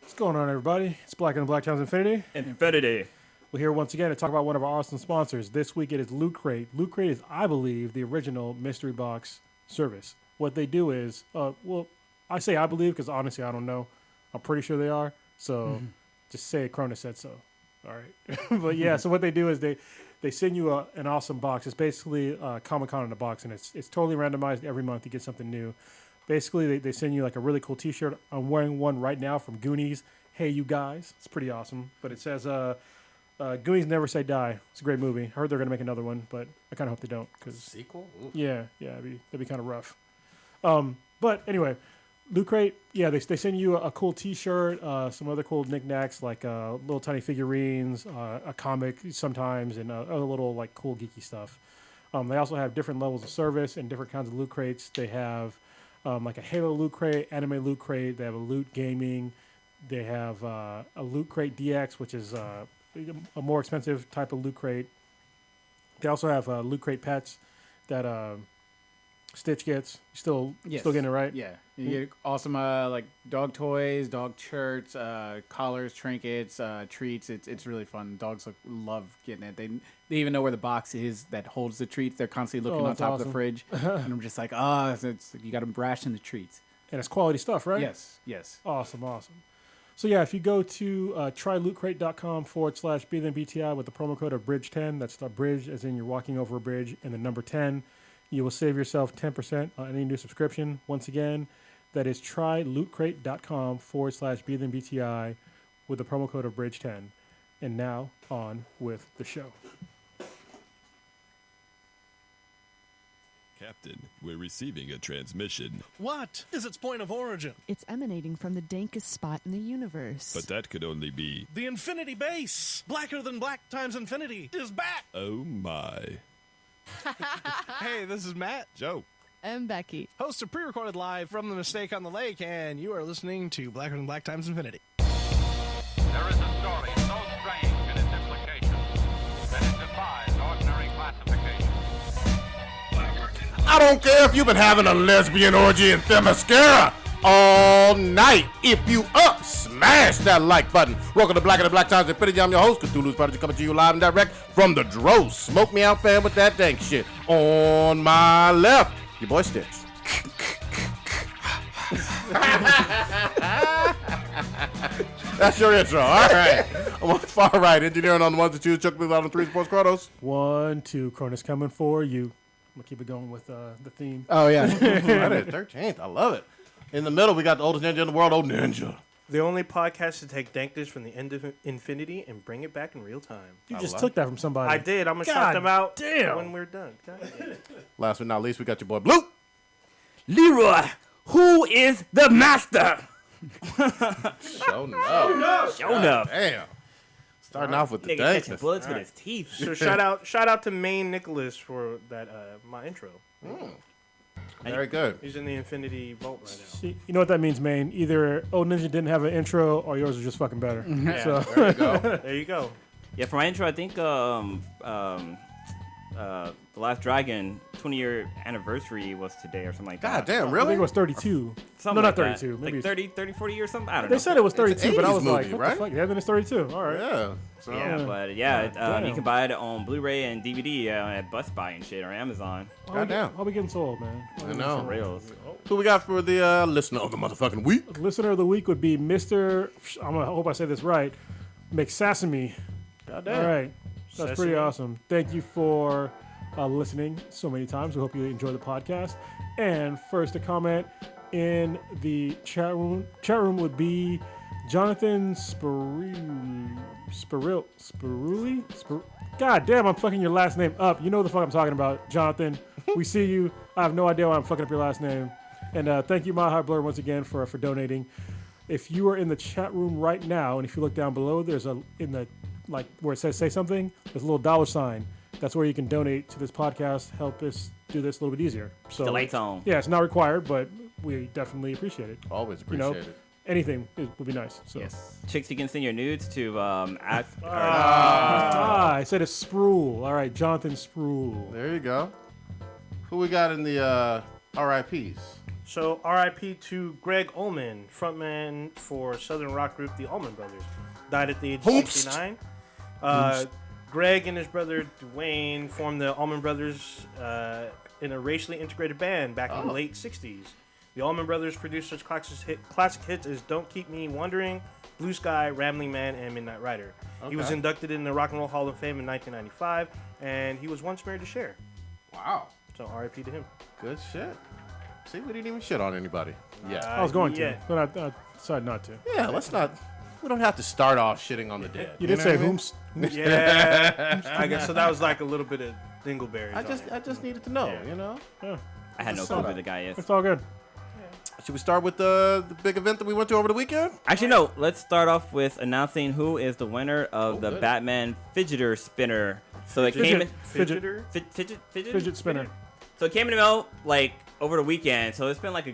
What's going on, everybody? It's Black and Black Times Infinity. Infinity. We're here once again to talk about one of our awesome sponsors. This week it is Loot Crate. Loot Crate is, I believe, the original mystery box service. What they do is, I say I believe because honestly I don't know. I'm pretty sure they are. So just say Cronus said so. All right. But yeah, so what they do is they send you an awesome box. It's basically Comic-Con in a box, and it's totally randomized every month. You get something new. Basically, they send you like a really cool T-shirt. I'm wearing one right now from Goonies. Hey, you guys. It's pretty awesome. But it says, Goonies Never Say Die. It's a great movie. I heard they're going to make another one, but I kind of hope they don't. Sequel? Ooh. Yeah, that'd be kind of rough. But anyway, Loot Crate, yeah, they send you a cool T-shirt, some other cool knickknacks like little tiny figurines, a comic sometimes, and other little like cool geeky stuff. They also have different levels of service and different kinds of Loot Crates. They have like a Halo Loot Crate, Anime Loot Crate. They have a Loot Gaming. They have a Loot Crate DX, which is a more expensive type of Loot Crate. They also have Loot Crate Pets that Stitch gets. Still getting it, right? Yeah. You get awesome like dog toys, dog shirts, collars, trinkets, treats. It's really fun. Dogs love getting it. They even know where the box is that holds the treats. They're constantly looking on top of the fridge. And I'm just like, you got to ration the treats. And it's quality stuff, right? Yes. Awesome. So yeah, if you go to trylootcrate.com/BTHENBTI with the promo code of Bridge10, that's the bridge as in you're walking over a bridge, and the number 10, you will save yourself 10% on any new subscription. Once again, that is trylootcrate.com/BTHENBTI with the promo code of Bridge10. And now on with the show. Captain, we're receiving a transmission. What is its point of origin? It's emanating from the dankest spot in the universe. But that could only be... The Infinity Base! Blacker than black times infinity is back! Oh my. Hey, this is Matt. Joe. I'm Becky. Host of pre-recorded live from the Mistake on the Lake, and you are listening to Blacker than Black times infinity. There is a story so strange in its implications that it defies ordinary classification. I don't care if you've been having a lesbian orgy in Themyscira all night. If you up, smash that like button. Welcome to Black and the Black Times Infinity. I'm your host, Cthulhu's Prodigy, coming to you live and direct from the Dros. Smoke me out, fam, with that dank shit. On my left, your boy Stitch. That's your intro. All right. I'm on the far right, engineering on the ones and twos, Chuck Blues on the 3 sports, Kronos. 1, 2, Cronus coming for you. I'm going to keep it going with the theme. Oh, yeah. Friday the 13th. I love it. In the middle, we got the oldest ninja in the world, Old Ninja. The only podcast to take dankness from the end of infinity and bring it back in real time. You just took that from somebody. I did. I'm going to shout them out damn. when we're done. God damn. Last but not least, we got your boy Blue. Leroy, who is the master? Show enough. Show enough. Damn. Starting off with the Nigga catching dankness. bullets with his teeth. So shout out to Maine Nicholas for that my intro. Very good. He's in the Infinity Vault right now. See, you know what that means, Maine? Either Old Ninja didn't have an intro or yours was just fucking better. Yeah, So There you go. there you go. Yeah, for my intro, I think The Last Dragon 20-year anniversary was today or something like God that. damn, I really? think it was 32. Something No, like not that. 32. Maybe Like 30, 40 years, something. I don't know. They said it was 32, but I was 80s like, movie, what right? the fuck? Yeah, then it's 32. All right. Yeah. So, Yeah, but yeah, damn. you can buy it on Blu-ray and DVD at Best Buy and shit or Amazon. Goddamn. Why we getting so old, man? I know. For reals. Who we got for the listener of the motherfucking week? Listener of the week would be Mr. I hope I say this right. McSasamy. Goddamn. All right. That's pretty Sesame. awesome. Thank you for listening so many times. We hope you enjoy the podcast. And first to comment in the chat room would be Jonathan Spirulli. God damn, I'm fucking your last name up. You know the fuck I'm talking about, Jonathan. We see you. I have no idea why I'm fucking up your last name. And thank you, My High Blur, once again for donating. If you are in the chat room right now, and if you look down below, there's like where it says say something, there's a little $sign. That's where you can donate to this podcast, help us do this a little bit easier. So The lights on. yeah, it's not required, but we definitely appreciate it. Always You know, appreciate it. anything would be nice. So. Yes. Chicks, you can send your nudes to I said it's Spruill. All right, Jonathan Spruill. There you go. Who we got in the RIPs? So R.I.P. to Greg Allman, frontman for Southern rock group the Allman Brothers, died at the age of 69. Greg and his brother Dwayne formed the Allman Brothers in a racially integrated band back in the late 60s. The Allman Brothers produced such classic hits as Don't Keep Me Wondering, Blue Sky, Rambling Man, and Midnight Rider. He was inducted in the Rock and Roll Hall of Fame in 1995, and he was once married to Cher. Wow. So R.I.P. to him. Good shit. See, we didn't even shit on anybody. Yeah. I was going to, yeah. but I decided not to. Yeah, let's not. We don't have to start off shitting on the dead. You did say whomst. Yeah. I guess so. That was like a little bit of dingleberries. I just needed to know, you know? I had no clue who the guy is. It's all good. Should we start with the big event that we went to over the weekend? Actually, no. Let's start off with announcing who is the winner of the good. Batman fidgeter spinner. So it came in Fidgeter? fidget spinner. So it came in the mail like over the weekend. So it's been like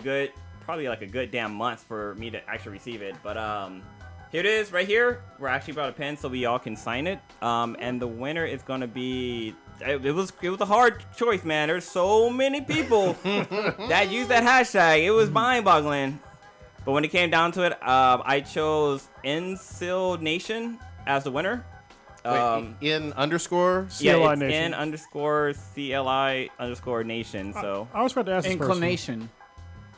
probably like a good damn month for me to actually receive it. But here it is right here. We're actually brought a pen so we all can sign it. And the winner is gonna be. It was a hard choice, man. There's so many people that use that hashtag. It was mind-boggling. But when it came down to it, I chose Incil Nation as the winner. In underscore? Yeah, CLI it's Nation. N_CLI_Nation. So I was about to ask this person. Inclination.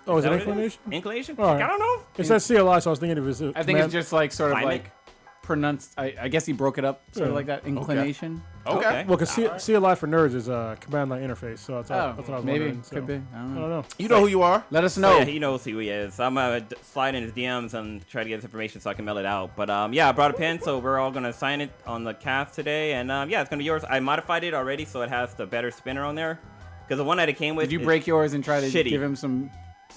Oh, is it that what it inclination? Inclination? All right. I don't know. It says CLI, so I was thinking it was. I think it's just like sort of Climate? like pronounced. I guess he broke it up sort of like that. Inclination. Okay. Well, because CLI for nerds is a command line interface, so that's what I was maybe wondering. So. could be. I I don't don't know. know. You know who you are. Let us So, know. yeah, he knows who he is. I'm gonna slide in his DMs and try to get his information so I can mail it out. But yeah, I brought a pen, so we're all gonna sign it on the cast today. And yeah, it's gonna be yours. I modified it already, so it has the better spinner on there. Because the one that it came with. Did you is break yours and try to shitty. give him some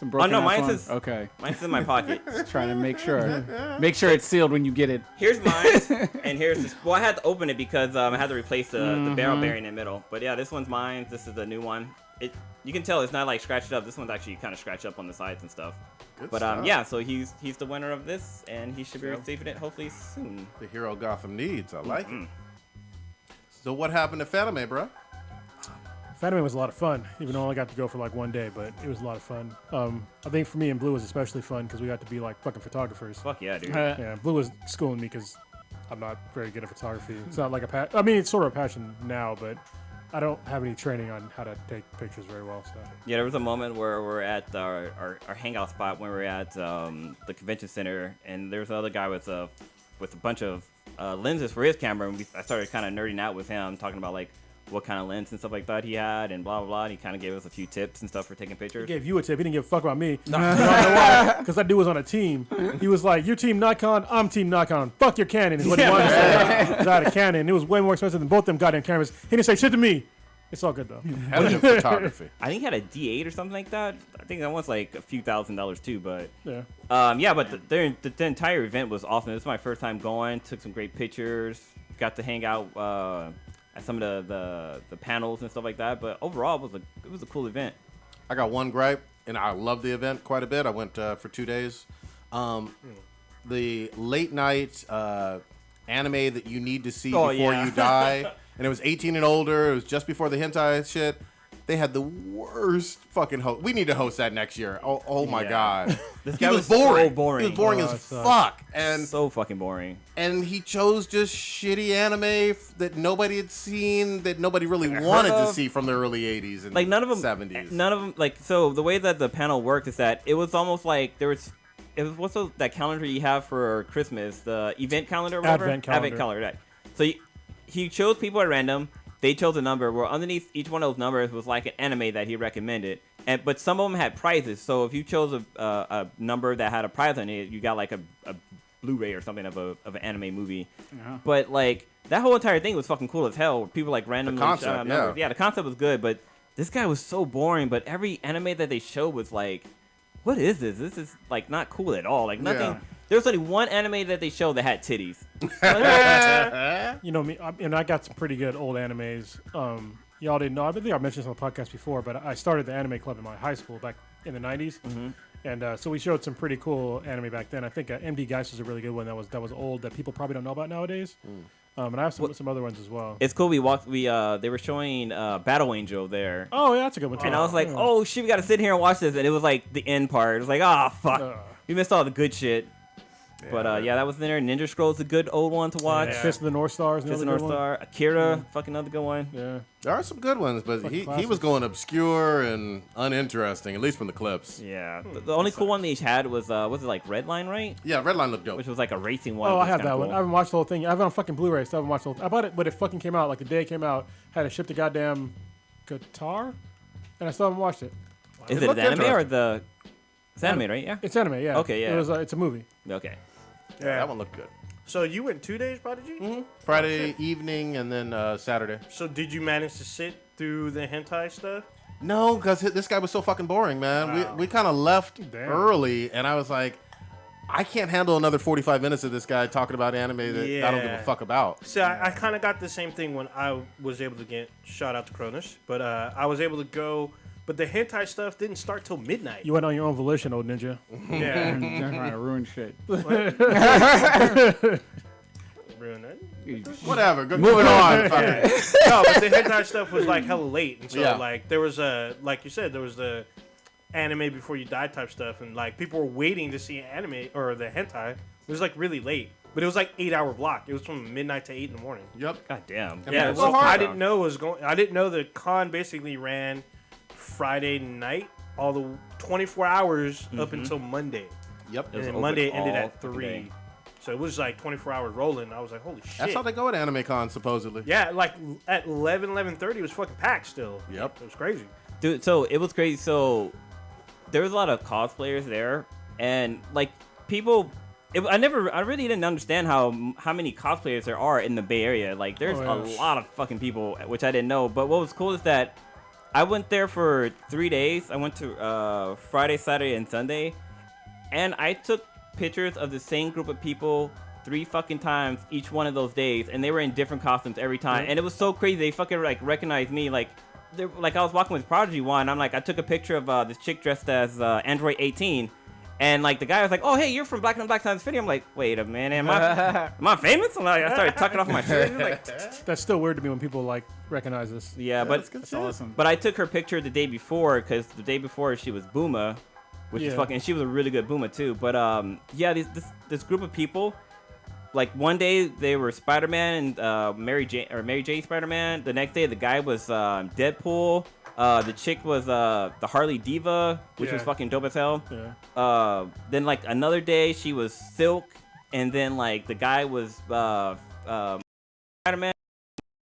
broken? no, ass mine's one? is- Okay. Mine's in my pocket. Just trying to make sure. Make sure it's sealed when you get it. Here's mine, and here's this. Well, I had to open it because I had to replace the barrel bearing in the middle. But yeah, this one's mine. This is the new one. You can tell it's not like scratched up. This one's actually kind of scratched up on the sides and stuff. Good But stuff. yeah, so he's the winner of this, and he should be receiving it hopefully soon. The hero Gotham needs. I like it. So what happened to Fanime, bro? Fanime was a lot of fun, even though I only got to go for like one day, but it was a lot of fun. I think for me and Blue was especially fun because we got to be like fucking photographers. Fuck yeah, dude. Yeah, Blue was schooling me because I'm not very good at photography. It's not like I mean, it's sort of a passion now, but I don't have any training on how to take pictures very well. So Yeah, there was a moment where we're at our hangout spot when we were at the convention center, and there was another guy with a bunch of lenses for his camera, and I started kind of nerding out with him, talking about like what kind of lens and stuff like that he had, and blah blah blah. And he kind of gave us a few tips and stuff for taking he pictures. gave you a tip. He didn't give a fuck about me. No, because that dude was on a team. He was like, "Your team Nikon, I'm team Nikon. Fuck your Canon." Is what he wanted to say. 'Cause I had a Canon. It was way more expensive than both them goddamn cameras. He didn't say shit to me. It's all good though. Hell of photography. I think he had a D8 or something like that. I think that was like a few $1,000s too, but Yeah. yeah, but the entire event was awesome. This was my first time going. Took some great pictures. Got to hang out at some of the panels and stuff like that. But overall, it was a cool event. I got one gripe, and I love the event quite a bit. I went for 2 days. The late night anime that you need to see before yeah. you die, and it was 18 and older. It was just before the hentai shit. They had the worst fucking host. We need to host that next year. Oh my Yeah. god. This He guy was was so boring. boring. He was boring Oh, as that sucks. fuck. And So fucking boring. he chose just shitty anime that nobody had seen, that nobody really wanted to of. see from the early 80s and Like none of them 70s. None of them like so the way that the panel worked is that it was almost like it was what's that calendar you have for Christmas, the event calendar or whatever? Advent calendar. Advent calendar, right. So he chose people at random. They chose a number where underneath each one of those numbers was like an anime that he recommended. But some of them had prizes. So if you chose a number that had a prize on it, you got like a Blu-ray or something of an anime movie. But like that whole entire thing was fucking cool as hell. People like randomly concept, shout out yeah. numbers. Yeah, the concept was good, but this guy was so boring. But every anime that they showed was like, what is this? This is like not cool at all. Like nothing. Yeah. There was only one anime that they showed that had titties. You know me, I got some pretty good old animes. Y'all didn't know. I think I mentioned this on the podcast before, but I started the anime club in my high school back in the '90s, and so we showed some pretty cool anime back then. I think MD Geist was a really good one that was old that people probably don't know about nowadays. And I have some other ones as well. It's cool. They were showing Battle Angel there. Oh, yeah, that's a good one too. And I was like, Yeah. oh shit, we gotta sit here and watch this. And it was like the end part. It was like, oh fuck, we missed all the good shit. But that was in there. Ninja Scroll's a good old one to watch. Yeah. Fist of the North Star is Fist another of the good North one. Star. Akira, fucking another good one. Yeah. There are some good ones, but he classics. was going obscure and uninteresting, at least from the clips. Yeah. The only cool one they had was it like Redline, right? Yeah, Redline looked dope. Which was like a racing one. Oh, which I have was kinda that one. cool. I haven't watched the whole thing. I have it on fucking Blu-ray. So I haven't watched the whole. I bought it, but it fucking came out like the day it came out. Had to ship to goddamn Qatar, and I still haven't watched it. Is It it looked an anime or interesting. it's anime, right? Yeah. It's anime, yeah. Okay, yeah. It was. It's a movie. Okay. Yeah, that one looked good. So you went 2 days, Prodigy? Mm-hmm. Friday evening and then Saturday. So did you manage to sit through the hentai stuff? No, because this guy was so fucking boring, man. Wow. We kind of left Damn. early, and I was like, I can't handle another 45 minutes of this guy talking about anime that I don't give a Yeah. fuck about. See, I kind of got the same thing when I was able to get shout out to Cronus, but I was able to go. But the hentai stuff didn't start till midnight. You went on your own volition, old ninja. Yeah, They're trying to ruin shit. ruin it. Whatever. Moving on. Fuck it. No, but the hentai stuff was like hella late, and so Yeah. like there was like you said, there was the anime before you die type stuff, and like people were waiting to see anime or the hentai. It was like really late, but it was like 8-hour block. It was from midnight to 8 in the morning. Yep. God damn. I mean, Yeah, it's so so hard, I though. didn't know it was going. I didn't know the con basically ran Friday night, all the 24 hours up until Monday, Yep. It was and then open Monday ended all at fucking 3. day. So it was like 24 hours rolling. I was like, holy shit. That's how they go at Anime Con, supposedly. Yeah, like at 11:30, it was fucking packed still. Yep. It was crazy. Dude, so it was crazy. So there was a lot of cosplayers there, and like people. I really didn't understand how many cosplayers there are in the Bay Area. Like, there's Oh, yeah. a lot of fucking people, which I didn't know. But what was cool is that I went there for 3 days. I went to Friday, Saturday, and Sunday, and I took pictures of the same group of people 3 fucking times each one of those days, and they were in different costumes every time. And it was so crazy. They fucking like recognized me. Like I was walking with Prodigy one. I'm like, I took a picture of this chick dressed as Android 18. And like the guy was like, "Oh, hey, you're from Black and Black Times Video." I'm like, "Wait a minute, am I famous?" And I started tucking off my shirt. Like, That's still weird to me when people like recognize this. yeah, but That's awesome. but I took her picture the day before because the day before she was Booma, which is Yeah. fucking. She was a really good Booma too. But yeah, this group of people. Like one day they were Spider-Man and Mary Jane Spider-Man. The next day the guy was Deadpool. The chick was the Harley Diva, which was Yeah. fucking dope as hell. Yeah. Then like another day she was Silk, and then like the guy was Spider-Man.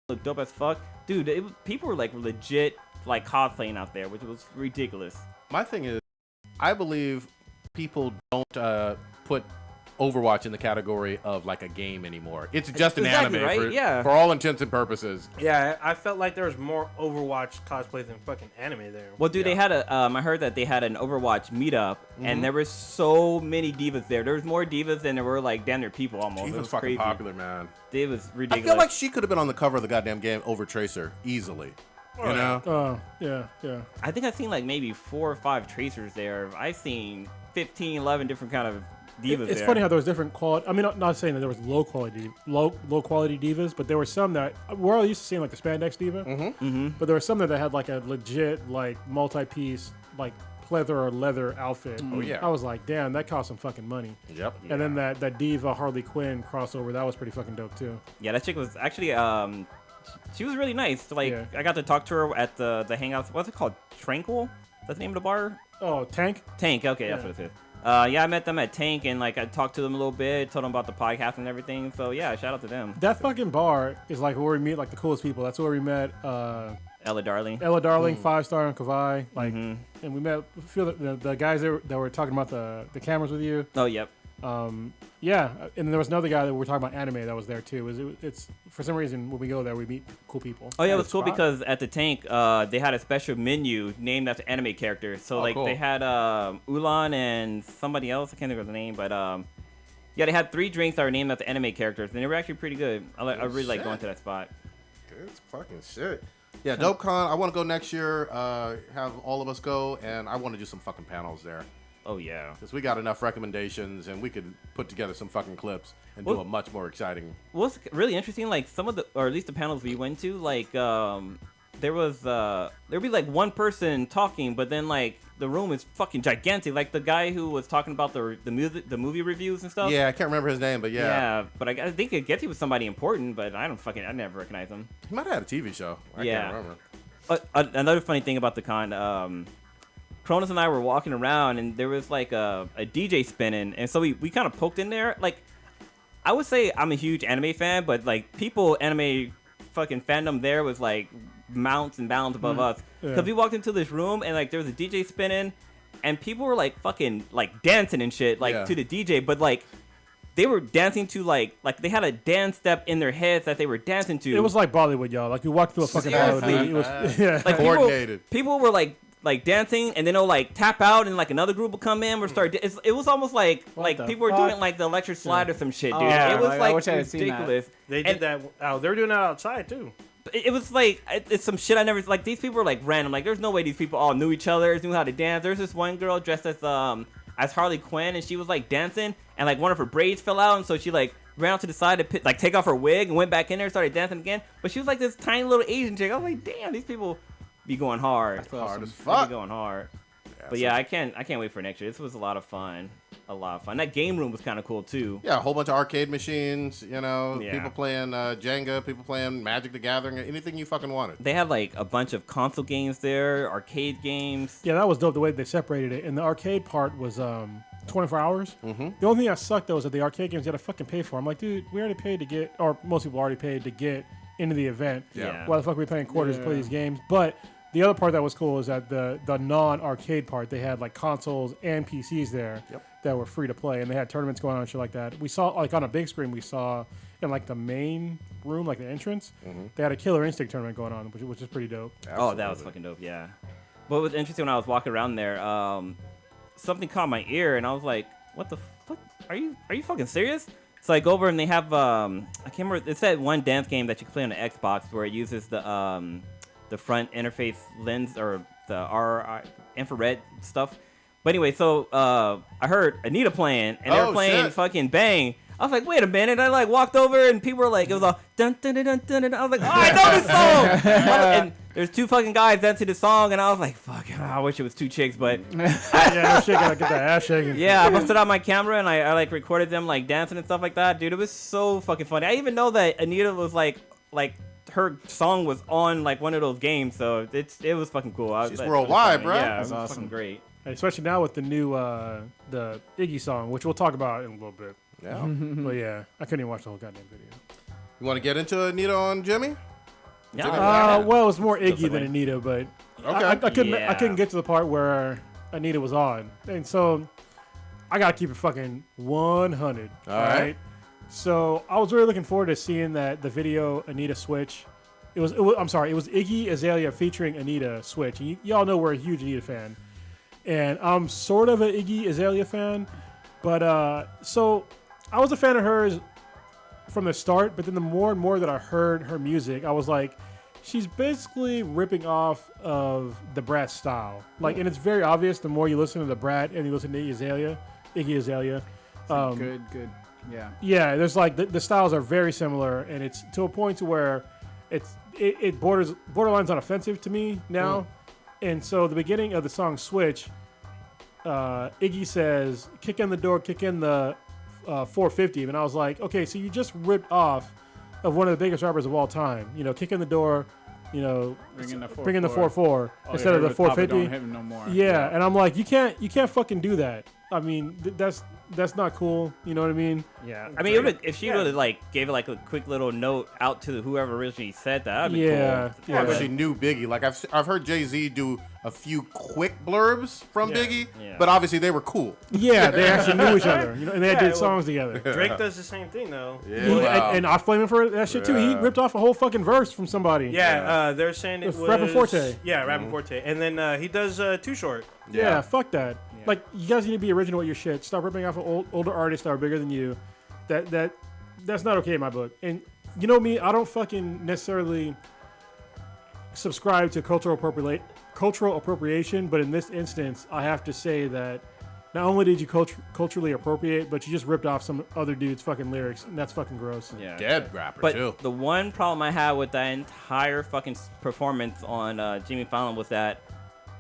Looked dope as fuck, dude. People were like legit like cosplaying out there, which was ridiculous. My thing is, I believe people don't put Overwatch in the category of like a game anymore. It's just an Exactly, anime right? for, Yeah. for all intents and purposes. Yeah, I felt like there was more Overwatch cosplay than fucking anime there. Well, dude, they had a. I heard that they had an Overwatch meetup, and there were so many divas there. There was more divas than there were like damn near people almost. She It was was fucking crazy. popular, man. It was I ridiculous. feel like she could have been on the cover of the goddamn game over Tracer easily. You know? Oh, yeah, yeah. I think I've seen like maybe 4 or 5 tracers there. I've seen 15, 11 different kind of divas It's there. funny how there was different quality. I mean, not saying that there was low quality divas, but there were some that we're all used to seeing like the spandex diva. But there were some that had like a legit like multi-piece like pleather or leather outfit. Oh, yeah. I was like, damn, that cost some fucking money. Yep. And then that diva Harley Quinn crossover, that was pretty fucking dope too. Yeah, that chick was actually she was really nice. Like Yeah. I got to talk to her at the hangouts. What's it called? Tranquil? That's the name of the bar? Oh, Tank. Tank. Okay, that's Yeah. what it is. Yeah, I met them at Tank and like I talked to them a little bit, told them about the podcast and everything. So yeah, shout out to them. That fucking bar is like where we meet like the coolest people. That's where we met Ella Darling. Ella Darling, 5-star, and Kavai. Like, and we met a few of the guys that were talking about the cameras with you. Oh, yep. Yeah, and there was another guy that we were talking about anime that was there too. It's for some reason when we go there we meet cool people. Oh yeah, it At was a cool spot. because at the Tank, they had a special menu named after anime characters. So like cool. they had Ulan and somebody else. I can't think of the name, but yeah, they had 3 drinks that were named after anime characters, and they were actually pretty good. I really like going to that spot. It's fucking shit. Yeah, DopeCon. I want to go next year. Have all of us go, and I want to do some fucking panels there. Oh yeah. Because we got enough recommendations, and we could put together some fucking clips and do Well- a much more exciting. What's really interesting, like some of the, or at least the panels we went to, like there'd be like one person talking, but then like the room is fucking gigantic. Like the guy who was talking about the movie reviews and stuff. Yeah, I can't remember his name, but yeah. Yeah, but I think it gets he was somebody important, but I never recognize him. He might have had a TV show. I Yeah. can't remember. Another funny thing about the con, Cronus and I were walking around, and there was like a DJ spinning, and so we kind of poked in there. Like, I would say I'm a huge anime fan, but like anime fucking fandom there was like mounts and bounds above us. Because we walked into this room, and like there was a DJ spinning, and people were like fucking like dancing and shit like to the DJ, but like they were dancing to like they had a dance step in their heads that they were dancing to. It was like Bollywood, y'all. Like you walked through a fucking Seriously. Bollywood. It was yeah. Like Coordinated. People were like dancing, and then they'll like tap out, and like another group will come in or start. It was almost like the people were fuck? doing like the electric slide or some shit, dude. Yeah, it was I like wish I had seen that. ridiculous. They did that. Oh, they were doing that outside too. It was like it's some shit I never like. These people were like random. Like there's no way these people all knew each other, knew how to dance. There's this one girl dressed as Harley Quinn, and she was like dancing, and like one of her braids fell out, and so she like ran out to the side to like take off her wig and went back in there and started dancing again. But she was like this tiny little Asian chick. I was like, damn, these people be going hard. Hard as They fuck. be going hard. But yeah, I can't wait for next year. This was a lot of fun. That game room was kind of cool too. Yeah, a whole bunch of arcade machines, you know, Yeah. people playing Jenga, people playing Magic the Gathering, anything you fucking wanted. They had like a bunch of console games there, arcade games. Yeah, that was dope the way they separated it. And the arcade part was 24 hours. Mm-hmm. The only thing that sucked though was that the arcade games you had to fucking pay for. I'm like, dude, we already paid to get, or most people already paid to get into the event. Yeah. Why the fuck are we paying quarters to play these games? But the other part that was cool is that the non-arcade part, they had like consoles and PCs there that were free to play, and they had tournaments going on and shit like that. We saw like on a big screen, we saw in like the main room, like the entrance, they had a Killer Instinct tournament going on, which is pretty dope. Oh, that was fucking dope, yeah. What was interesting when I was walking around there, something caught my ear, and I was like, what the fuck? Are you fucking serious? So I go over and they have, I can't remember, it's that one dance game that you can play on the Xbox where it uses the front interface lens or the infrared stuff. But anyway, so I heard Anita playing, and they were playing shit. fucking Bang. I was like, wait a minute. I like walked over, and people were like, it was all dun dun dun dun dun. I was like, oh, I know this song. And there's two fucking guys dancing the song, and I was like, fuck, I wish it was two chicks, but Yeah, no shit, gotta get that ass shaking. yeah, I busted out my camera and I like recorded them like dancing and stuff like that. Dude, it was so fucking funny. I even know that Anita was like her song was on like one of those games, so it was fucking cool. She's worldwide, bro. Yeah, it That's was awesome. fucking great. Especially now with the new the Iggy song, which we'll talk about in a little bit. Yeah. But yeah, I couldn't even watch the whole goddamn video. You want to get into Anita on Jimmy? Yeah, Well, it was more Iggy segue. than Anita, but Okay. I couldn't Yeah. I couldn't get to the part where Anita was on, and so I gotta keep it fucking 100. All right. So I was really looking forward to seeing that the video Anita switch. It was Iggy Azalea featuring Anita switch, and y'all know we're a huge Anita fan, and I'm sort of an Iggy Azalea fan, but so I was a fan of hers from the start, but then the more and more that I heard her music, I was like, she's basically ripping off of the Brat style. Like, and it's very obvious the more you listen to the Brat and you listen to Iggy Azalea. Good. Yeah. Yeah, there's like the styles are very similar, and it's to a point to where it borderlines on offensive to me now. And so the beginning of the song Switch, Iggy says, "Kick in the door, kick in the 450," and I was like, okay, so you just ripped off of one of the biggest rappers of all time. You know, kick in the door, you know, bring in the 4-4 instead of the 450. Don't hit him no more. Yeah, and I'm like, you can't fucking do that. I mean, that's not cool. You know what I mean? Yeah, I mean, if she would have like gave it like a quick little note out to whoever originally said that, that'd be Yeah, cool. Or she knew Biggie. Like I've heard Jay-Z do a few quick blurbs from Biggie, Yeah. but obviously they were cool. Yeah, they actually knew each other. You know, and they did well, songs together. Drake does the same thing though. And I flame him for that shit too. He Yeah. ripped off a whole fucking verse from somebody. Yeah, they're saying it With was Rappin' Forte. Yeah, Rappin' Forte, and then he does Too Short. Yeah, fuck that. Like, you guys need to be original with your shit. Stop ripping off of older artists that are bigger than you. That's not okay in my book. And you know me, I don't fucking necessarily subscribe to cultural appropriation, but in this instance, I have to say that not only did you culturally appropriate, but you just ripped off some other dude's fucking lyrics, and that's fucking gross. Yeah. Dead rapper But too. the one problem I had with that entire fucking performance on Jimmy Fallon was that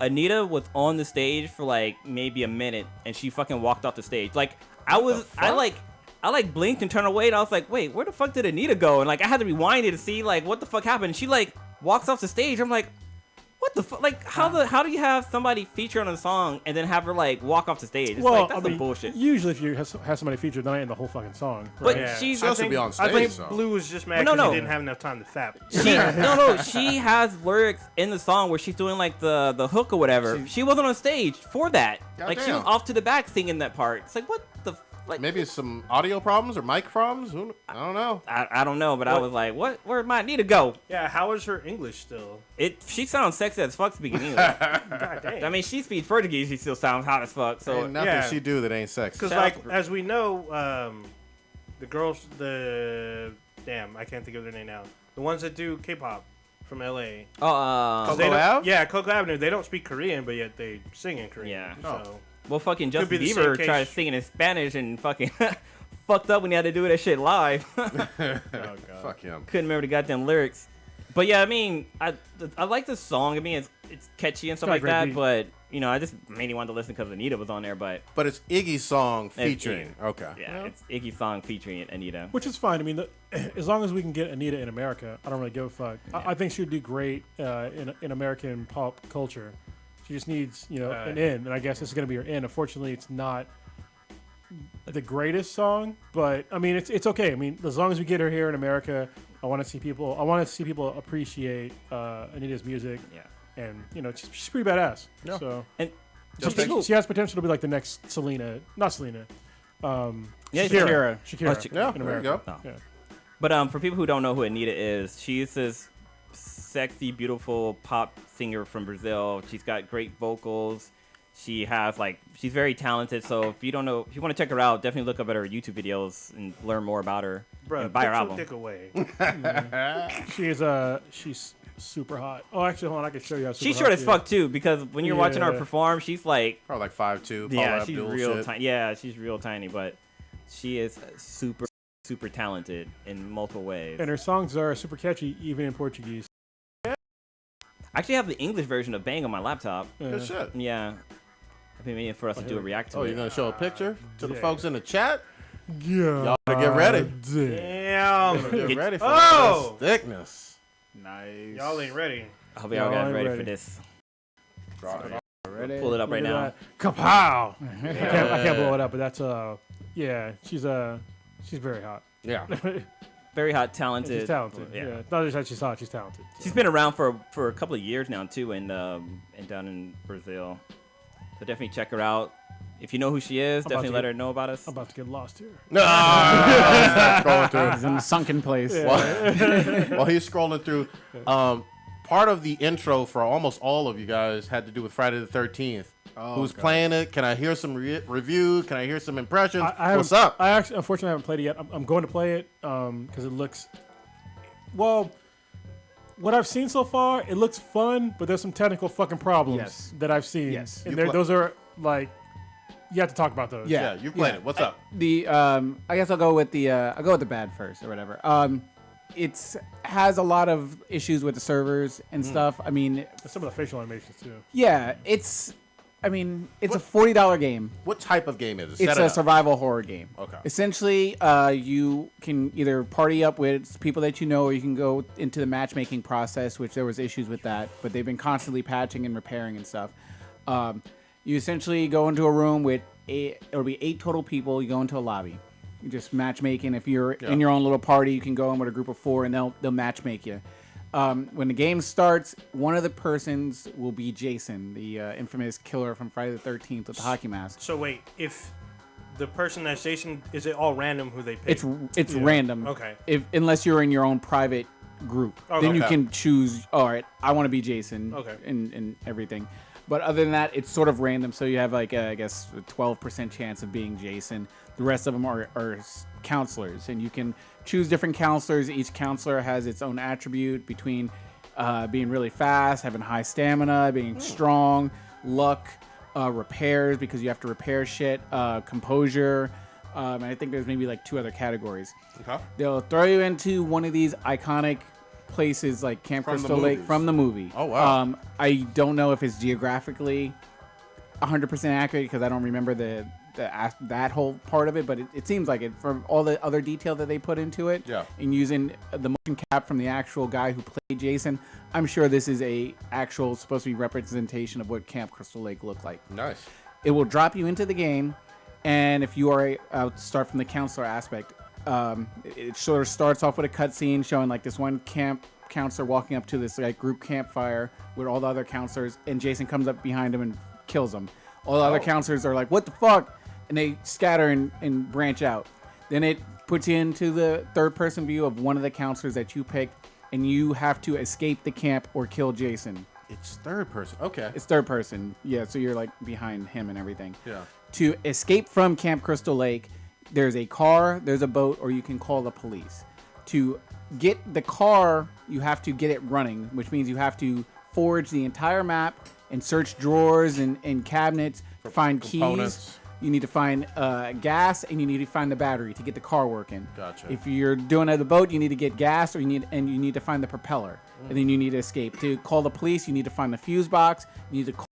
Anita was on the stage for like maybe a minute, and she fucking walked off the stage. Like I blinked and turned away, and I was like, wait, where the fuck did Anita go? And like I had to rewind it to see like what the fuck happened. She like walks off the stage. I'm like, what the fuck? Like how do you have somebody feature on a song and then have her like walk off the stage? It's like that's some bullshit. Usually, if you have somebody featured, then I end the whole fucking song. But Right? Yeah. she's She also be on stage. I think so. Blue was just mad No, because no. he didn't have enough time to fap. she has lyrics in the song where she's doing like the hook or whatever. She wasn't on stage for that. Like she was Goddamn. off to the back singing that part. It's like what the like. Maybe it's some audio problems or mic problems. I don't know. I don't know, but I was like, what? Where'd my Anita go? Yeah, how is her English still? She sounds sexy as fuck speaking English. God damn. I mean, she speaks Portuguese. She still sounds hot as fuck. So Ain't nothing yeah. she do that ain't sexy. Because, Shout like, out to- as we know, the girls, damn, I can't think of their name now. The ones that do K-pop from LA. oh, They Coco don't- Ave? Yeah, Coco Avenue. They don't speak Korean, but yet they sing in Korean. Yeah. So. well, fucking be Justin the Bieber same tried case. singing in Spanish and fucking fucked up when he had to do that shit live. Fuck him. Couldn't remember the goddamn lyrics. But yeah, I mean, I like the song. I mean, it's catchy and stuff got a like great that. beat. But you know, I just mainly wanted to listen because Anita was on there. But But it's Iggy's song It's featuring. Okay. yeah, it's Iggy's song featuring Anita. Which is fine. I mean, as long as we can get Anita in America, I don't really give a fuck. I think she would do great in American pop culture. She just needs, an in, and I guess this is going to be her in. Unfortunately, it's not the greatest song, but I mean, it's okay. I mean, as long as we get her here in America, I want to see people appreciate Anita's music. Yeah. And she's pretty badass. Yeah. So And she has potential to be like the next Selena, not Selena. Yeah, Shakira. Oh, Shakira. Yeah, in there you America. go. Oh. Yeah. But for people who don't know who Anita is, she's this sexy, beautiful pop singer from Brazil. She's got great vocals. She has she's very talented. So if you want to check her out, definitely look up at her YouTube videos and learn more about her. Bruh, and buy her put your album. dick away. She's super hot. Oh, actually, hold on, I can show you how super She's hot short as she fuck is. too, because when you're watching her Yeah. perform, she's like, Probably like 5'2". yeah, she's Abdul real shit. tiny. Yeah, she's real tiny, but she is super, super talented in multiple ways. And her songs are super catchy, even in Portuguese. I actually have the English version of Bang on my laptop. Good shit. Yeah, I've been meaning for us to do a react to Oh, it. you're gonna show a picture to the Yeah. folks in the chat? Yeah. Y'all better get ready. Damn. Get ready for Oh! this thickness. Nice. Y'all ain't ready. I hope y'all guys I'm ready for ready. this. Ready? Pull it up right now. Kapow! I can't blow it up, but that's yeah, she's very hot. Yeah. Very hot, talented. She's talented. Yeah. Not just that she's hot, she's talented. She's been around for a couple of years now too, and down in Brazil. So definitely check her out. If you know who she is, about definitely to let get- her know about us. I'm about to get lost here. No. Scrolling through. He's in the sunken place. While he's scrolling through, part of the intro for almost all of you guys had to do with Friday the 13th. Who's playing it? Can I hear some reviews? Can I hear some impressions? What's up? I actually, unfortunately, haven't played it yet. I'm going to play it because it looks, well, what I've seen so far, it looks fun, but there's some technical fucking problems Yes. that I've seen. Yes. And You those are like, you have to talk about those. Yeah, you played it. What's up? The I guess I'll go with the bad first or whatever. It's has a lot of issues with the servers and stuff. I mean, Some of the facial animations too. yeah, it's a $40 game. What type of game is it? It's Set it a up. survival horror game. Okay. Essentially, you can either party up with people that you know, or you can go into the matchmaking process, which there was issues with that, but they've been constantly patching and repairing and stuff. You essentially go into a room with it'll be 8 total people. You go into a lobby. You just matchmaking. If you're in your own little party, you can go in with a group of 4, and they'll matchmake you. When the game starts, one of the persons will be Jason, the infamous killer from Friday the 13th with the hockey mask. So wait, if the person that's Jason, is it all random who they pick? It's random. Okay. Unless you're in your own private group, Okay. then you Okay. can choose. All right, I want to be Jason. Okay. And everything. But other than that, it's sort of random. So you have I guess a 12% chance of being Jason. The rest of them are counselors, and you can choose different counselors. Each counselor has its own attribute between being really fast, having high stamina, being strong, luck, repairs because you have to repair shit, composure, and I think there's maybe like 2 other categories. Okay. They'll throw you into one of these iconic places like Camp From the Crystal Lake movies. from the movie. Oh, wow. I don't know if it's geographically 100% accurate because I don't remember that whole part of it, but it seems like it from all the other detail that they put into it. Yeah. And using the motion cap from the actual guy who played Jason, I'm sure this is a actual supposed to be representation of what Camp Crystal Lake looked like. Nice. It will drop you into the game, and if you are I'll start from the counselor aspect. It sort of starts off with a cutscene showing like this one camp counselor walking up to this like group campfire with all the other counselors, and Jason comes up behind him and kills him. All the other counselors are like, "What the fuck?" And they scatter and branch out. Then it puts you into the third-person view of one of the counselors that you picked, and you have to escape the camp or kill Jason. It's third person. Okay. It's third person, yeah. So you're like behind him and everything. Yeah. To escape from Camp Crystal Lake, there's a car, there's a boat, or you can call the police. To get the car, you have to get it running, which means you have to forge the entire map and search drawers and cabinets to find components. keys. You need to find gas, and you need to find the battery to get the car working. Gotcha. If you're doing it at the boat, you need to get gas, or you need to find the propeller, and then you need to escape. To call the police, you need to find the fuse box. You need to call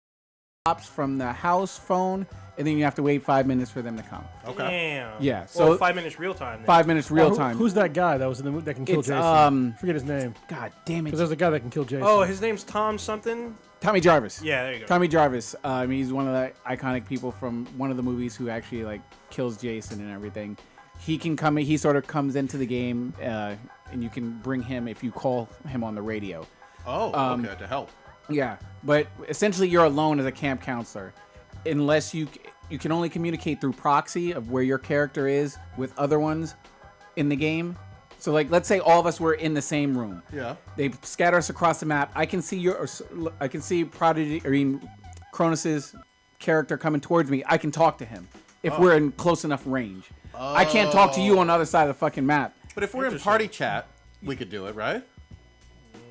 the cops from the house phone, and then you have to wait 5 minutes for them to come. Okay. Damn. Yeah, So so- 5 minutes real time. Then. 5 minutes real Who- time. Who's that guy that was in the movie that can kill It's, Jason? Forget his name. God damn Because it, there's a guy that can kill Jason. Oh, his name's Tom something. Tommy Jarvis. Yeah, there you go. Tommy Jarvis. He's one of the iconic people from one of the movies who actually like kills Jason and everything. He can come. He sort of comes into the game, and you can bring him if you call him on the radio. Oh, okay. To help. Yeah, but essentially you're alone as a camp counselor, unless you can only communicate through proxy of where your character is with other ones in the game. So like, let's say all of us were in the same room. Yeah. They scatter us across the map. I can see Cronus's character coming towards me. I can talk to him if we're in close enough range. I can't talk to you on the other side of the fucking map. But if we're in party chat, we could do it, right?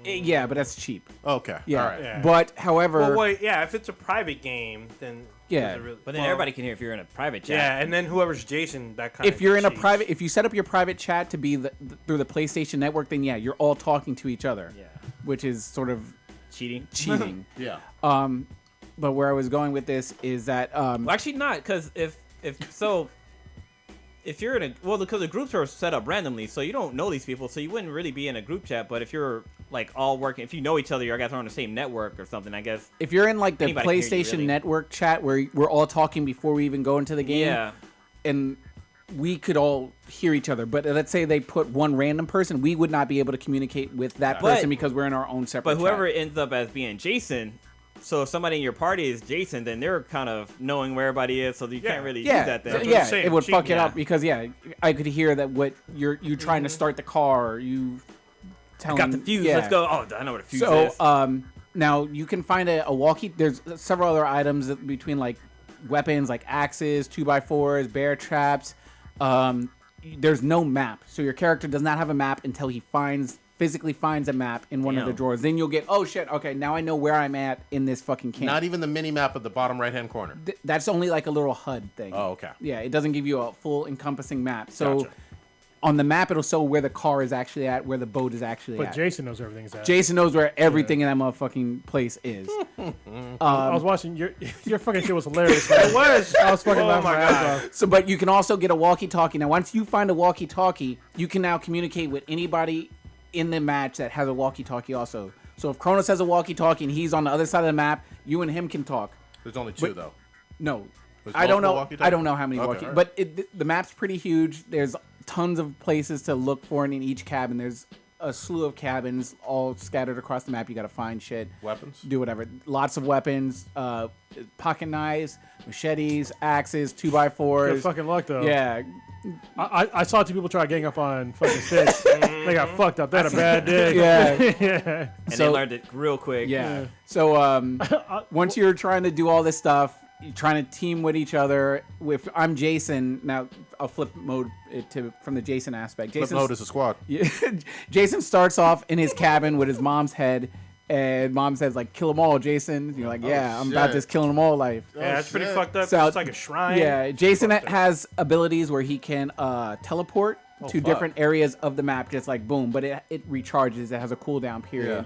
Yeah, but that's cheap. Okay. Yeah. All right. Yeah. But however, Well, wait, yeah. If it's a private game, then Yeah. does it really- But then well, everybody can hear if you're in a private chat. Yeah, and then whoever's Jason, that kind of. if you're in a private, if you set up your private chat to be through the PlayStation Network, then yeah, you're all talking to each other. Yeah. Which is sort of Cheating. cheating. Yeah. But where I was going with this is that Well, actually not, because if you're in a because the groups are set up randomly, so you don't know these people, so you wouldn't really be in a group chat. But if you're like all working, if you know each other, you guys are on the same network or something, I guess. if you're in like the Anybody can hear you, PlayStation really. Network chat where we're all talking before we even go into the game, Yeah. and we could all hear each other. But let's say they put one random person, we would not be able to communicate with that But- person because we're in our own separate. But whoever chat. ends up as being Jason, so if somebody in your party is Jason, then they're kind of knowing where everybody is, so you can't really use that so- then. what yeah, I'm saying, it would cheating, fuck it yeah. up because I could hear that what you're trying to start the car, you. I got the fuse. Yeah. Let's go. Oh, I know what a fuse So is. now you can find a walkie. There's several other items between like weapons, like axes, 2x4s, bear traps. There's no map, so your character does not have a map until he physically finds a map in one of the Damn. drawers. Then you'll get, oh shit, okay, now I know where I'm at in this fucking camp. Not even the mini map at the bottom right hand corner. That's only like a little HUD thing. Oh, okay. Yeah, it doesn't give you a full encompassing map. So Gotcha. on the map, it'll show where the car is actually at, where the boat is actually But at. Jason knows everything's at. Jason knows where everything in that motherfucking place is. I was watching your fucking shit was hilarious. Man. It was. I was fucking Oh laughing my my ass God. off. So, but you can also get a walkie-talkie. Now, once you find a walkie-talkie, you can now communicate with anybody in the match that has a walkie-talkie also. So if Kronos has a walkie-talkie and he's on the other side of the map, you and him can talk. There's only two, But- though. No, There's I don't know. multiple walkie-talkies? I don't know how many Okay, walkie. all right. But the map's pretty huge. There's tons of places to look for, and in each cabin, there's a slew of cabins all scattered across the map. You got to find shit. Weapons? Do whatever. Lots of weapons. Pocket knives, machetes, axes, 2x4s. Good fucking luck though. Yeah. I saw two people try to gang up on fucking sticks. They got fucked up. They had a bad day. Yeah. Yeah. And so- they learned it real quick. Yeah. So once you're trying to do all this stuff, you're trying to team with each other. If I'm Jason, now I'll flip mode it from the Jason aspect. Flip mode is a squad. Jason starts off in his cabin with his mom's head, And mom says like, "Kill them all, Jason." And you're like, "Yeah, I'm about shit. this killing them all life." Yeah, it's pretty shit. fucked up. So- It's like a shrine. Yeah, Jason Fucked up. has abilities where he can teleport to fuck. different areas of the map, just like boom. But it recharges. It has a cooldown period.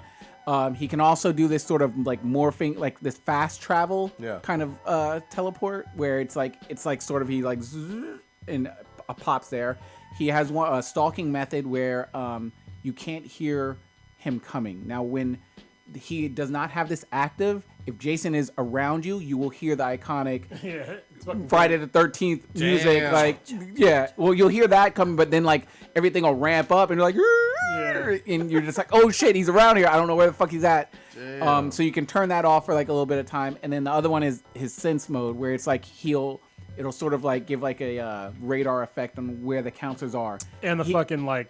He can also do this sort of like morphing, like this fast travel kind of teleport, where it's like sort of he like zzz, and pops there. He has a stalking method where you can't hear him coming. Now, when he does not have this active, if Jason is around you, you will hear the iconic It's fucking Friday the 13th music. Damn. Like, yeah, well, you'll hear that coming, but then like everything will ramp up, and you're like, and you're just like, oh shit, he's around here. I don't know where the fuck he's at. So you can turn that off for like a little bit of time, and then the other one is his sense mode, where it's like it'll sort of like give like a radar effect on where the counters are. And the fucking like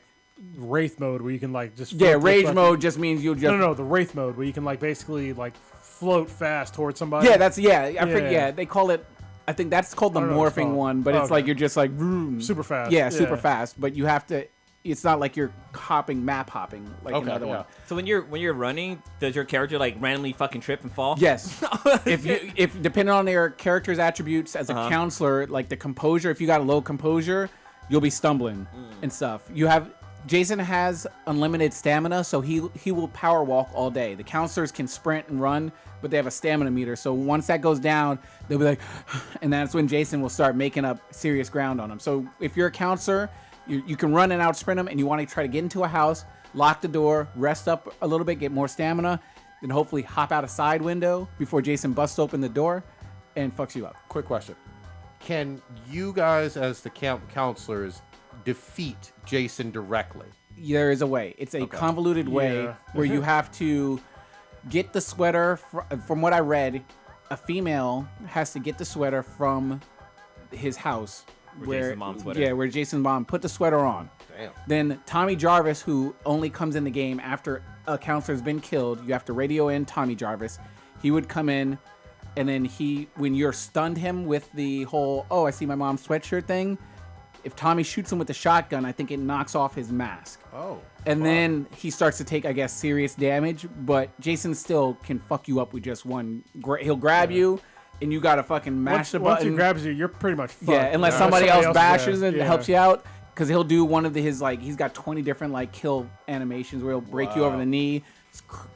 wraith mode where you can like just Yeah, float rage fucking- mode just means you'll just No, the wraith mode where you can like basically like float fast towards somebody. Yeah, that's I think Yeah. they call it. I think that's called the I don't know what it's morphing called. one, but Oh, it's okay. like you're just like vroom. Super fast. Yeah, super Yeah. fast. But you have to. It's not like you're map hopping like another one. So when you're running, does your character like randomly fucking trip and fall? Yes. if depending on their character's attributes as a counselor, like the composure, if you got a low composure, you'll be stumbling and stuff. Jason has unlimited stamina, so he will power walk all day. The counselors can sprint and run, but they have a stamina meter. So once that goes down, they'll be like, and that's when Jason will start making up serious ground on them. So if you're a counselor, you can run and out sprint them, and you want to try to get into a house, lock the door, rest up a little bit, get more stamina, then hopefully hop out a side window before Jason busts open the door and fucks you up. Quick question. Can you guys, as the counselors, defeat Jason directly? There is a way. It's a convoluted way Yeah. where you have to get the sweater. From what I read, a female has to get the sweater from his house. Where Jason's mom's sweater. Yeah, where Jason's mom put the sweater on. Damn. Then Tommy Jarvis, who only comes in the game after a counselor's been killed, you have to radio in Tommy Jarvis. He would come in, and then when you're stunned him with the whole, oh, I see my mom's sweatshirt thing, if Tommy shoots him with the shotgun, I think it knocks off his mask. Oh. And then he starts to take, I guess, serious damage, but Jason still can fuck you up with just one. He'll grab you, and you gotta fucking mash the Once button. he grabs you, you're pretty much fucked. Yeah, unless Yeah. somebody else is bashes there. and Yeah. helps you out. Because he'll do one of his, like, he's got 20 different, like, kill animations where he'll break you over the knee,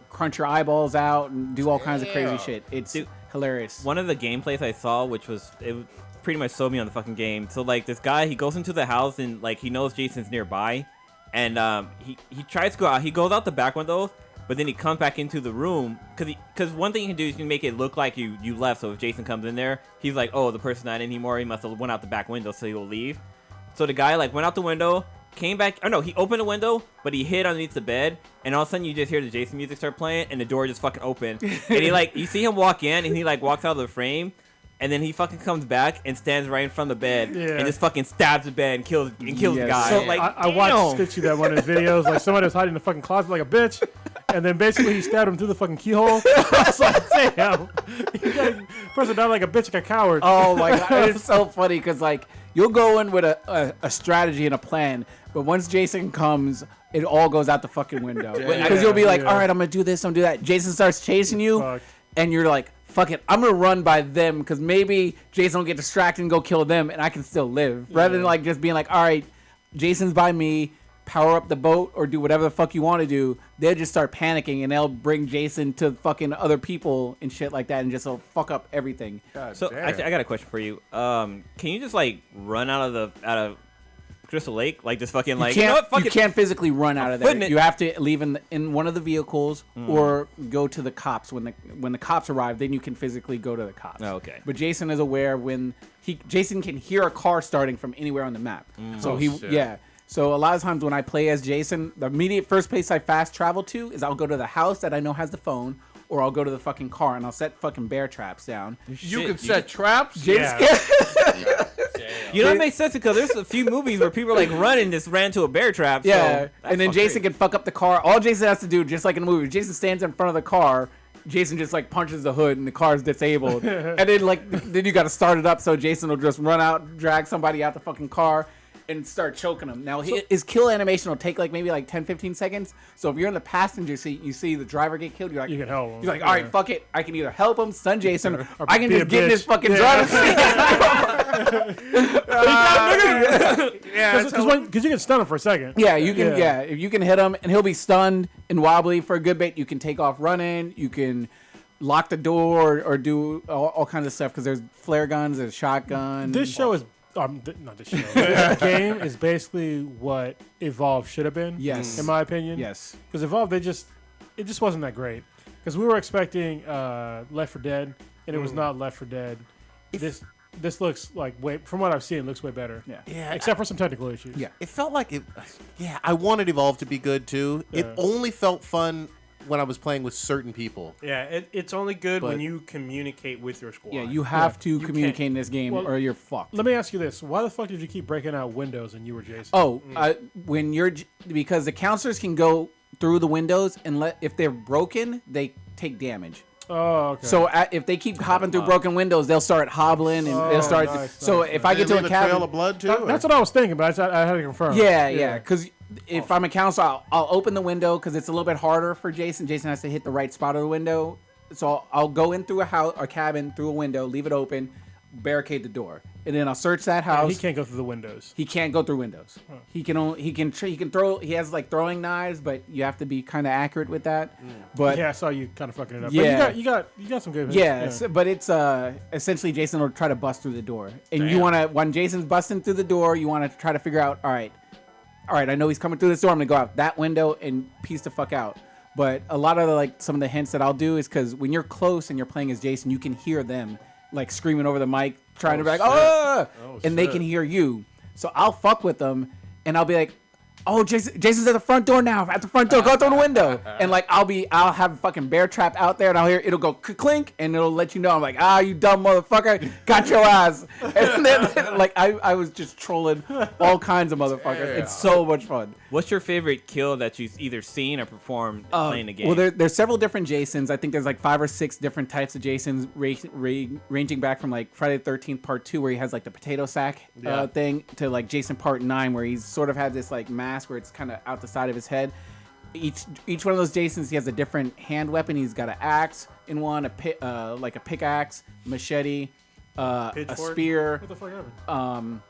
crunch your eyeballs out, and do all kinds of crazy shit. It's hilarious. One of the gameplays I saw, it pretty much sold me on the fucking game. So like this guy, he goes into the house and like he knows Jason's nearby, and he tries to go out. He goes out the back window, but then he comes back into the room because one thing you can do is you can make it look like you left. So if Jason comes in there, he's like, oh, the person's not in anymore. He must have went out the back window, so he'll leave. So the guy like went out the window, came back. Oh no, he opened the window, but he hid underneath the bed, and all of a sudden you just hear the Jason music start playing, and the door just fucking opened, and he like you see him walk in, and he like walks out of the frame. And then he fucking comes back and stands right in front of the bed and just fucking stabs the bed and kills the guy. So like, I watched Stitchy that one of his videos. Like somebody was hiding in the fucking closet like a bitch, and then basically he stabbed him through the fucking keyhole. I was like, damn, person died like a bitch, like a coward. Oh my god, it's so funny because like you'll go in with a strategy and a plan, but once Jason comes, it all goes out the fucking window. Because you'll be like, all right, I'm gonna do this, I'm gonna do that. Jason starts chasing you, Fuck. and you're like, fuck it, I'm gonna run by them because maybe Jason will get distracted and go kill them, and I can still live. Rather than like just being like, all right, Jason's by me, power up the boat or do whatever the fuck you want to do. They'll just start panicking and they'll bring Jason to fucking other people and shit like that, and just fuck up everything. So actually, I got a question for you. Can you just like run out of Crystal Lake, like just fucking like You know what? Fuck you it. can't physically run out of footing there. it. You have to leave in one of the vehicles or go to the cops. When the cops arrive, then you can physically go to the cops. Oh, okay. But Jason is aware when Jason can hear a car starting from anywhere on the map. So So a lot of times when I play as Jason, the immediate first place I fast travel to is I'll go to the house that I know has the phone, or I'll go to the fucking car and I'll set fucking bear traps down. You can set traps? Jason You know, it makes sense because there's a few movies where people are like running, just ran to a bear trap. Yeah, so that's and then fucking Jason great. can fuck up the car. All Jason has to do, just like in the movie, Jason stands in front of the car. Jason just like punches the hood and the car's disabled. And then then you got to start it up so Jason will just run out, drag somebody out the fucking car. and start choking him. Now, his kill animation will take maybe 10, 15 seconds. So if you're in the passenger seat, you see the driver get killed, you're like, You can help him. You're like, all right, fuck it. I can either help him, stun Jason, or I can be just a get in his bitch. fucking driver's seat. Because you can stun him for a second. Yeah, you can. Yeah. If you can hit him and he'll be stunned and wobbly for a good bit, you can take off running. You can lock the door or do all kinds of stuff because there's flare guns, there's shotgun. This show is not this show. This game is basically what Evolve should have been. Yes. in my opinion. Yes. Because Evolve, it just wasn't that great. Because we were expecting Left 4 Dead, and it was not Left 4 Dead. This looks like from what I've seen, it looks way better. Yeah. Except for some technical issues. Yeah. It felt like it. Yeah, I wanted Evolve to be good too. It only felt fun when I was playing with certain people. Yeah, it's only good But- when you communicate with your squad. Yeah, you have to You communicate can't- in this game or you're fucked. Let me ask you this: why the fuck did you keep breaking out windows and you were Jason? Oh, because the counselors can go through the windows and if they're broken, they take damage. Oh, okay. So if they keep hopping through broken windows, they'll start hobbling and they'll start. nice, So nice, if I get to a trail cabin, of blood too. That's what I was thinking, but I had to confirm. yeah. Because if I'm a counselor, I'll open the window because it's a little bit harder for Jason. Jason has to hit the right spot of the window. So I'll go in through a cabin through a window, leave it open, barricade the door, and then I'll search that house. He can't go through the windows. He can't go through windows. He can throw. He has throwing knives, but you have to be kind of accurate with that. But Yeah, I saw you kind of fucking it up. Yeah. But you got some good hits. yeah, but it's essentially Jason will try to bust through the door, and you want to when Jason's busting through the door, you want to try to figure out. All right, I know he's coming through this door. I'm gonna go out that window and piece the fuck out. But a lot of some of the hints that I'll do is because when you're close and you're playing as Jason, you can hear them screaming over the mic, trying to be like, oh, and they can hear you. So I'll fuck with them, and I'll be like, oh, Jason's at the front door now. At the front door, go through the window. And I'll have a fucking bear trap out there, and I'll hear it'll go clink, and it'll let you know. I'm like, you dumb motherfucker, got your ass. And then I was just trolling all kinds of motherfuckers. It's so much fun. What's your favorite kill that you've either seen or performed playing the game? Well, there's several different Jasons. I think there's 5 or 6 different types of Jasons, ranging back from Friday the 13th Part 2, where he has the potato sack thing, to Jason Part 9, where he's sort of had this mask where it's kind of out the side of his head. Each one of those Jasons, he has a different hand weapon. He's got an axe in one, a pickaxe, machete, a Pitchfork? spear. What the fuck happened?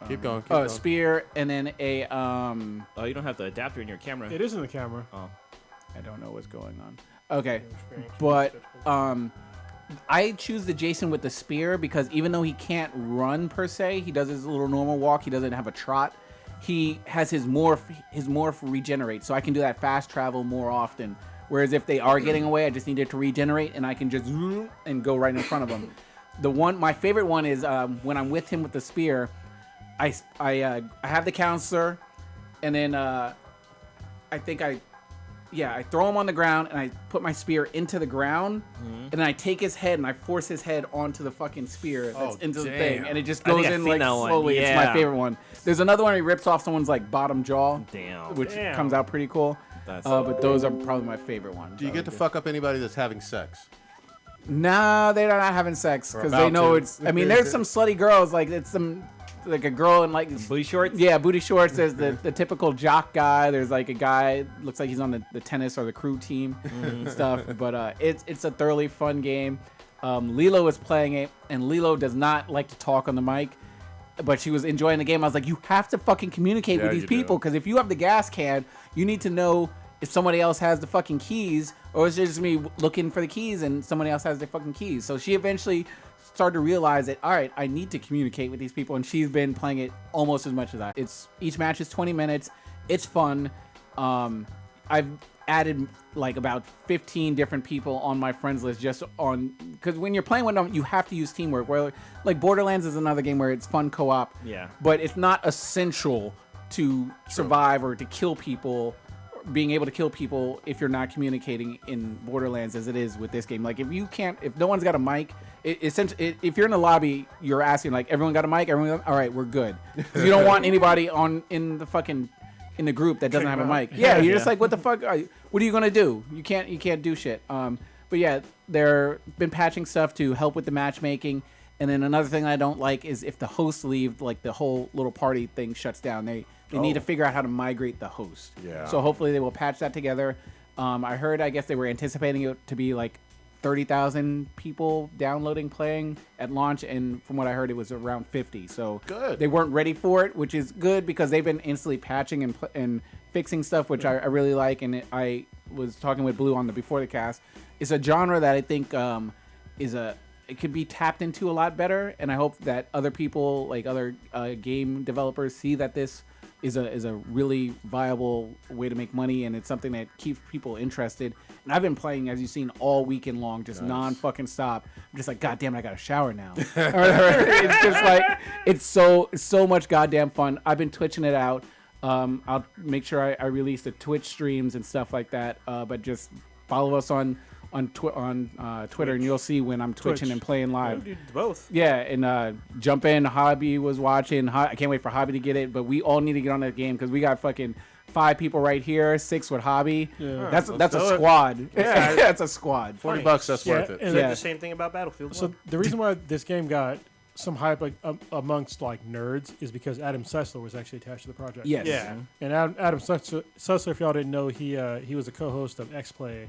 Keep going. A spear, and then a Oh, you don't have the adapter in your camera. It is in the camera. I don't know what's going on. Okay, but I choose the Jason with the spear because even though he can't run per se, he does his little normal walk. He doesn't have a trot. He has his morph regenerate, so I can do that fast travel more often. Whereas if they are getting away, I just need it to regenerate, and I can just zoom and go right in front of them. My favorite one is when I'm with him with the spear. I have the counselor, and then I throw him on the ground, and I put my spear into the ground, and then I take his head and I force his head onto the fucking spear that's into the thing, and it just I goes think I've in seen that one. slowly. It's Yeah. my favorite one. There's another one where he rips off someone's bottom jaw, Damn. which comes out pretty cool. But those are probably my favorite ones. Do you get to fuck up anybody that's having sex? Nah, they're not having sex because they about know to. it's. I mean, there's some slutty girls it's some. A girl in Booty shorts? Yeah, booty shorts. There's the typical jock guy. There's a guy looks like he's on the tennis or the crew team and stuff. But it's a thoroughly fun game. Lilo is playing it, and Lilo does not like to talk on the mic, but she was enjoying the game. I was like, you have to fucking communicate with these people because if you have the gas can, you need to know if somebody else has the fucking keys, or is it just me looking for the keys and somebody else has the fucking keys. So she eventually started to realize that, all right, I need to communicate with these people, and she's been playing it almost as much as I. Each match is 20 minutes. It's fun. I've added about 15 different people on my friends list just on because when you're playing with them, you have to use teamwork. Where Borderlands is another game where it's fun co-op. Yeah. But it's not essential to survive or to kill people. Being able to kill people if you're not communicating in Borderlands as it is with this game. If no one's got a mic, if you're in the lobby, you're asking everyone got a mic, everyone, all right, we're good. 'Cause you don't want anybody in the group that doesn't have a mic. Yeah, you're just what the fuck? What are you gonna do? You can't do shit. But yeah, they're been patching stuff to help with the matchmaking, And then another thing I don't like is if the hosts leave, like the whole little party thing shuts down. They need to figure out how to migrate the host. Yeah. So hopefully they will patch that together. I heard, I guess they were anticipating it to be like 30,000 people downloading, playing at launch, and from what I heard, it was around 50. So Good. they weren't ready for it, which is good because they've been instantly patching and fixing stuff, which I really like. And I was talking with Blue on the before the cast. It's a genre that I think it could be tapped into a lot better, and I hope that other people, like other game developers, see that this is a really viable way to make money, and it's something that keeps people interested. And I've been playing, as you've seen, all weekend long, just non-fucking stop. I'm just like, God damn it, I got to shower now. It's just like, it's so much goddamn fun. I've been twitching it out. I'll make sure I release the Twitch streams and stuff like that, but just follow us on Twitter, and you'll see when I'm twitching Twitch. and playing Yeah, live. dude, both. Yeah, and jump in. Hobby was watching. I can't wait for Hobby to get it, but we all need to get on that game because we got fucking 5 people right here, 6 with Hobby. Yeah. That's Let's a do it. squad. Yeah. That's a squad. $40, that's Yeah, worth it. and Said Yeah. the same thing about Battlefield. So 1. the reason why this game got some hype amongst like nerds is because Adam Sessler was actually attached to the project. Yes. Yeah. And Adam Sessler, if y'all didn't know, he was a co-host of X Play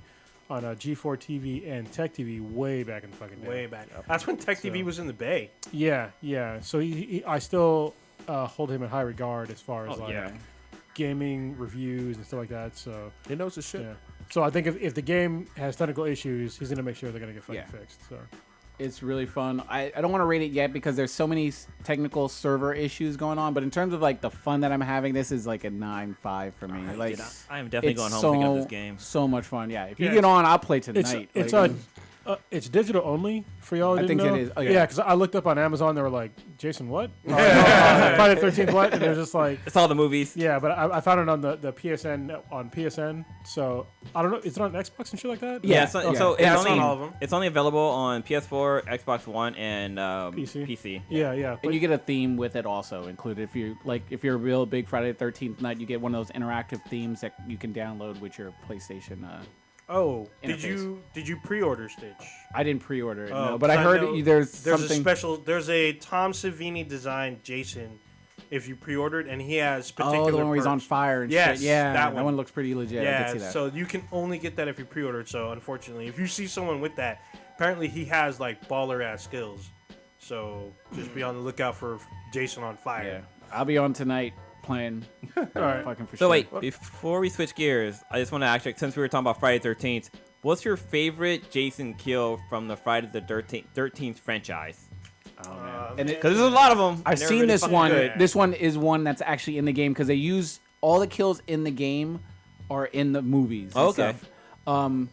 on G4 TV and Tech TV way back in the fucking day. Way back. That's when Tech TV was in the Bay. Yeah. So I still hold him in high regard as far as gaming reviews and stuff like that. So He knows his shit. yeah. So I think if the game has technical issues, he's gonna make sure they're gonna get fucking Yeah. fixed. So It's really fun. I don't want to rate it yet because there's so many technical server issues going on. But in terms of like the fun that I'm having, this is like a 9.5 for me. Like I am definitely it's going home so, to pick up this game. so much fun. Yeah, if you Yeah, get on, I'll play tonight. It's digital only for y'all. Who I didn't think it know. is. Oh, yeah. Yeah, because I looked up on Amazon. They were like, Jason, what? Friday the 13th, what? And they're just like, It's all the movies. yeah, but I found it on the PSN on PSN. So I don't know. Is it on Xbox and shit like that? Yeah, Yeah, so, okay. so it's Yeah, it's only on all of 'em. it's only available on PS4, Xbox One, and PC. PC. Yeah. And you get a theme with it also included. If you're a real big Friday the 13th night, you get one of those interactive themes that you can download with your PlayStation. Oh, Interface. did you pre-order Stitch? I didn't pre-order it, Oh, no, but I 'cause heard know there's a something. there's a Tom Savini designed Jason if you pre-ordered, and he has particular Oh, the one where he's on perks. fire and Yes, shit. Yeah, that that one. one looks pretty legit. I Yeah, can see that. so you can only get that if you pre-ordered. So unfortunately, if you see someone with that, apparently he has like baller ass skills. So just be on the lookout for Jason on yeah, fire. I'll be on tonight playing. All right. Fucking for So sure. wait, before we switch gears, I just want to actually, since we were talking about Friday the 13th, what's your favorite Jason kill from the Friday the 13th franchise? And it, Because there's a lot of them. I've seen this one. This one is one that's actually in the game because they use all the kills in the game are in the movies. and Okay. stuff.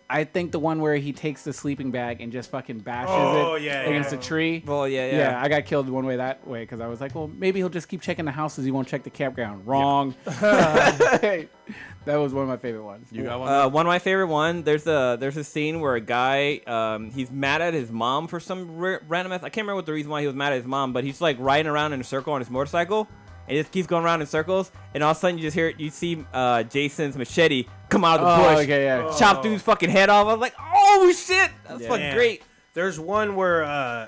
I think the one where he takes the sleeping bag and just fucking bashes Oh, it yeah, against yeah. a tree. Well, yeah. Yeah, I got killed one way that way because I was like, well, maybe he'll just keep checking the houses. He won't check the campground. Wrong. That was one of my favorite ones. You got one? One of my favorite one. There's a scene where a guy he's mad at his mom for some random. I can't remember what the reason why he was mad at his mom, but he's like riding around in a circle on his motorcycle, and it just keeps going around in circles. And all of a sudden, you see Jason's machete come out of the bush, okay, yeah. chop dude's fucking head off. I was like, oh shit, that's fucking Yeah. great. There's one where I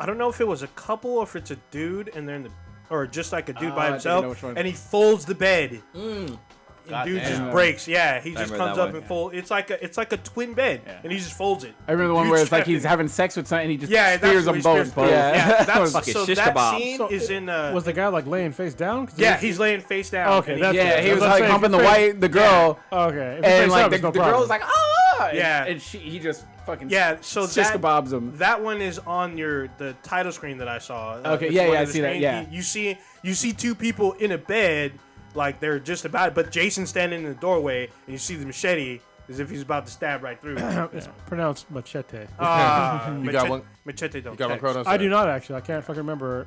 don't know if it was a couple or if it's a dude and they're in the or just like a dude by I think I know himself, which one. and he folds the bed. And God dude damn. just breaks. Yeah, he just remember comes that up one. and fold. It's like a twin bed, and he just folds it. I remember the one Dude where it's like trapped he's in- having sex with someone and he just Yeah, spears them that's what he both. spears Yeah, Yeah, that's Fucking so shish that kebab. scene So is in. Was the guy like laying face down? 'Cause Yeah, it- he's laying face down. Okay, and that's he- yeah, good. he was Let's like say humping if the girl, Okay. If and face like up, the it's no girl's problem. like ah, Yeah. and he just fucking Yeah, so shish that kebabs him. that one is on the title screen that I saw. Okay, it's yeah, one yeah, of I the see that, screens. yeah. You see two people in a bed, like they're just about it, but Jason's standing in the doorway, and you see the machete as if he's about to stab right through. It's pronounced machete. You got one? Machete don't You got one, text. Kronos? I do not actually. I can't fucking remember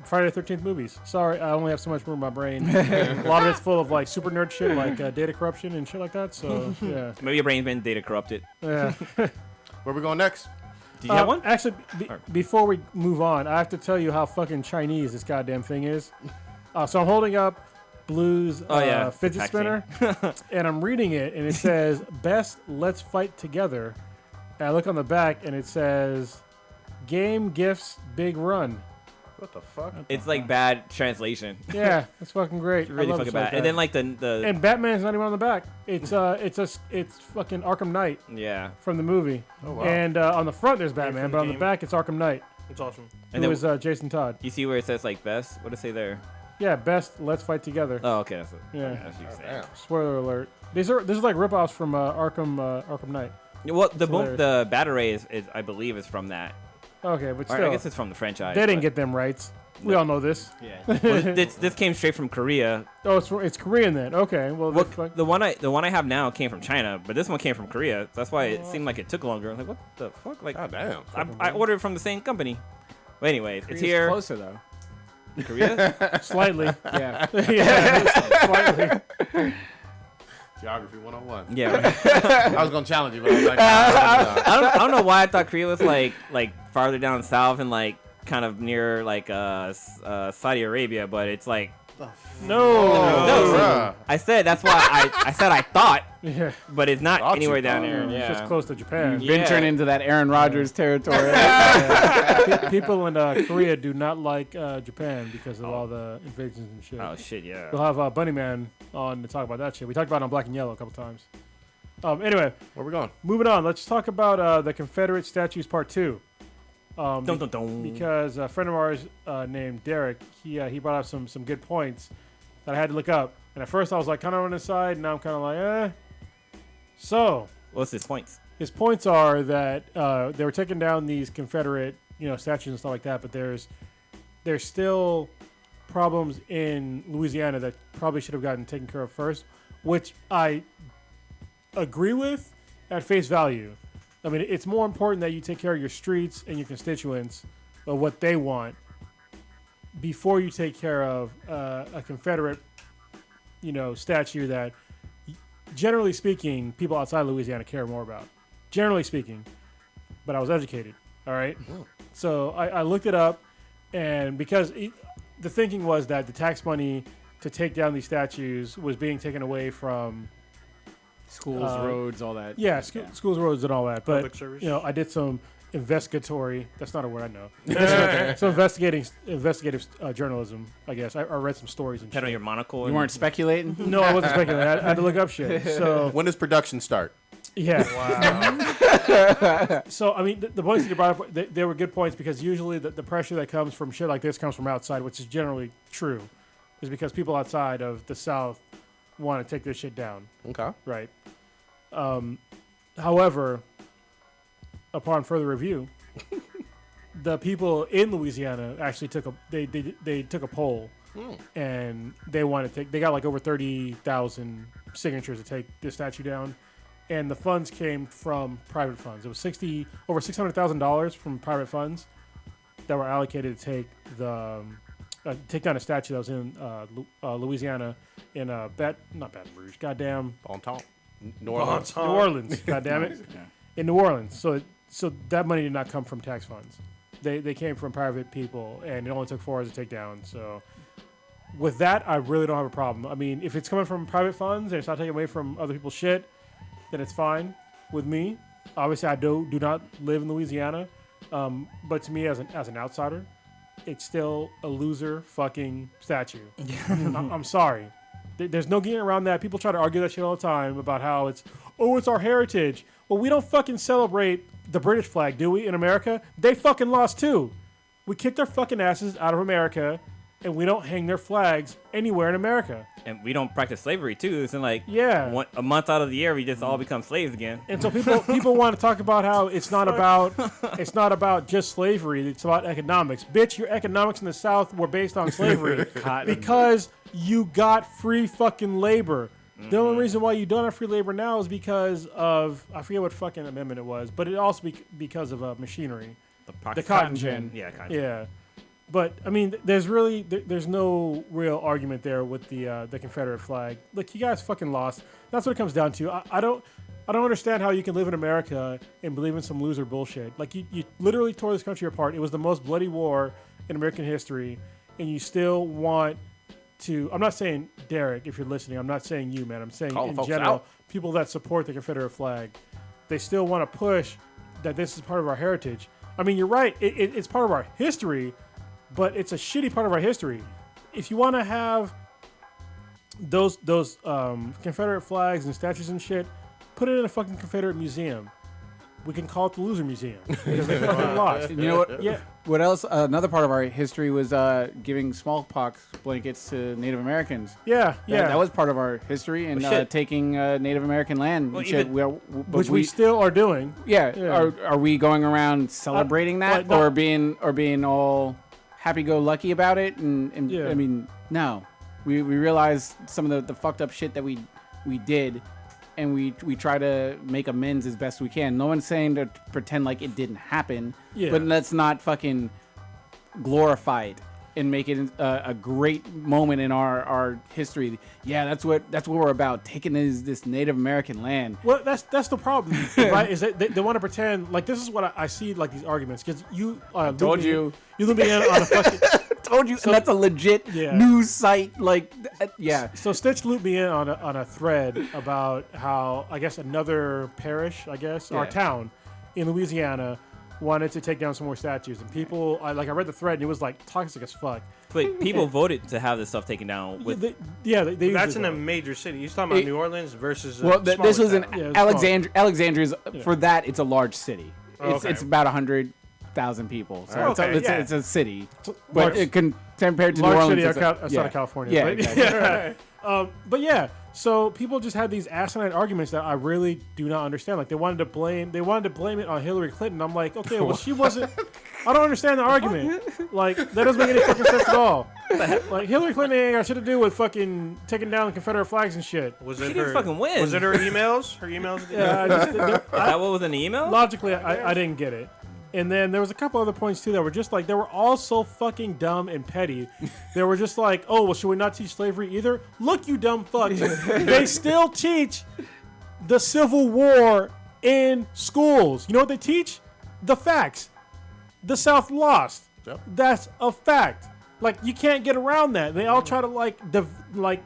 Friday the 13th movies. Sorry, I only have so much room in my brain. A lot of it's full of like super nerd shit, like data corruption and shit like that. So yeah, Maybe your brain's been data corrupted. yeah. Where we going next? Did you have one? Actually, before we move on, I have to tell you how fucking Chinese this goddamn thing is. So I'm holding up Blue's fidget Pack spinner, and I'm reading it, and it says "Best Let's Fight Together." And I look on the back, and it says Game Gifts Big Run. What the fuck? It's like bad translation. Yeah, that's fucking great. It's really I love fucking shit like bad. And that. then like the And Batman's not even on the back. It's fucking Arkham Knight yeah. from the movie. Oh, wow. And on the front there's Batman, from but the on the game. back it's Arkham Knight, It's awesome. And who then is Jason Todd. you see where it says like best? What does it say there? Yeah, best Let's Fight Together. Oh, okay. That's it. Yeah. That's what you're saying. Damn. Spoiler alert. This is like ripoffs from Arkham Knight. Well, the hilarious. the Batarang is I believe is from that. Okay, but Or still, I guess it's from the franchise. they didn't but- get them rights. We all know this. Yeah. Well, this came straight from Korea. Oh, it's Korean then. Okay, well, Well, fuck. the one I have now came from China, but this one came from Korea. That's why it seemed like it took longer. I'm like, what the fuck? Like, God damn. I ordered it from the same company. But anyways, it's Korea's here. closer though. Korea. Slightly. Yeah. Yeah, slightly. Geography 101. Yeah. I was gonna challenge you, but I was like, nah. I don't know why I thought Korea was like farther down south and like kind of near like Saudi Arabia, but it's like No. No. bruh. I said that's why I said I thought, Yeah. but it's not Thought you anywhere down thought. there. It's Yeah. just close to Japan. Yeah. Venturing into that Aaron Rodgers territory. People in Korea do not like Japan because of all the invasions and shit. Oh shit, yeah. We'll have Bunny Man on to talk about that shit. We talked about it on Black and Yellow a couple times. Anyway, Where we going? moving on. Let's talk about the Confederate Statues Part 2. Dun, dun, dun. Because a friend of ours named Derek, he brought up some good points that I had to look up. And at first I was like kind of on his side, and now I'm kind of like, eh. So What's his points? his points are that they were taking down these Confederate, statues and stuff like that, but there's still problems in Louisiana that probably should have gotten taken care of first, which I agree with at face value. I mean, it's more important that you take care of your streets and your constituents of what they want before you take care of a Confederate, statue that, generally speaking, people outside Louisiana care more about. Generally speaking, but I was educated. All right, so I looked it up, and because the thinking was that the tax money to take down these statues was being taken away from Schools, roads, all that. schools, roads, and all that. But Public service. I did some investigatory. That's not a word I know. Some investigative journalism. I guess I read some stories and Had on shit. your monocle. You and- weren't speculating? No, I wasn't speculating. I had to look up shit. So When does production start? yeah. Wow. So I mean, the points that you brought up, they were good points because usually the pressure that comes from shit like this comes from outside, which is generally true, is because people outside of the South want to take this shit down. Okay. Right. However, upon further review, the people in Louisiana actually took a poll, and they got like over 30,000 signatures to take this statue down, and the funds came from private funds. It was over $600,000 from private funds that were allocated to take down a statue that was in Louisiana in not Baton Rouge, goddamn. Bon temps. New Orleans. New Orleans, goddamn it. In New Orleans. So that money did not come from tax funds. They came from private people, and it only took 4 hours to take down. So with that, I really don't have a problem. I mean, if it's coming from private funds and it's not taken away from other people's shit, then it's fine with me. Obviously, I do not live in Louisiana, but to me, as an outsider, it's still a loser fucking statue. I'm sorry. There's no getting around that. People try to argue that shit all the time about how it's our heritage. Well, we don't fucking celebrate the British flag, do we, in America? They fucking lost too. We kicked their fucking asses out of America, and we don't hang their flags anywhere in America. And we don't practice slavery too. It's like Yeah. a month out of the year we just all become slaves again. And so people want to talk about how it's not about just slavery. It's about economics. Bitch, your economics in the South were based on slavery because you got free fucking labor. The only reason why you don't have free labor now is because of, I forget what fucking amendment it was, but it also because of machinery. The cotton gin. Yeah, cotton. Yeah. But I mean, there's no real argument there with the Confederate flag. Look, you guys fucking lost. That's what it comes down to. I don't understand how you can live in America and believe in some loser bullshit. Like you literally tore this country apart. It was the most bloody war in American history, and you still want to. I'm not saying Derek, if you're listening. I'm not saying you, man. I'm saying Call in folks general, out. people that support the Confederate flag, they still want to push that this is part of our heritage. I mean, you're right. It's part of our history, but it's a shitty part of our history. If you want to have those Confederate flags and statues and shit, put it in a fucking Confederate museum. We can call it the Loser Museum because they fucking lost. You know what? Yeah. What else? Another part of our history was giving smallpox blankets to Native Americans. Yeah, yeah. That was part of our history, and shit. Taking Native American land, Well, and shit. even- Which we still are doing. Yeah. Are we going around celebrating that, no. or being all happy-go-lucky about it? And Yeah. I mean, no. We realized some of the fucked up shit that we did, and we try to make amends as best we can. No one's saying to pretend like it didn't happen, Yeah. but let's not fucking glorify it and make it a great moment in our history. Yeah, that's what we're about, taking this Native American land. Well, that's the problem, right? Is that they want to pretend like this is what I see like these arguments because you Told you. loop me in on a fucking Told you, and that's a legit Yeah. news site. Like, yeah. So Stitch looped me in on a thread about how I guess another parish, or Yeah. town in Louisiana wanted to take down some more statues, and people I read the thread and it was like toxic as fuck. Wait, people voted to have this stuff taken down. With They That's usually in a vote. major city. He's talking about It- New Orleans versus. Well, this was in Yeah, it's Alexandria's. For that, it's a large city. Okay. It's about 100,000 people. So Okay, it's, yeah. it's a city, large- but it can compared to New large Orleans. city it's outside yeah. of California. Yeah, but, exactly. but yeah, so people just had these asinine arguments that I really do not understand. Like they wanted to blame it on Hillary Clinton. I'm like, okay, well she wasn't. I don't understand the argument. Like that doesn't make any fucking sense at all. Like Hillary Clinton ain't got shit to do with fucking taking down Confederate flags and shit. Was She it didn't her? fucking win. Was it her emails? Her emails? Yeah, I just, Is that what was in the email? logically, I didn't get it. And then there was a couple other points too that were just like they were all so fucking dumb and petty. They were just like, oh well, should we not teach slavery either? Look, you dumb fuck. They still teach the Civil War in schools. You know what they teach? The facts. The South lost. Yep. That's a fact. Like you can't get around that. They all try to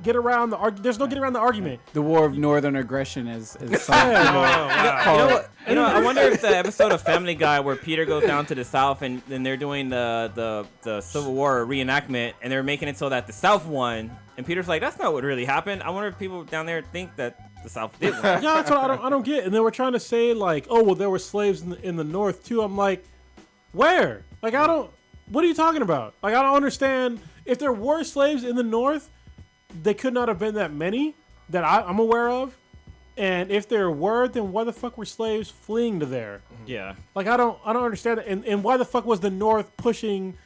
get around the argument. There's no getting around the argument. The War of Northern Aggression, as some people Yeah. call You know it. what? You know, I wonder if the episode of Family Guy where Peter goes down to the South and they're doing the Civil War reenactment and they're making it so that the South won, and Peter's like, that's not what really happened. I wonder if people down there think that the South did win. Yeah, that's what I don't get. And they were trying to say like, oh well, there were slaves in the North too. I'm like, where? Like I don't. What are you talking about? Like I don't understand. If there were slaves in the North, they could not have been that many that I'm aware of. And if there were, then why the fuck were slaves fleeing to there? Yeah. Like I don't understand that. And why the fuck was the North pushing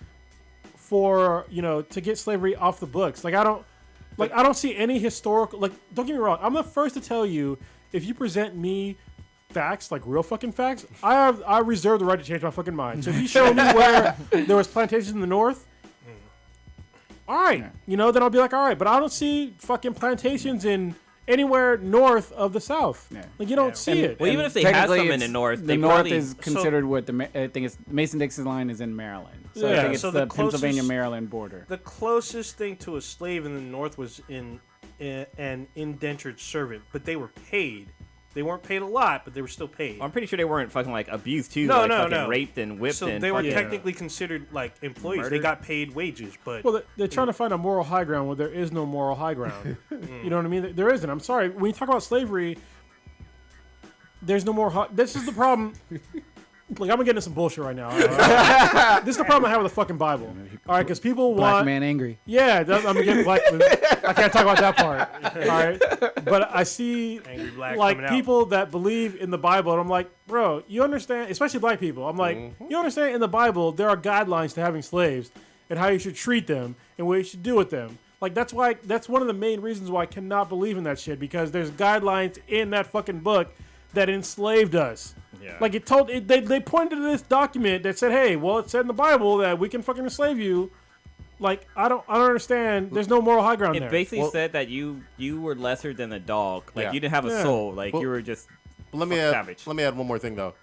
for to get slavery off the books? Like I don't see any historical. Like don't get me wrong. I'm the first to tell you if you present me facts, like real fucking facts, I reserve the right to change my fucking mind. So if you show me where there was plantations in the North, all right, then I'll be like, all right. But I don't see fucking plantations in anywhere north of the South. Yeah. Like you don't see it. Well, even if they had Technically, some in it's- the North, the they North probably, is considered I think it's Mason-Dixon line is in Maryland. So Yeah. I think it's So the the closest- Pennsylvania-Maryland border. The closest thing to a slave in the North was in an indentured servant, but they were paid. They weren't paid a lot, but they were still paid. I'm pretty sure they weren't fucking like abused too. No, like, no, fucking no. raped and whipped. So and they were fucking- technically considered like employees. They Murdered? got paid wages, but Well, they're trying to find a moral high ground where there is no moral high ground. You know what I mean? There isn't. I'm sorry. When you talk about slavery, there's no more. This is the problem. Look, I'm gonna get into some bullshit right now. This is the problem I have with the fucking Bible. All right, because people Black want. man angry. Yeah, I'm getting black. I can't talk about that part. All right, but I see Angry black like coming out. people that believe in the Bible, and I'm like, bro, you understand? Especially black people. I'm like, you understand? In the Bible, there are guidelines to having slaves and how you should treat them and what you should do with them. Like that's one of the main reasons why I cannot believe in that shit, because there's guidelines in that fucking book that enslaved us. Yeah. Like they pointed to this document that said, hey, well, it said in the Bible that we can fucking enslave you. Like I don't understand. There's no moral high ground It there. basically said that you were lesser than a dog. Like Yeah. you didn't have a Yeah. soul. Like Well, you were just Let me savage. add one more thing though.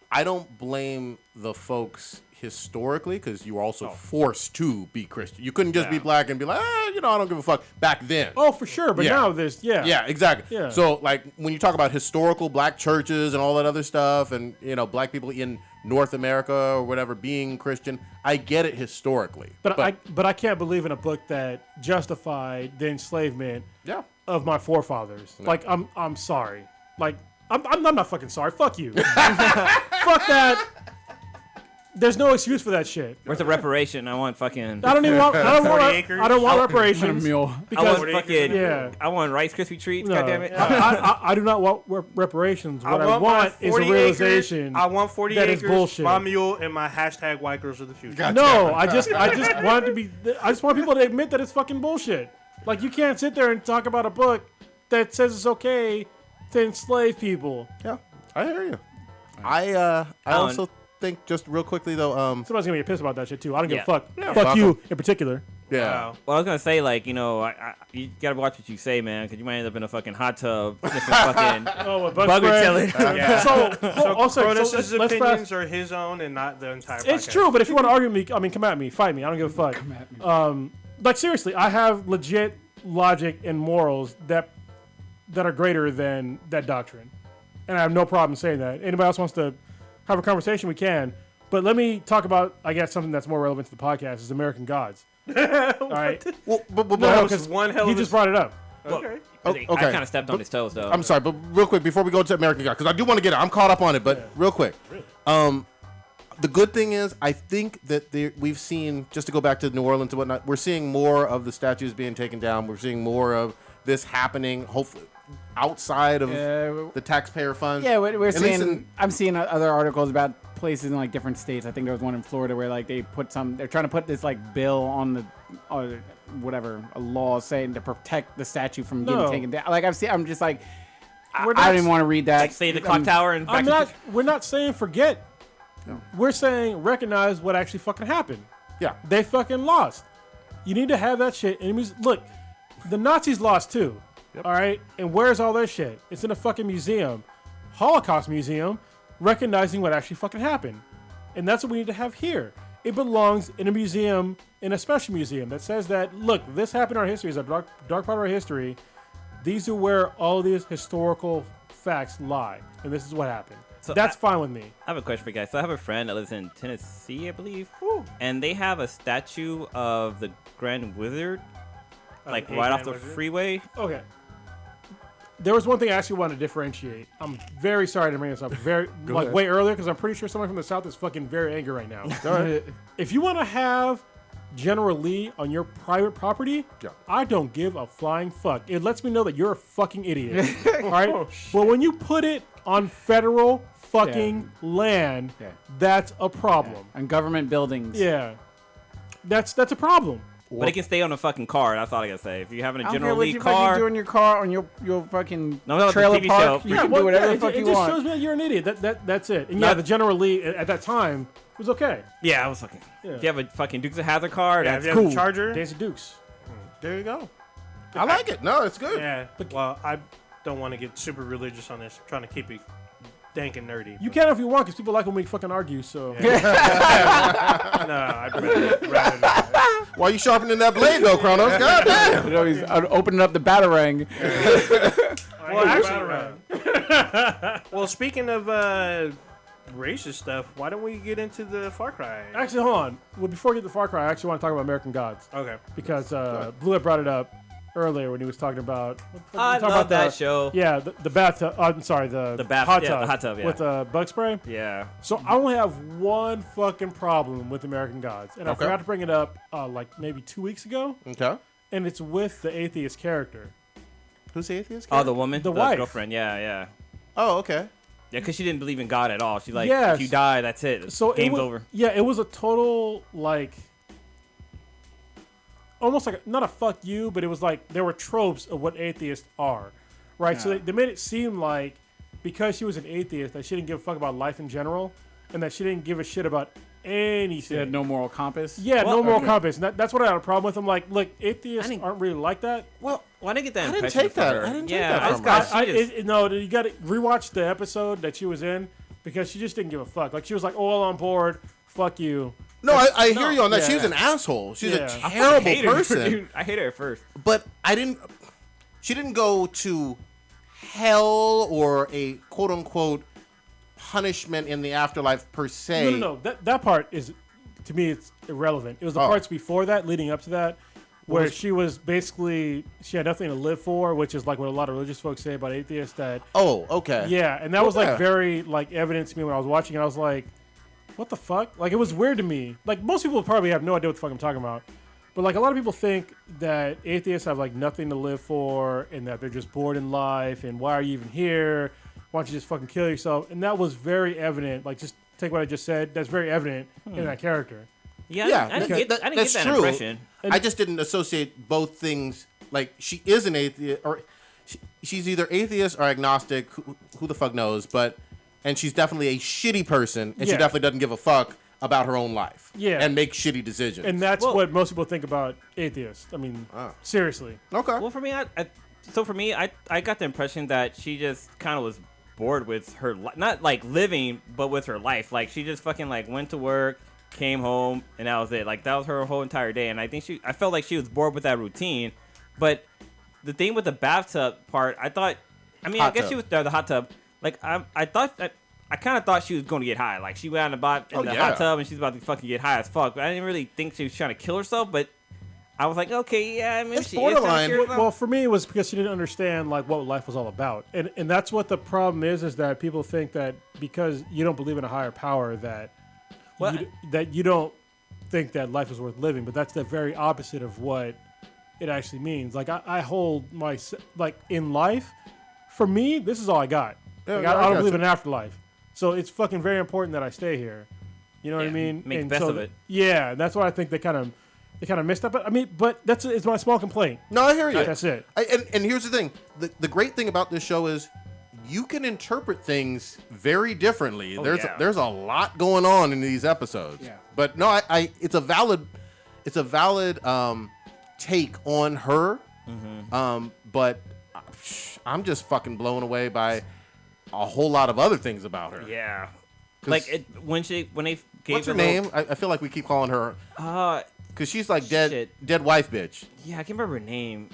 I don't blame the folks historically because you were also forced to be Christian. You couldn't just be black and be like, I don't give a fuck back then. Oh, for sure. But Yeah. now there's Yeah, exactly. Yeah. So, like, when you talk about historical black churches and all that other stuff, and black people in North America or whatever being Christian. I get it historically. But I can't believe in a book that justified the enslavement yeah. of my forefathers. Like I'm sorry. Like I'm not fucking sorry. Fuck you. Fuck that. There's no excuse for that shit. Where's the reparation? I want fucking. I don't even want. I don't want reparations. Mule. Because I want Rice Krispie treats. no, God damn it. I do not want reparations. What I want my is a 40 realization. Acres, I want 40 that acres, is bullshit. my mule, and my hashtag white girls of the future. No, I just want it to be. I just want people to admit that it's fucking bullshit. Like you can't sit there and talk about a book that says it's okay to enslave people. Yeah, I hear you. I also think just real quickly though. Somebody's gonna get pissed about that shit too. I don't give a fuck. Yeah, fuck fuck you 'em. in particular. Yeah. Wow. Well, I was gonna say, like, you know, you gotta watch what you say, man, because you might end up in a fucking hot tub sniffing fucking Oh, what bug repellent. Yeah. So also, Cronus's let's opinions are his own and not the entire podcast. It's true, but if you want to argue with me, I mean, come at me, fight me. I don't give a fuck. Come at me. Like seriously, I have legit logic and morals that are greater than that doctrine, and I have no problem saying that. Anybody else wants to have a conversation, we can. But let me talk about, I guess, something that's more relevant to the podcast is American Gods. All right. Well, but No, was because one hell he of a- just brought it up. Okay. okay. I kind of stepped on his toes, though. I'm sorry, but real quick before we go to American God, because I do want to get it. I'm caught up on it, but real quick. The good thing is, I think that we've seen, just to go back to New Orleans and whatnot, we're seeing more of the statues being taken down. We're seeing more of this happening, hopefully, outside of the taxpayer funds. Yeah, we're At least seeing. in- I'm seeing other articles about places in like different states. I think there was one in Florida where like they're trying to put this like bill on the or whatever a law saying to protect the statue from getting No. taken down. Like I'm just like We're I not- don't even want to read that. Like, say the clock tower and back We're not saying forget. No. We're saying recognize what actually fucking happened. Yeah. They fucking lost. You need to have that shit. Enemies, look, the Nazis lost too. All right, and where's all their shit? It's in a fucking museum, Holocaust museum, recognizing what actually fucking happened, and that's what we need to have here. It belongs in a museum, in a special museum that says that look, this happened in our history. It's a dark part of our history. These are where all these historical facts lie, and this is what happened. So That's fine with me. I have a question for you guys. So I have a friend that lives in Tennessee, I believe, and they have a statue of the Grand Wizard, like right off the freeway. Okay. There was one thing I actually wanted to differentiate. I'm very sorry to bring this up ahead. way earlier because I'm pretty sure someone from the South is fucking very angry right now. All right. If you want to have General Lee on your private property, Yeah. I don't give a flying fuck. It lets me know that you're a fucking idiot. All right? But when you put it on federal fucking land, Yeah. that's a problem. on government buildings. Yeah. That's a problem. But it can stay on the fucking car. That's all I gotta say. If you're having a I don't care General what Lee you car, fucking do in your car on your fucking No, no, the trailer TV park. show. You Yeah, can do whatever the it fuck you just want. shows me that you're an idiot. That's it. And Not- yeah, the General Lee at that time was okay. yeah, I was fucking. Yeah. If you have a fucking Dukes of Hazzard car, Yeah, that's if you have cool. a Charger. Days of Dukes. There you go. I like it. No, it's good. Yeah. Well, I don't want to get super religious on this. I'm trying to keep it dank and nerdy. You can if you want, because people like when we fucking argue. So No, I'd rather not. Why you sharpening that blade though, Kronos? God damn. You know, he's opening up the batarang. Well, speaking of racist stuff, why don't we get into the Far Cry? actually, hold on. Well, before we get to Far Cry, I actually want to talk about American Gods Okay. because Blue brought it up earlier when he was talking about. I talking love about that show. Yeah, the bathtub. I'm sorry, the bath- hot yeah, tub. the hot tub, yeah. With bug spray. Yeah. So I only have one fucking problem with American Gods, and I Okay. forgot to bring it up like maybe 2 weeks ago, Okay. and it's with the atheist character. Who's the atheist? Oh, the woman, The wife. girlfriend. Yeah, yeah, Oh, okay. yeah. Because she didn't believe in God at all. She's like, Yes. if you die, that's it. So Game's it was, over. Yeah, it was a total like, almost like not a fuck you, but it was like there were tropes of what atheists are, right? So they made it seem like because she was an atheist that she didn't give a fuck about life in general, and that she didn't give a shit about anything. He had no moral compass. Yeah, Well, no moral okay. compass. And that's what I had a problem with. I'm like, look, atheists didn't- aren't really like that. Well, I didn't get that I didn't impression take from that. her. I didn't take yeah, that I from just got. I, she just- no, you got to rewatch the episode that she was in because she just didn't give a fuck. Like she was like, all on board, fuck you. No, I hear you on that. Yeah. She was an asshole. She's Yeah. a I fucking terrible hate her, person. dude. I hate her at first. But she didn't go to hell or a quote unquote punishment in the afterlife per se. No. That part is, to me, it's irrelevant. It was the Oh. parts before that, leading up to that, where she was basically, she had nothing to live for, which is like what a lot of religious folks say about atheists. That Oh, okay. yeah, and that was Yeah. like very like evident to me when I was watching it. I was like, what the fuck? Like, it was weird to me. Like, most people probably have no idea what the fuck I'm talking about. But like, a lot of people think that atheists have like nothing to live for, and that they're just bored in life, and why are you even here? Why don't you just fucking kill yourself? And that was very evident. Like, just take what I just said. That's very evident in that character. Yeah, I didn't get that's that true. impression. I just didn't associate both things. Like, she is an atheist, or she's either atheist or agnostic. Who the fuck knows? And she's definitely a shitty person, and she Yeah. definitely doesn't give a fuck about her own life. Yeah. And make shitty decisions. And that's Well- what most people think about atheists. I mean, seriously. okay. Well, for me, I got the impression that she just kind of was bored with her, not like living, but with her life. Like, she just fucking like went to work, came home, and that was it. Like, that was her whole entire day. And I felt like she was bored with that routine. But the thing with the bathtub part, I guess tub. she was the hot tub. Like, I kind of thought she was going to get high. Like, she went out in the hot tub and she's about to fucking get high as fuck. But I didn't really think she was trying to kill herself. But I was like, okay, yeah, maybe It's she is trying to borderline. kill herself. Well, for me, it was because she didn't understand like what life was all about, and that's what the problem is that people think that because you don't believe in a higher power that you don't think that life is worth living. But that's the very opposite of what it actually means. Like, I hold my like in life. For me, this is all I got. Like, I don't believe in an afterlife, so it's fucking very important that I stay here. You know what I mean? make the And best so of it. Yeah, that's why I think they kind of missed that. But I mean, it's my small complaint. No, I hear you. That's it. And here's the thing. The great thing about this show is you can interpret things very differently. There's a lot going on in these episodes. Yeah. But no, it's a valid take on her. But I'm just fucking blown away by a whole lot of other things about her. Yeah. Like, when they gave What's her the name? I feel like we keep calling her because she's like shit. dead wife bitch. Yeah, I can't remember her name.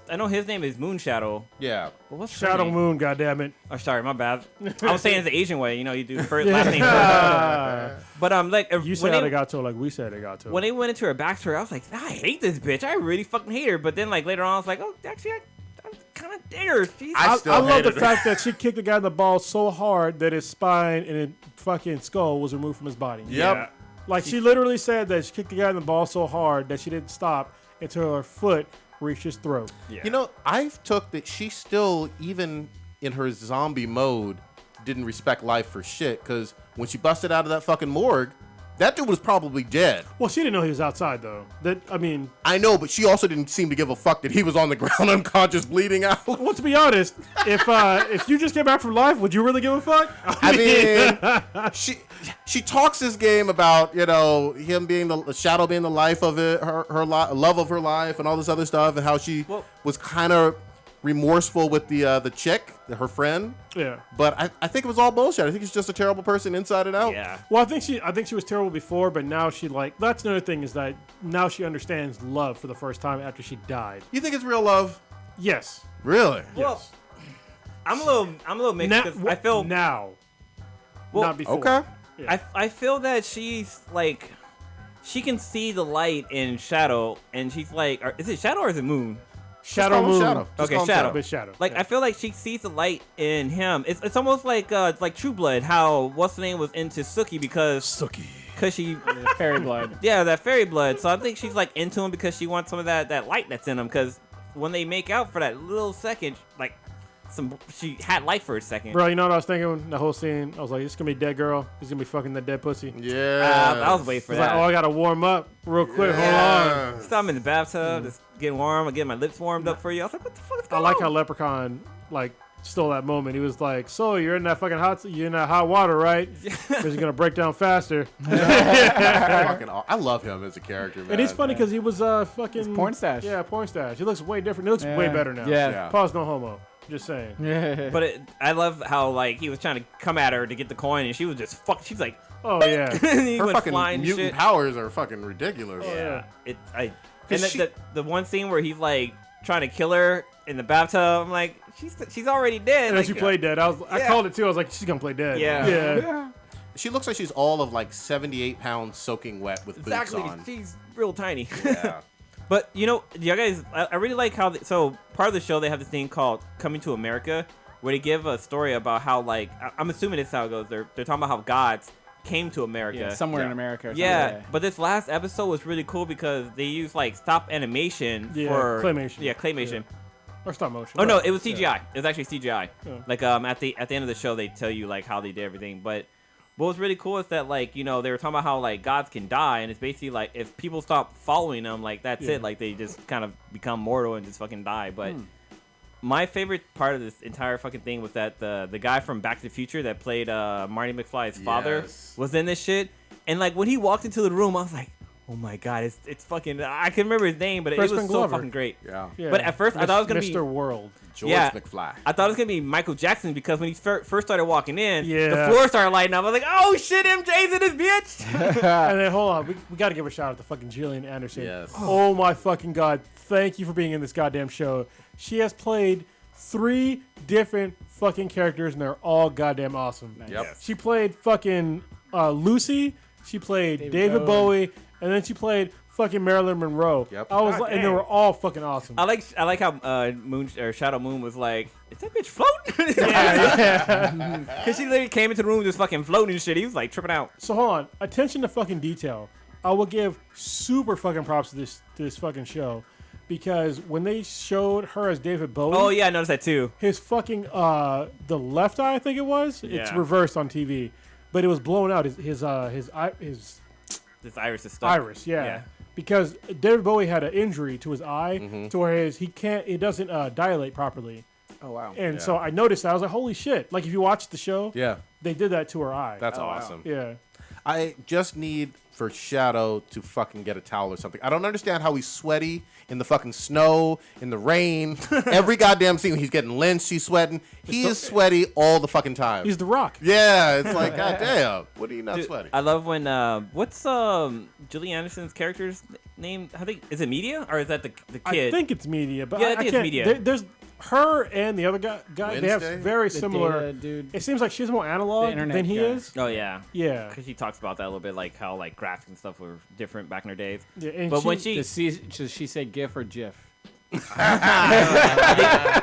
I know his name is Moonshadow. Yeah. But what's her Shadow name? Moon, goddammit. Oh, sorry, my bad. I was saying it the Asian way. You know, you do first last name first. But like, You when said they, they got to her like we said they got to her. when they went into her backstory, I was like, I hate this bitch. I really fucking hate her. But then like later on, I was like, oh, actually, I kind of dig her. I still I love the hated her. fact that she kicked the guy in the balls so hard that his spine and his fucking skull was removed from his body. Yep. Like, she literally said that she kicked the guy in the balls so hard that she didn't stop until her foot reached his throat. Yeah. You know, I've took that she still, even in her zombie mode, didn't respect life for shit. Because when she busted out of that fucking morgue, that dude was probably dead. Well, she didn't know he was outside, though. I know, but she also didn't seem to give a fuck that he was on the ground unconscious, bleeding out. Well, to be honest, if you just came back from life, would you really give a fuck? I mean, she talks this game about, you know, him being the Shadow being the life of it, her love of her life, and all this other stuff, and how she was kind of remorseful with the chick, her friend. Yeah. But I think it was all bullshit. I think she's just a terrible person inside and out. Yeah. Well, I think she was terrible before, but now she that's another thing is that now she understands love for the first time after she died. You think it's real love? Yes. Really? Well, I'm a little mixed Now, because I feel now, Well, not before. Okay. Yeah. I feel that she's like, she can see the light in Shadow, and she's like, is it Shadow or is it Moon? Shadow Just call him Moon. Shadow. Just Okay, call him Shadow. Bit Shadow. Like, yeah. I feel like she sees the light in him. It's almost like True Blood, how what's the name was into Suki because she Fairy blood. yeah, that fairy blood. So I think she's like into him because she wants some of that light that's in him. Because when they make out for that little second, like she had light for a second. Bro, you know what I was thinking? The whole scene, I was like, "It's gonna be dead girl. He's gonna be fucking that dead pussy." Yeah. I was waiting for He's that. like, "Oh, I gotta warm up real quick. Hold on." Yeah. So I'm in the bathtub, just getting warm. I get my lips warmed up for you. I was like, what the fuck is I going like on? how Leprechaun stole that moment. He was like, "So you're in that fucking you're in that hot water, right? Because you're gonna break down faster." I love him as a character, man. And he's funny because he was fucking porn stash. Yeah, porn stash. He looks way different. He looks way better now. Yeah. Pause, no homo. Just saying. Yeah. But I love how like he was trying to come at her to get the coin, and she was just she's like, Oh yeah. he Her went fucking flying and mutant shit. powers are fucking ridiculous. Oh, yeah. And Cause the one scene where he's like trying to kill her in the bathtub. I'm like, she's already dead. And then Like, she played dead. I called it too. I was like, she's gonna play dead. Yeah. Yeah. She looks like she's all of like 78 pounds soaking wet with Exactly. boots on. She's real tiny. Yeah. But you know, you guys, I really like how. So part of the show, they have this thing called "Coming to America," where they give a story about how, like, I'm assuming this is how it goes. They're talking about how gods came to America. Yeah, somewhere in America. Or something. Yeah, but this last episode was really cool because they used like stop animation for claymation. Yeah, claymation. Or stop motion. Oh no, it was CGI. Yeah. It was actually CGI. Yeah. Like at the end of the show, they tell you like how they did everything. But what was really cool is that, like, you know, they were talking about how like gods can die, and it's basically like if people stop following them, like that's it. Like they just kind of become mortal and just fucking die. But my favorite part of this entire fucking thing was that the guy from Back to the Future that played Marty McFly's father was in this shit. And like when he walked into the room, I was like, oh my god, it's fucking. I can remember his name, but it was so fucking great. Yeah. But at first, I thought it was gonna be Mr. World. George McFly. I thought it was gonna be Michael Jackson because when he first started walking in, Yeah. the floor started lighting up. I was like, oh shit, MJ's in this bitch. And then hold on, we got to give a shout out to fucking Gillian Anderson. Yes. Oh my fucking god! Thank you for being in this goddamn show. She has played 3 different fucking characters, and they're all goddamn awesome. Yep. She played fucking Lucy. She played David Bowie. Bowie, and then she played fucking Marilyn Monroe. Yep. I was like, and they were all fucking awesome. I like how Moon or Shadow Moon was like, is that bitch floating? yeah. Because she literally came into the room just fucking floating and shit. He was like tripping out. So hold on, attention to fucking detail. I will give super fucking props to this fucking show, because when they showed her as David Bowie, Oh yeah, I noticed that too. his fucking the left eye, I think it was, it's Yeah. reversed on TV, but it was blown out. His This iris is stuck. iris, yeah. Because David Bowie had an injury to his eye, to where it doesn't dilate properly. Oh wow. And so I noticed that. I was like, holy shit. Like, if you watch the show, Yeah. they did that to her eye. That's awesome. Yeah. I just need for Shadow to fucking get a towel or something. I don't understand how he's sweaty in the fucking snow, in the rain. Every goddamn scene he's getting lynched, he's sweating. He is sweaty all the fucking time. He's The Rock. Yeah, it's like, goddamn. What are you not Dude, sweating? I love when what's Gillian Anderson's character's name? I think is it Media or is that the kid? I think it's Media, but Yeah, I I think it's can't, Media. There's her and the other guy. They have Wednesday? very The similar. data dude. It seems like she's more analog The internet than he guy. is. Oh yeah. Yeah. Because she talks about that a little bit, like how like graphics and stuff were different back in her days. Yeah, and But when she, Does she say GIF or GIF?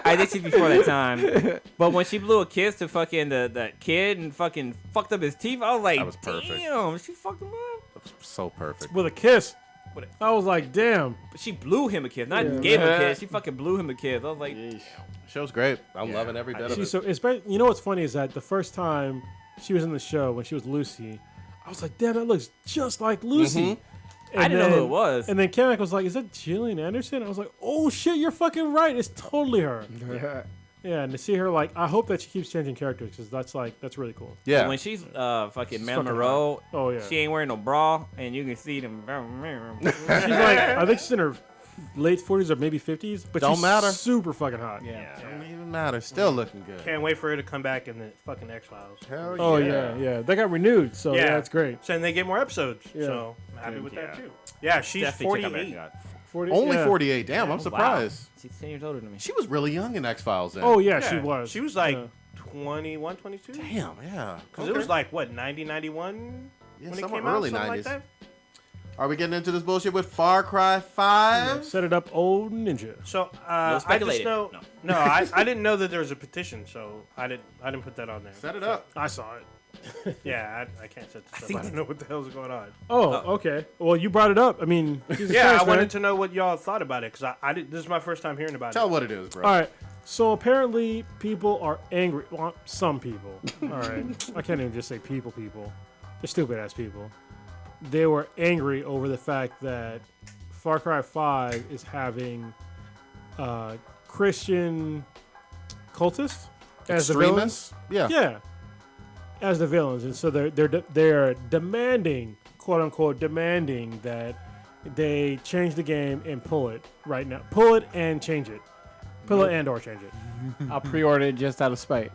I think she's before that time. But when she blew a kiss to fucking the kid and fucking fucked up his teeth, I was like, That was perfect. damn, she fucked him up. So perfect. with a kiss, What I was like, damn. But she blew him a kiss, not gave him a kiss. She fucking blew him a kiss. I was like, Show's great. I'm loving every bit of She's it. so. You know what's funny is that the first time she was in the show when she was Lucy, I was like, damn, that looks just like Lucy. I didn't know who it was. And then Kamek was like, is that Gillian Anderson? I was like, oh shit, you're fucking right. It's totally her. Yeah, and to see her, like, I hope that she keeps changing characters, because that's really cool. Yeah. When she's fucking She's Marilyn fucking Monroe, hot. Oh, yeah. she ain't wearing no bra, and you can see them. She's like, I think she's in her late 40s or maybe 50s, but Don't she's matter. super fucking hot. Yeah. Don't even matter. Still looking good. Can't wait for her to come back in the fucking X-Files. Hell Oh, yeah. They got renewed, so yeah, it's great. So, and they get more episodes. Yeah. So I'm happy with that Yeah. too. Yeah, she's Definitely check out 48. American God. 40, Only yeah. 48. Damn, I'm Wow. surprised. She's 10 years older than me. She was really young in X-Files then. Oh, yeah, Yeah, she was. She was like Yeah. 21, 22. Damn, yeah. Because it was like, what, 90, 91 Yeah, when it somewhere came out? early Something 90s. like that? Are we getting into this bullshit with Far Cry 5? Set it up, old ninja. So No I just speculating. know. No, I didn't know that there was a petition, so I didn't put that on there. Set it up. I saw it. Yeah, I can't set this up. I don't know what the hell's going on. Oh, okay. Well, you brought it up. I mean, Jesus Yeah, Christ, I wanted man. to know what y'all thought about it because I did. This is my first time hearing about Tell it. what it is, bro. All right. So apparently, people are angry. Well, some people. All right. I can't even just say people. They're stupid ass people. They were angry over the fact that Far Cry 5 is having Christian cultists as the villains. Extremists? Yeah. Yeah, as the villains, and so they're demanding, quote unquote, demanding that they change the game and pull it right now. Pull it and change it. Pull it and or change it. I'll pre-order it just out of spite.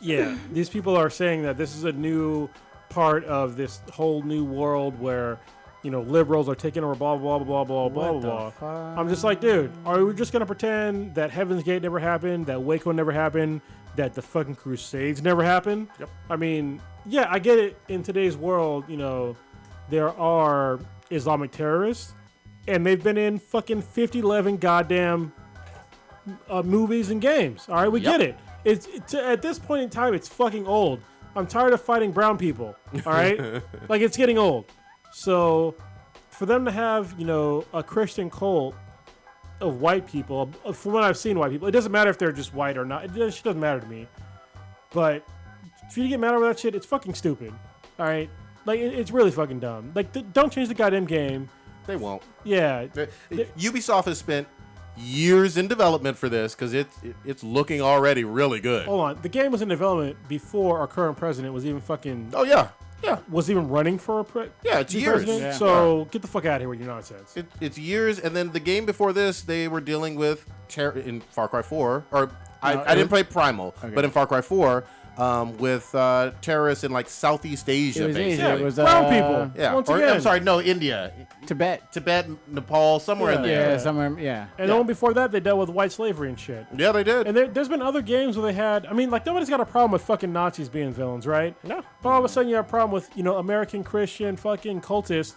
Yeah, these people are saying that this is a new part of this whole new world where liberals are taking over, blah blah blah blah blah What the blah. fuck? I'm just like, dude, are we just gonna pretend that Heaven's Gate never happened, that Waco never happened, that the fucking Crusades never happened? Yep. I mean, yeah, I get it. In today's world, there are Islamic terrorists, and they've been in fucking 50-11 goddamn movies and games. All right, we Yep. get it. It's at this point in time, it's fucking old. I'm tired of fighting brown people. All right, like it's getting old. So, for them to have a Christian cult of white people, from what I've seen, white people, it doesn't matter if they're just white or not. It just doesn't matter to me. But if you get mad over that shit, it's fucking stupid. All right, like it's really fucking dumb. Like, don't change the goddamn game. They won't. Yeah, Ubisoft has spent years in development for this because it's looking already really good. hold on. The game was in development before our current president was even fucking Oh yeah. was even running for a It's be years. president. Yeah. So get the fuck out of here with your nonsense. It's years, and then the game before this, they were dealing with in Far Cry 4, or I didn't play Primal, but in Far Cry 4, with terrorists in like Southeast Asia, It was basically. Asia. It was Brown people. Yeah, Once or, again. I'm sorry, no, India, Tibet. Tibet, Nepal, somewhere in there. Yeah, somewhere. Yeah. And the one before that, they dealt with white slavery and shit. Yeah, they did. And there's been other games where they had. I mean, like nobody's got a problem with fucking Nazis being villains, right? No. But all of a sudden, you have a problem with American Christian fucking cultists,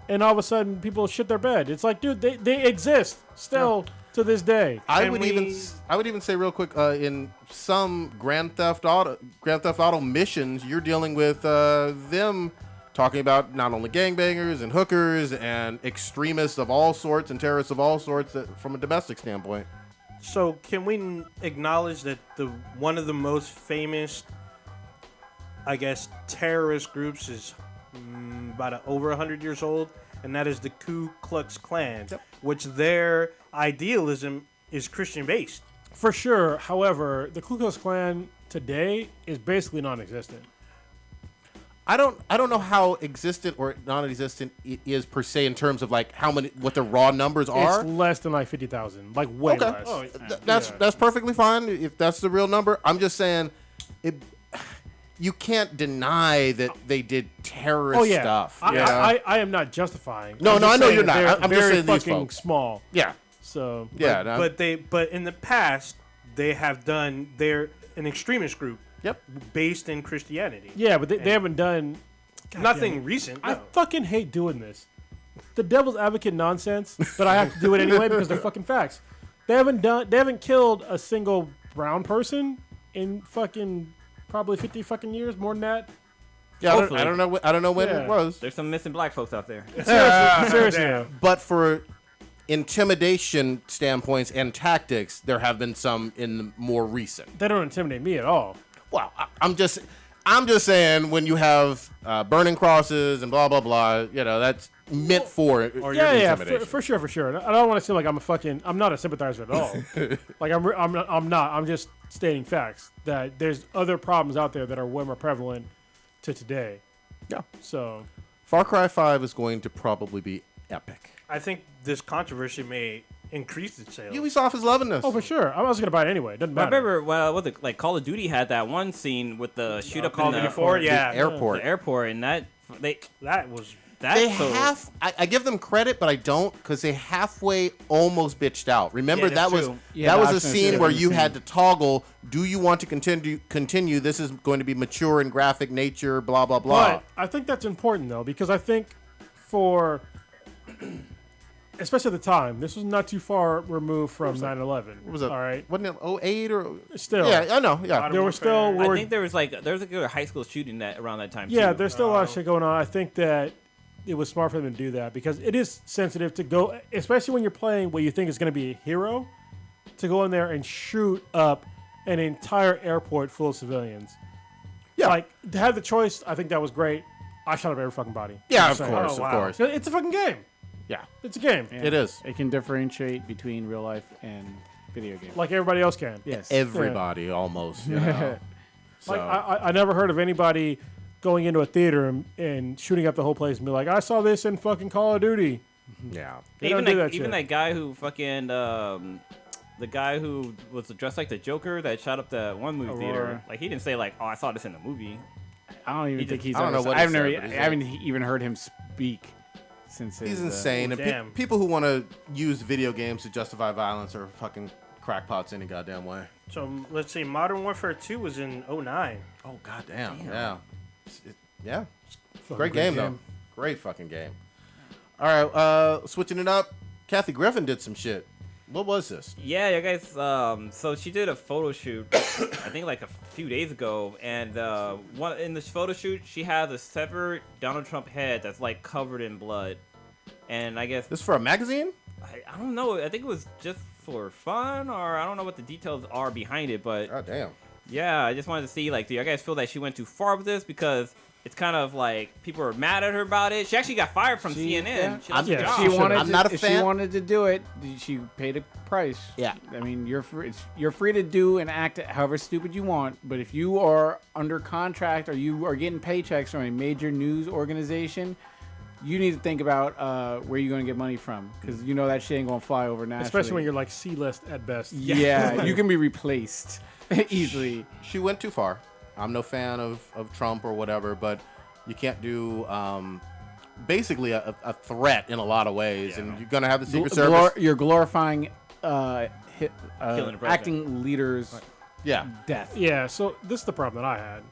and all of a sudden, people shit their bed. It's like, dude, they exist still to this day. I would even say real quick, in some Grand Theft Auto missions, you're dealing with them talking about not only gangbangers and hookers and extremists of all sorts and terrorists of all sorts from a domestic standpoint. So can we acknowledge that one of the most famous, I guess, terrorist groups is about over 100 years old, and that is the Ku Klux Klan, which their idealism is Christian based. For sure. However, the Ku Klux Klan today is basically non-existent. I don't know how existent or non-existent it is per se in terms of like what the raw numbers are. It's less than like 50,000, like way Okay. less. That's perfectly fine if that's the real number. I'm just saying you can't deny that they did terrorist Oh yeah, stuff. I am not justifying. No, I'm no, just I know saying you're that not. they're I'm just very saying these fucking folks. small. Yeah. So Yeah. no. But in the past they have done they're an extremist group Yep. based in Christianity. yeah, but they haven't done Nothing recent. I No. fucking hate doing this. The devil's advocate nonsense, but I have to do it anyway because they're fucking facts. They haven't killed a single brown person in fucking probably 50 fucking years, more than that. Yeah, Hopefully. I don't know when Yeah. it was. There's some missing black folks out there. Seriously. But for intimidation standpoints and tactics, there have been some in the more recent. They don't intimidate me at all. Well, I'm just saying when you have burning crosses and blah blah blah, that's meant for Yeah, intimidation. for sure. And I don't want to seem like I'm not a sympathizer at all. Like I'm not. I'm just stating facts that there's other problems out there that are way more prevalent to today. Yeah. So Far Cry 5 is going to probably be epic. I think this controversy may increase its sales. Ubisoft is loving this. oh, for sure. I was gonna buy it anyway. It doesn't I matter. remember, like Call of Duty had that one scene with the shoot up Call in of the Duty 4, yeah. Airport. the airport, and that They so, I give them credit, but I don't because they halfway almost bitched out. Remember Yeah, that's that was true. Yeah, that the was a option is scene to where do you the had scene. to toggle. Do you want to continue? This is going to be mature in graphic nature. Blah blah blah. But I think that's important though because I think for especially at the time, this was not too far removed from 9/11. What was it? All right. Wasn't it 08 or? Still. Yeah, I know. Yeah. There were still. I think there was a good high school shooting that around that time. Yeah, too. there's still a lot of shit going on. I think that it was smart for them to do that because it is sensitive to go, especially when you're playing what you think is going to be a hero, to go in there and shoot up an entire airport full of civilians. Yeah. Like, to have the choice, I think that was great. I shot up every fucking body. Yeah, Just of saying. course, Oh, of wow. course. It's a fucking game. Yeah, It's a game. Yeah. it is. It can differentiate between real life and video games. Like everybody else can. Yes. Everybody almost. You know. So, Like, I never heard of anybody going into a theater and shooting up the whole place and be like, I saw this in fucking Call of Duty. yeah. They Even don't do that, that even shit. that guy who fucking the guy who was dressed like the Joker that shot up the one movie theater. Aurora. Like he didn't say like, oh, I saw this in the movie. I don't even He think just- he's. I don't ever know what I he haven't, said, never- but he I haven't even heard him speak. since He's his, insane. And damn. people who want to use video games to justify violence are fucking crackpots any goddamn way. So let's see, Modern Warfare 2 was in 09. Oh goddamn. Yeah. Yeah. Fucking Great game though. Great fucking game. All right, switching it up. Kathy Griffin did some shit. What was this? Yeah, you guys. So she did a photo shoot, I think like a few days ago, and in this photo shoot, she has a severed Donald Trump head that's like covered in blood, and I guess This for a magazine? I don't know. I think it was just for fun, or I don't know what the details are behind it, but God damn. yeah, I just wanted to see, like, do you guys feel that she went too far with this? Because it's kind of like people are mad at her about it. She actually got fired from CNN. yeah. She lost her Yeah, job. She wanted I'm to, not a if fan. she wanted to do it, she paid a price. Yeah. I mean, you're free to do and act however stupid you want, but if you are under contract or you are getting paychecks from a major news organization, you need to think about where you're going to get money from, because you know that shit ain't going to fly over nationally. Especially when you're like C-list at best. Yeah, you can be replaced easily. She went too far. I'm no fan of Trump or whatever, but you can't do basically a threat in a lot of ways, and you're gonna have the Secret Service. You're glorifying Killing the president. acting leaders' Yeah, death. Yeah, so this is the problem that I had.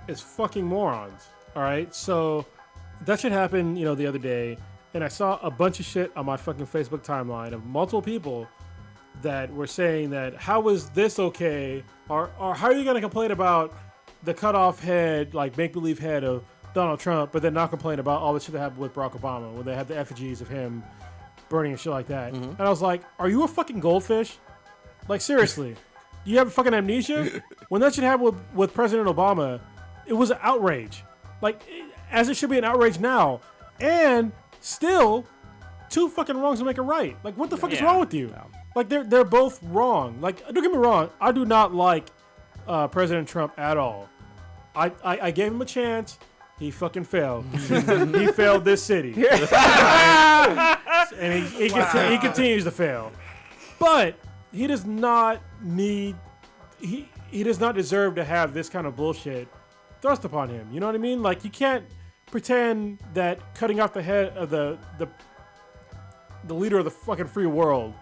It's fucking morons. All right, so that shit happened, the other day, and I saw a bunch of shit on my fucking Facebook timeline of multiple people that were saying that how is this okay, or how are you gonna complain about the cut off head, like make believe head of Donald Trump, but then not complain about all the shit that happened with Barack Obama when they had the effigies of him burning and shit like that. And I was like, are you a fucking goldfish? Like, seriously, do you have fucking amnesia? When that shit happened with President Obama, it was an outrage. Like, as it should be an outrage now. And still, two fucking wrongs to make it right. Like, what the fuck is wrong with you? Like, they're both wrong. Like, don't get me wrong, I do not like President Trump at all. I gave him a chance. He fucking failed. He failed this city. And he continues to fail. But he does not need... He does not deserve to have this kind of bullshit thrust upon him. You know what I mean? Like, you can't pretend that cutting off the head of the leader of the fucking free world,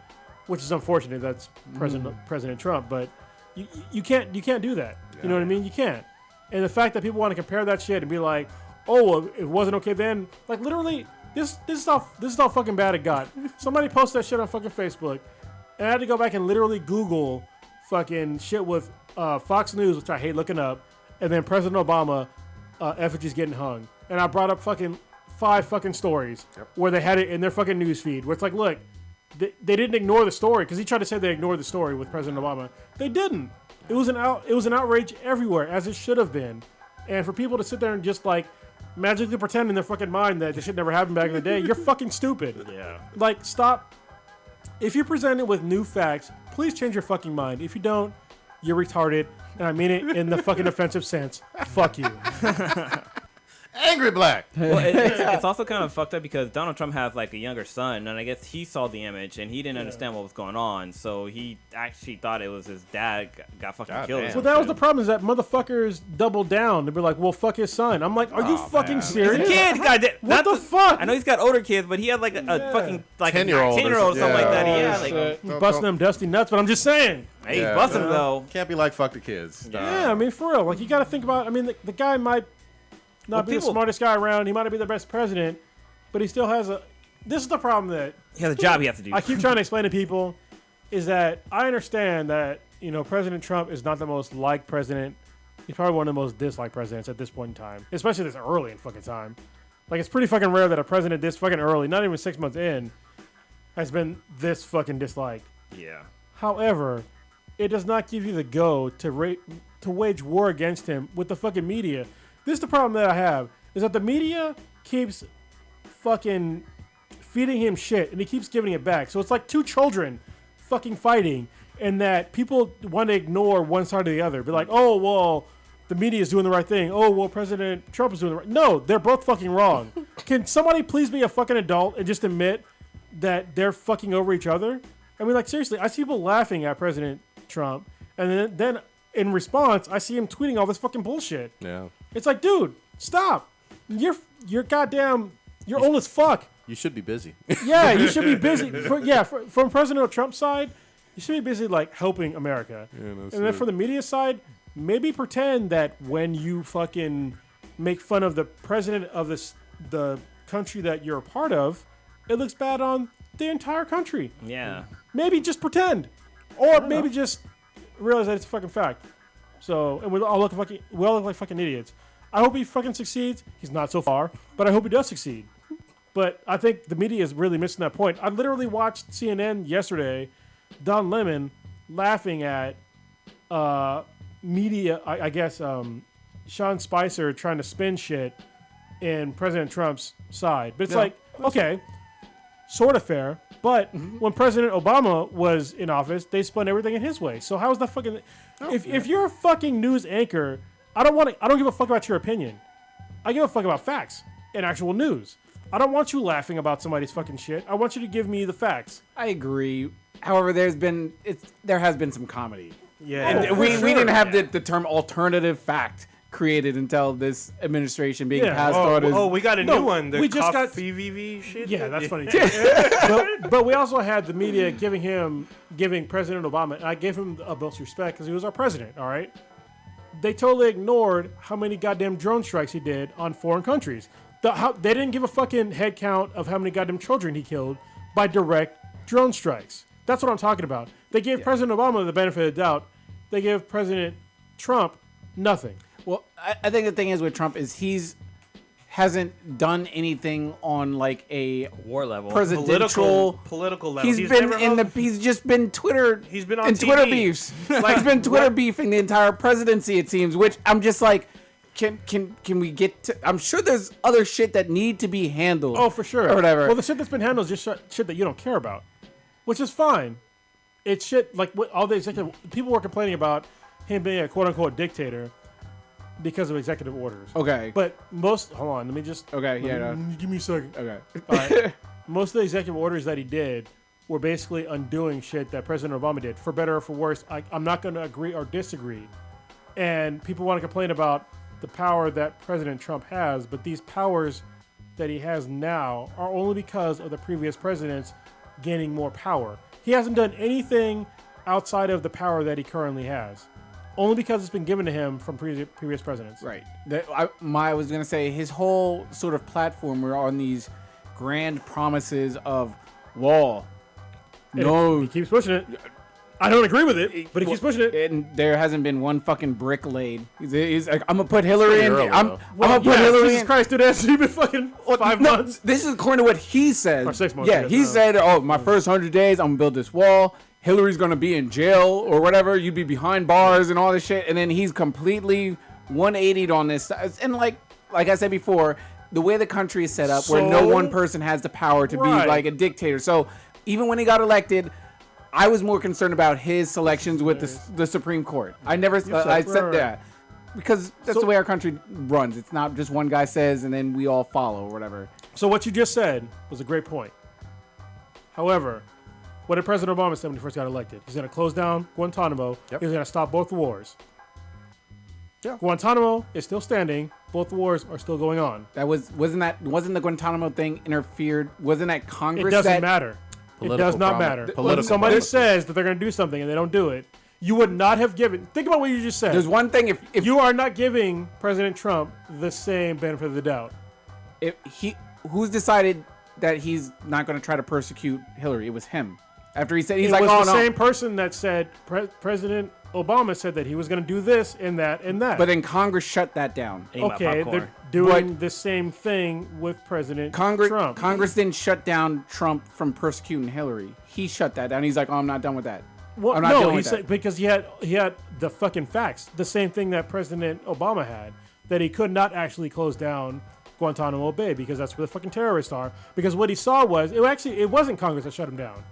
which is unfortunate, that's President Trump, but you can't do that. You know what I mean? You can't. And the fact that people want to compare that shit and be like, oh, well, it wasn't okay then. Like, literally, this is how fucking bad it got. Somebody posted that shit on fucking Facebook, and I had to go back and literally Google fucking shit with Fox News, which I hate looking up, and then President Obama effigies getting hung. And I brought up fucking 5 fucking stories where they had it in their fucking news feed, where it's like, look, they didn't ignore the story, because he tried to say they ignored the story with President Obama. They didn't. It was an outrage everywhere, as it should have been. And for people to sit there and just like magically pretend in their fucking mind that this shit never happened back in the day, you're fucking stupid. Yeah. Like, stop. If you're presented with new facts, please change your fucking mind. If you don't, you're retarded. And I mean it in the fucking offensive sense. Fuck you. Angry Black. Well, it's also kind of fucked up because Donald Trump has like a younger son, and I guess he saw the image and he didn't understand what was going on, so he actually thought it was his dad got fucking killed. damn. Well, that was the problem, is that motherfuckers doubled down. They'd be like, well, fuck his son. I'm like, are you fucking serious? He's a kid, goddamn. What the fuck? I know he's got older kids, but he had like a fucking like 10-year-old a 10-year-old or something like that. yeah. Yeah, like Busting them dusty nuts, but I'm just saying. hey, he's busting him though. Can't be like fuck the kids. Yeah, I mean, for real. Like, you got to think about, I mean, the guy might not be the smartest guy around. He might not be the best president, but he still has this is the problem that He has a job he has to do. I keep trying to explain to people, is that I understand that, President Trump is not the most liked president. He's probably one of the most disliked presidents at this point in time, especially this early in fucking time. Like, it's pretty fucking rare that a president this fucking early, not even 6 months in, has been this fucking disliked. Yeah. However, it does not give you the go to wage war against him with the fucking media. This is the problem that I have, is that the media keeps fucking feeding him shit, and he keeps giving it back. So it's like two children fucking fighting, and that people want to ignore one side or the other. Be like, oh, well, the media is doing the right thing. Oh, well, President Trump is doing the right... No, they're both fucking wrong. Can somebody please be a fucking adult and just admit that they're fucking over each other? I mean, like, seriously, I see people laughing at President Trump, and then in response, I see him tweeting all this fucking bullshit. Yeah. It's like, dude, stop. You're goddamn... You're old as fuck. You should be busy. Yeah, you should be busy. From President Trump's side, you should be busy like helping America. And then from the media side, maybe pretend that when you fucking make fun of the president of the country that you're a part of, it looks bad on the entire country. Yeah. Maybe just pretend, or maybe just realize that it's a fucking fact. So, and we all look like fucking idiots. I hope he fucking succeeds. He's not so far, but I hope he does succeed. But I think the media is really missing that point. I literally watched CNN yesterday, Don Lemon laughing at media, I guess Sean Spicer trying to spin shit in President Trump's side. But it's like, okay, sort of fair. But when President Obama was in office, they spun everything in his way. So how is that fucking... If you're a fucking news anchor, I don't give a fuck about your opinion. I give a fuck about facts and actual news. I don't want you laughing about somebody's fucking shit. I want you to give me the facts. I agree. However, there has been some comedy. Yeah. And we didn't have the term alternative fact created until this administration being passed on. We got a new one. The we just got VVV shit. Yeah, that's funny too. but we also had the media giving President Obama, and I gave him the utmost respect because he was our president, all right? They totally ignored how many goddamn drone strikes he did on foreign countries. They didn't give a fucking head count of how many goddamn children he killed by direct drone strikes. That's what I'm talking about. They gave President Obama the benefit of the doubt. They gave President Trump nothing. Well, I think the thing is with Trump is hasn't done anything on like a War level. presidential Political level. He's just been Twitter. He's been on in TV. Twitter beefs. Like he's been Twitter beefing the entire presidency. It seems, which I'm just like, can we get to? I'm sure there's other shit that need to be handled. Oh, for sure. Or whatever. Well, the shit that's been handled is just shit that you don't care about, which is fine. It's shit like what all the executive people were complaining about him being a quote unquote dictator because of executive orders. Okay. But hold on, let me just. Okay, yeah. Give me a second. Okay. All right. Most of the executive orders that he did were basically undoing shit that President Obama did, for better or for worse. I'm not going to agree or disagree. And people want to complain about the power that President Trump has, but these powers that he has now are only because of the previous presidents gaining more power. He hasn't done anything outside of the power that he currently has. Only because it's been given to him from previous presidents. Right. I was going to say his whole sort of platform were on these grand promises of wall. No. He keeps pushing it. I don't agree with it, but he keeps pushing it. And there hasn't been one fucking brick laid. He's like, I'm going to put Hillary in. I'm going to put Yeah, Hillary Jesus in. Christ, dude, that's been fucking 5 months. This is according to what he said. Or 6 months, Yeah, I he guess. said, my first 100 days, I'm going to build this wall. Hillary's going to be in jail or whatever. You'd be behind bars and all this shit. And then he's completely 180'd on this. And like I said before, the way the country is set up, where no one person has the power to be like a dictator. So even when he got elected, I was more concerned about his selections with the Supreme Court. I said that because that's the way our country runs. It's not just one guy says and then we all follow or whatever. So what you just said was a great point. However, what did President Obama say when he first got elected? He's going to close down Guantanamo. Yep. He's going to stop both wars. Yeah. Guantanamo is still standing. Both wars are still going on. Wasn't the Guantanamo thing interfered? Wasn't that Congress? It doesn't matter. It does not matter. When somebody says that they're going to do something and they don't do it, you would not have given. Think about what you just said. There's one thing. If you are not giving President Trump the same benefit of the doubt. Who's decided that he's not going to try to persecute Hillary? It was him. After he said It was the same person that said President Obama said that he was going to do this and that and that. But then Congress shut that down. Okay, they're doing the same thing with President Trump. Congress didn't shut down Trump from persecuting Hillary. He shut that down. He's like, I'm not done with that. Well, I'm not no, dealing he with said that. because he had the fucking facts. The same thing that President Obama had, that he could not actually close down Guantanamo Bay because that's where the fucking terrorists are. Because what he saw was it wasn't Congress that shut him down.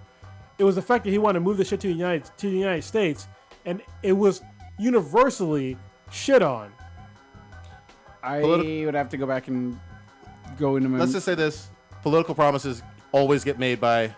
It was the fact that he wanted to move the shit to the United States, and it was universally shit on. I would have to go back and go into my... Let's just say this. Political promises always get made by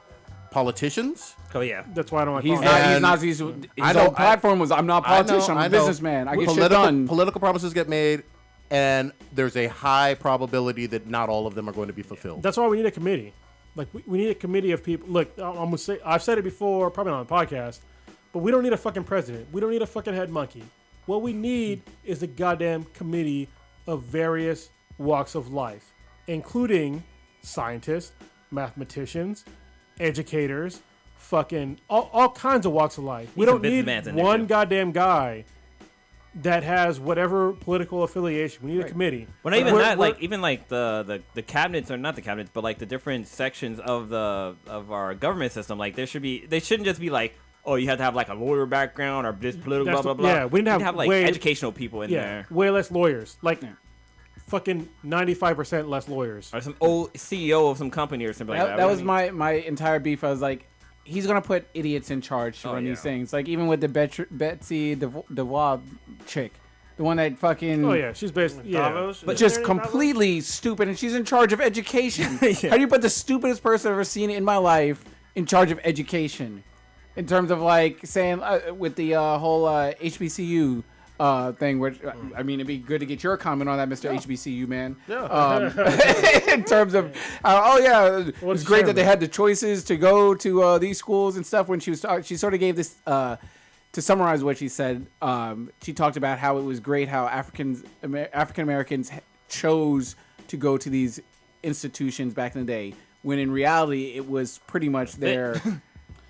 politicians. Oh, yeah. That's why I don't like His And whole platform was, I'm not a politician, I'm a businessman. I get shit done. Political promises get made, and there's a high probability that not all of them are going to be fulfilled. That's why we need a committee. Like we need a committee of people. Look, I'm gonna say I've said it before, probably not on the podcast, but we don't need a fucking president. We don't need a fucking head monkey. What we need is a goddamn committee of various walks of life, including scientists, mathematicians, educators, fucking all kinds of walks of life. We don't need one goddamn guy that has whatever political affiliation. We need a committee. Well, not even that. Like even like the cabinets, or not the cabinets, but like the different sections of our government system. Like they shouldn't just be like, oh, you have to have like a lawyer background or this political blah blah blah. Yeah, we didn't have like educational people in there. Way less lawyers. Like fucking 95% less lawyers. Or some old CEO of some company or something like that. That was my entire beef. I was like, he's gonna put idiots in charge to run these things. Like even with the Betsy DeVos chick, the one that fucking she's basically Davos, but just completely stupid, and she's in charge of education. How do you put the stupidest person I've ever seen in my life in charge of education? In terms of like saying with the whole HBCU thing, which I mean, it'd be good to get your comment on that, Mr. HBCU man. Yeah. In terms of, it's great that they had the choices to go to these schools and stuff. When she sort of gave this, to summarize what she said, she talked about how it was great how African Americans chose to go to these institutions back in the day, when in reality it was pretty much their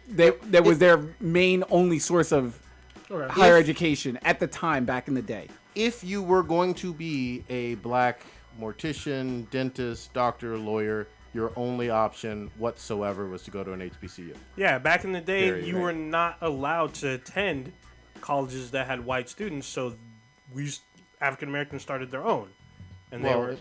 that was their main only source of higher education at the time back in the day. If you were going to be a black mortician, dentist, doctor, lawyer, your only option whatsoever was to go to an HBCU. Yeah, back in the day, you were not allowed to attend colleges that had white students, so African Americans started their own, and they were.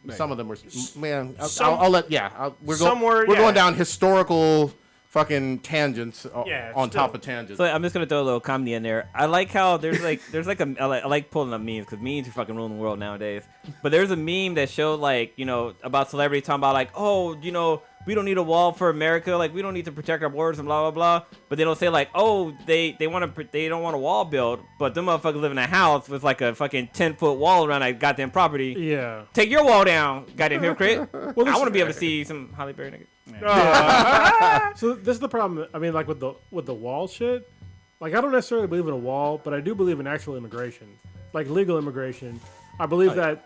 Some of them were. Man, I'll let. Yeah, we're going down historical fucking tangents on top of tangents. So I'm just gonna throw a little comedy in there. I like how there's like I like pulling up memes, because memes are fucking ruling the world nowadays. But there's a meme that showed like, you know, about celebrities talking about like, oh, you know, we don't need a wall for America, like we don't need to protect our borders and blah blah blah. But they don't say like, oh, they don't want a wall built, but them motherfuckers live in a house with like a fucking 10-foot wall around that goddamn property. Yeah. Take your wall down, goddamn hypocrite. I want to be able to see some Halle Berry niggas. So this is the problem. I mean, like with the wall shit. Like I don't necessarily believe in a wall, but I do believe in actual immigration, like legal immigration. I believe that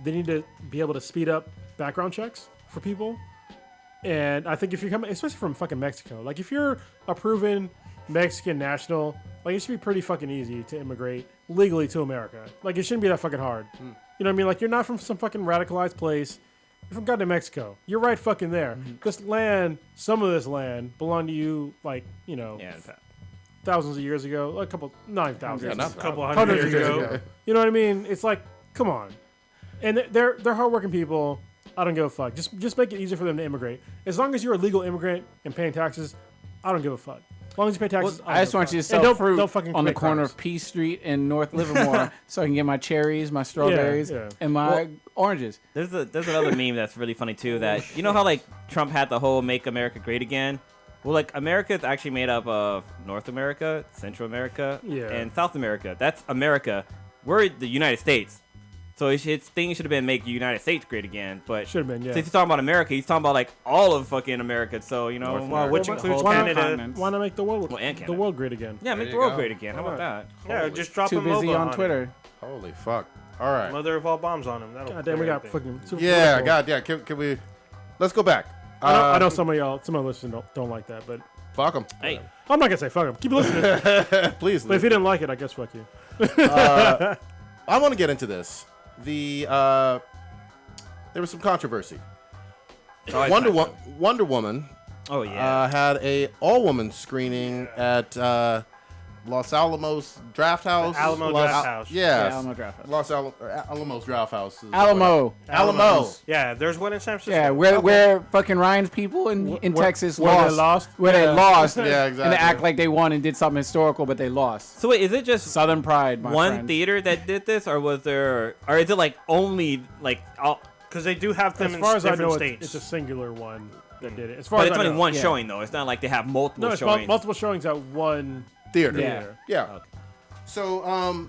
they need to be able to speed up background checks for people. And I think if you're coming, especially from fucking Mexico, like if you're a proven Mexican national, like it should be pretty fucking easy to immigrate legally to America. Like it shouldn't be that fucking hard. You know what I mean? Like you're not from some fucking radicalized place. You're from goddamn Mexico. You're right fucking there. This land, some of this land belonged to you, like, you know, thousands of years ago. A couple, 9,000. A couple hundred years ago. You know what I mean? It's like, come on. And they're hardworking people. I don't give a fuck. Just make it easier for them to immigrate. As long as you're a legal immigrant and paying taxes, I don't give a fuck. As long as you pay taxes, I just want you to sell fruit on the corner of P Street and North Livermore so I can get my cherries, my strawberries, and my oranges. There's another meme that's really funny too, that you know how like Trump had the whole Make America Great Again? Well, like America is actually made up of North America, Central America, and South America. That's America. We're the United States. So his thing should have been make the United States great again, but should have been, since he's talking about America, he's talking about like all of fucking America. So you know, which includes Canada. Why not make the world great again? Yeah, make the world great again. How about that? Yeah, just drop Too him busy on Twitter. Holy fuck! All right, mother of all bombs on him. God damn, we got fucking. Can we? Let's go back. I know some of the listeners don't like that, but fuck them. Hey, I'm not gonna say fuck them. Keep listening, please. But if you didn't like it, I guess fuck you. I want to get into this. There was some controversy. Wonder Woman. Oh yeah. Had a all-woman screening at Los Alamos Draft House. Alamo Draft House. Yeah. Alamo Draft House. Los Alamos Draft House. Alamo. Yeah, there's one in San Francisco. Yeah, where fucking Ryan's people in Texas where lost. they lost. Where they lost. Yeah, exactly. And they act like they won and did something historical, but they lost. So wait, is it just Southern pride, my one friend. theater that did this, or was there, or is it like only like all? Because they do have them As far in as I different know, states. it's a singular one that did it. As far But as it's I only know. one showing though. It's not like they have multiple No, it's showings. multiple showings at one theater. Yeah. Okay. So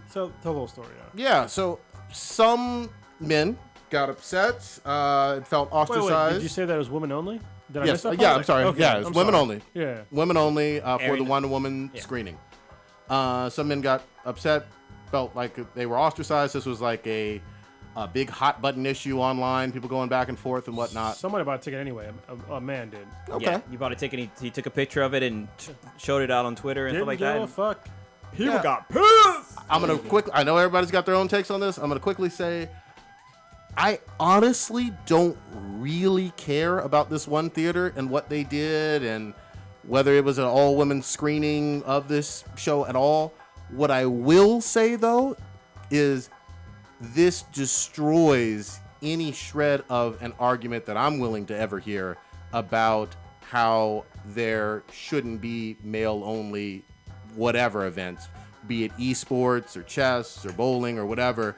So tell the whole story. yeah. So some men got upset. It felt Wait, ostracized. did you say that it was women only? Did I Yes. miss that Yeah, part? I'm sorry. Okay, Yeah, it's I'm women sorry. only. Yeah. Women only for the Aaron- Wonder Woman screening. Some men got upset, felt like they were ostracized. This was like a big hot button issue online, people going back and forth and whatnot. Somebody bought a ticket anyway. A man did. Okay. Yeah, you bought a ticket. He took a picture of it and showed it out on Twitter and Didn't stuff like give that. a fuck. People Yeah. got pissed. I'm going to quickly, I know everybody's got their own takes on this. I'm going to quickly say, I honestly don't really care about this one theater and what they did and whether it was an all-women screening of this show at all. What I will say, though, is this destroys any shred of an argument that I'm willing to ever hear about how there shouldn't be male-only whatever events, be it esports or chess or bowling or whatever.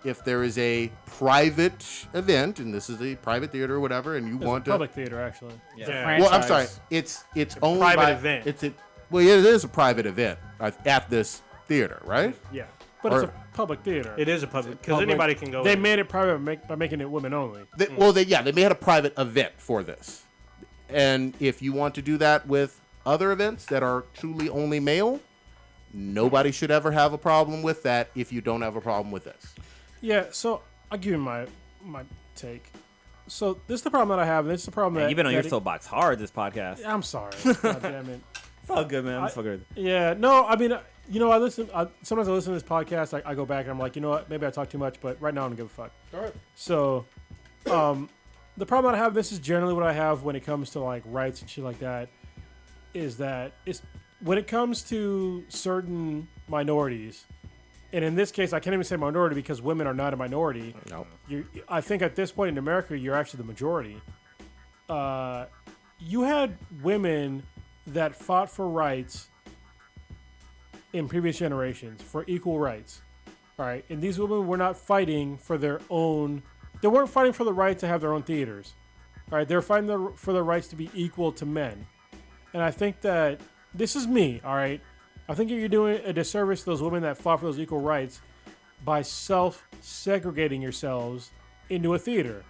If there is a private event, and this is a private theater or whatever, and you It's want a to, public theater, actually. Yeah. well, I'm sorry, it's only private by, event. Well, it is a private event at this theater, right? Yeah. But Or- it's a public theater. It is a public because Public. anybody can go. They in. made it private by making it women only. Well, they had a private event for this, and if you want to do that with other events that are truly only male, nobody should ever have a problem with that. If you don't have a problem with this, Yeah, so I'll give you my take. So this is the problem that I have. And this is the problem Man, that you've been on your that soapbox hard this podcast. I'm sorry. God damn it. It's all good, man. It's all good. Yeah, no, I mean, sometimes I listen to this podcast. I go back and I'm like, you know what? Maybe I talk too much, but right now I don't give a fuck. all right. So, the problem that I have, this is generally what I have when it comes to like rights and shit like that, is that it's when it comes to certain minorities, and in this case, I can't even say minority because women are not a minority. No. I think at this point in America, you're actually the majority. You had women that fought for rights in previous generations for equal rights. All right, and these women were not fighting for their own. They weren't fighting for the right to have their own theaters. All right, they're fighting for their rights to be equal to men. And I think that this is me. All right, I think you're doing a disservice to those women that fought for those equal rights by self-segregating yourselves into a theater.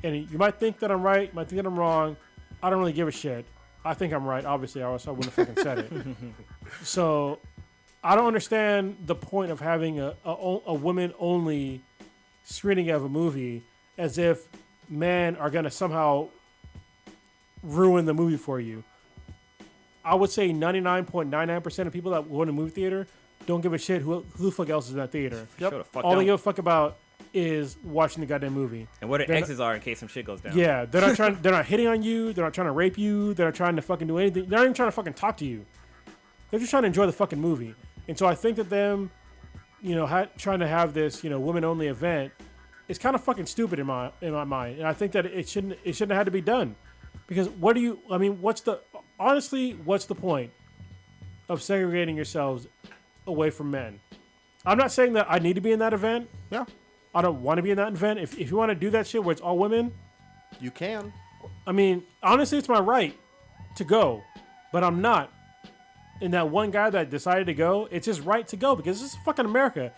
And you might think that I'm right, you might think that I'm wrong. I don't really give a shit. I think I'm right. Obviously, or else I wouldn't have fucking said it. So I don't understand the point of having a women-only screening of a movie as if men are going to somehow ruin the movie for you. I would say 99.99% of people that go to a movie theater don't give a shit who the fuck else is in that theater. Sure the fuck All they don't. give a fuck about is watching the goddamn movie. And what their They're exes are in case some shit goes down. Yeah, they're not trying. They're not hitting on you. They're not trying to rape you. They're not trying to fucking do anything. They're not even trying to fucking talk to you. They're just trying to enjoy the fucking movie. And so I think that them, trying to have this, women-only event, is kind of fucking stupid in my mind. And I think that it shouldn't have had to be done, because what's the point of segregating yourselves away from men? I'm not saying that I need to be in that event. Yeah, I don't want to be in that event. If you want to do that shit where it's all women, you can. I mean, honestly, it's my right to go, but I'm not. And that one guy that decided to go, it's his right to go because this is fucking America.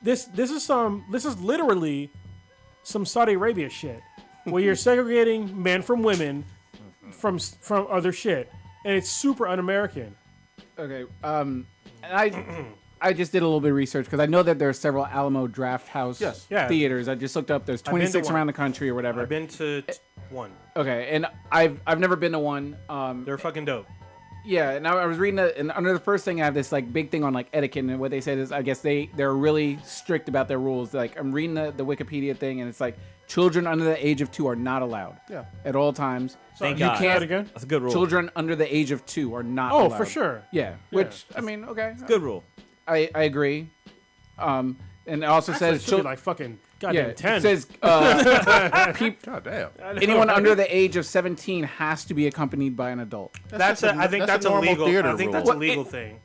This is literally some Saudi Arabia shit where you're segregating men from women from other shit, and it's super un-American. Okay. And I just did a little bit of research because I know that there are several Alamo Draft House Yes. Yeah. theaters. I just looked up. There's been to 26 one. around the country or whatever. I've been to one. Okay, and I've never been to one. They're fucking dope. Yeah, and I was reading and under the first thing I have this like big thing on like etiquette, and what they said is I guess they're really strict about their rules. Like I'm reading the Wikipedia thing, and it's like children under the age of 2 are not allowed. Yeah. At all times. Thank you God. can't again. That's a good rule. Children under the age of 2 are not Oh, allowed. for sure. Yeah. Which I mean, okay. Good rule. I agree. And it also It says should be like fucking goddamn yeah, 10. it says God damn. anyone under the age of 17 has to be accompanied by an adult. I think that's a a normal legal. theater I think rule. that's a legal thing.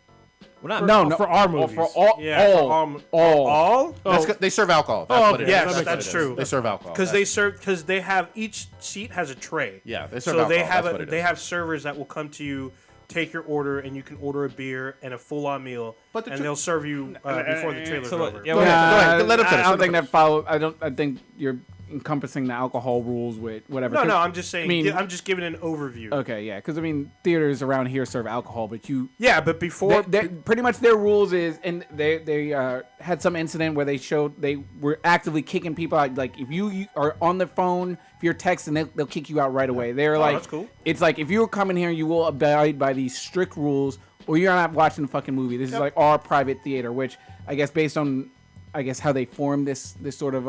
Well, not No, for our Oh, movies. for all, Yeah. all, All? They serve alcohol. That's what it is. yes, that makes that's sense. true. They serve alcohol. Because they have each seat has a tray. Yeah, they serve So alcohol. they have That's what it they is. have servers that will come to you take your order and you can order a beer and a full-on meal, But the and they'll serve you before the trailer's so, over. yeah, Go ahead. Let him finish. I don't think that follow. I think you're encompassing the alcohol rules with whatever. No, 'Cause- no, I'm just saying. I mean- I'm just giving an overview. Okay, yeah, because I mean, theaters around here serve alcohol, but Yeah, but before pretty much their rules is, and they had some incident where they showed they were actively kicking people out. Like if you are on the phone, if you're texting, they'll kick you out right away. They're like, that's cool. It's like if you're coming here, you will abide by these strict rules, or you're not watching the fucking movie. This is like our private theater, which I guess based on how they formed this sort of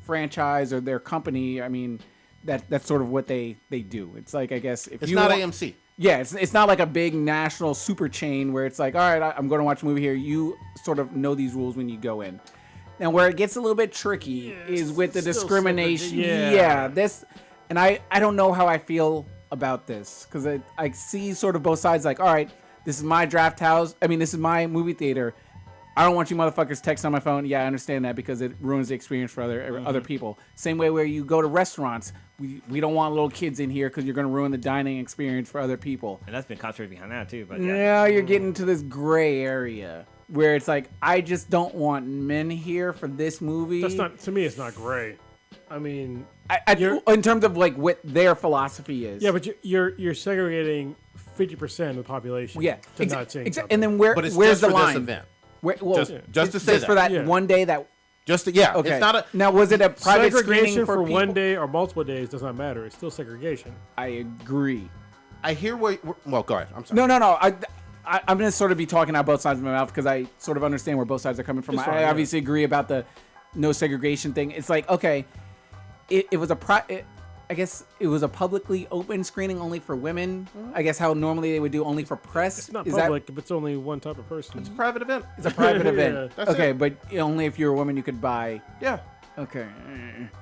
franchise or their company. I mean, that's sort of what they do. It's like I guess if It's you not want- AMC. Yeah, it's not like a big national super chain where it's like, all right, I'm going to watch a movie here. You sort of know these rules when you go in. Now, where it gets a little bit tricky is with the still discrimination. segregation. Yeah, this, and I don't know how I feel about this because I see sort of both sides. Like, all right, this is my draft house. I mean, this is my movie theater. I don't want you motherfuckers texting on my phone. Yeah, I understand that because it ruins the experience for other people. Same way where you go to restaurants. We don't want little kids in here because you're going to ruin the dining experience for other people. And that's been controversy behind that too. But Now you're getting to this gray area where it's like, I just don't want men here for this movie. That's not, to me, it's not gray. I mean, in terms of like what their philosophy is. yeah, but you're segregating 50% of the population. Yeah, to not seeing something. and then where's But it's the just for line? this event. Well, Just to say for that Yeah. one day that. Just to, yeah. Okay. It's not a. Now, was it a private Segregation screening for people? one day or multiple days does not matter. It's still segregation. I agree. I hear what. Well, go ahead. I'm sorry. No. I'm going to sort of be talking out both sides of my mouth because I sort of understand where both sides are coming from. It's fine, I yeah. obviously agree about the no segregation thing. It's like, okay, it was I guess it was a publicly open screening only for women. I guess how normally they would do only for press. It's not Is public if it's only one type of person. It's a private event. It's a private Yeah, event. that's Okay, it. but only if you're a woman you could buy. Yeah. Okay.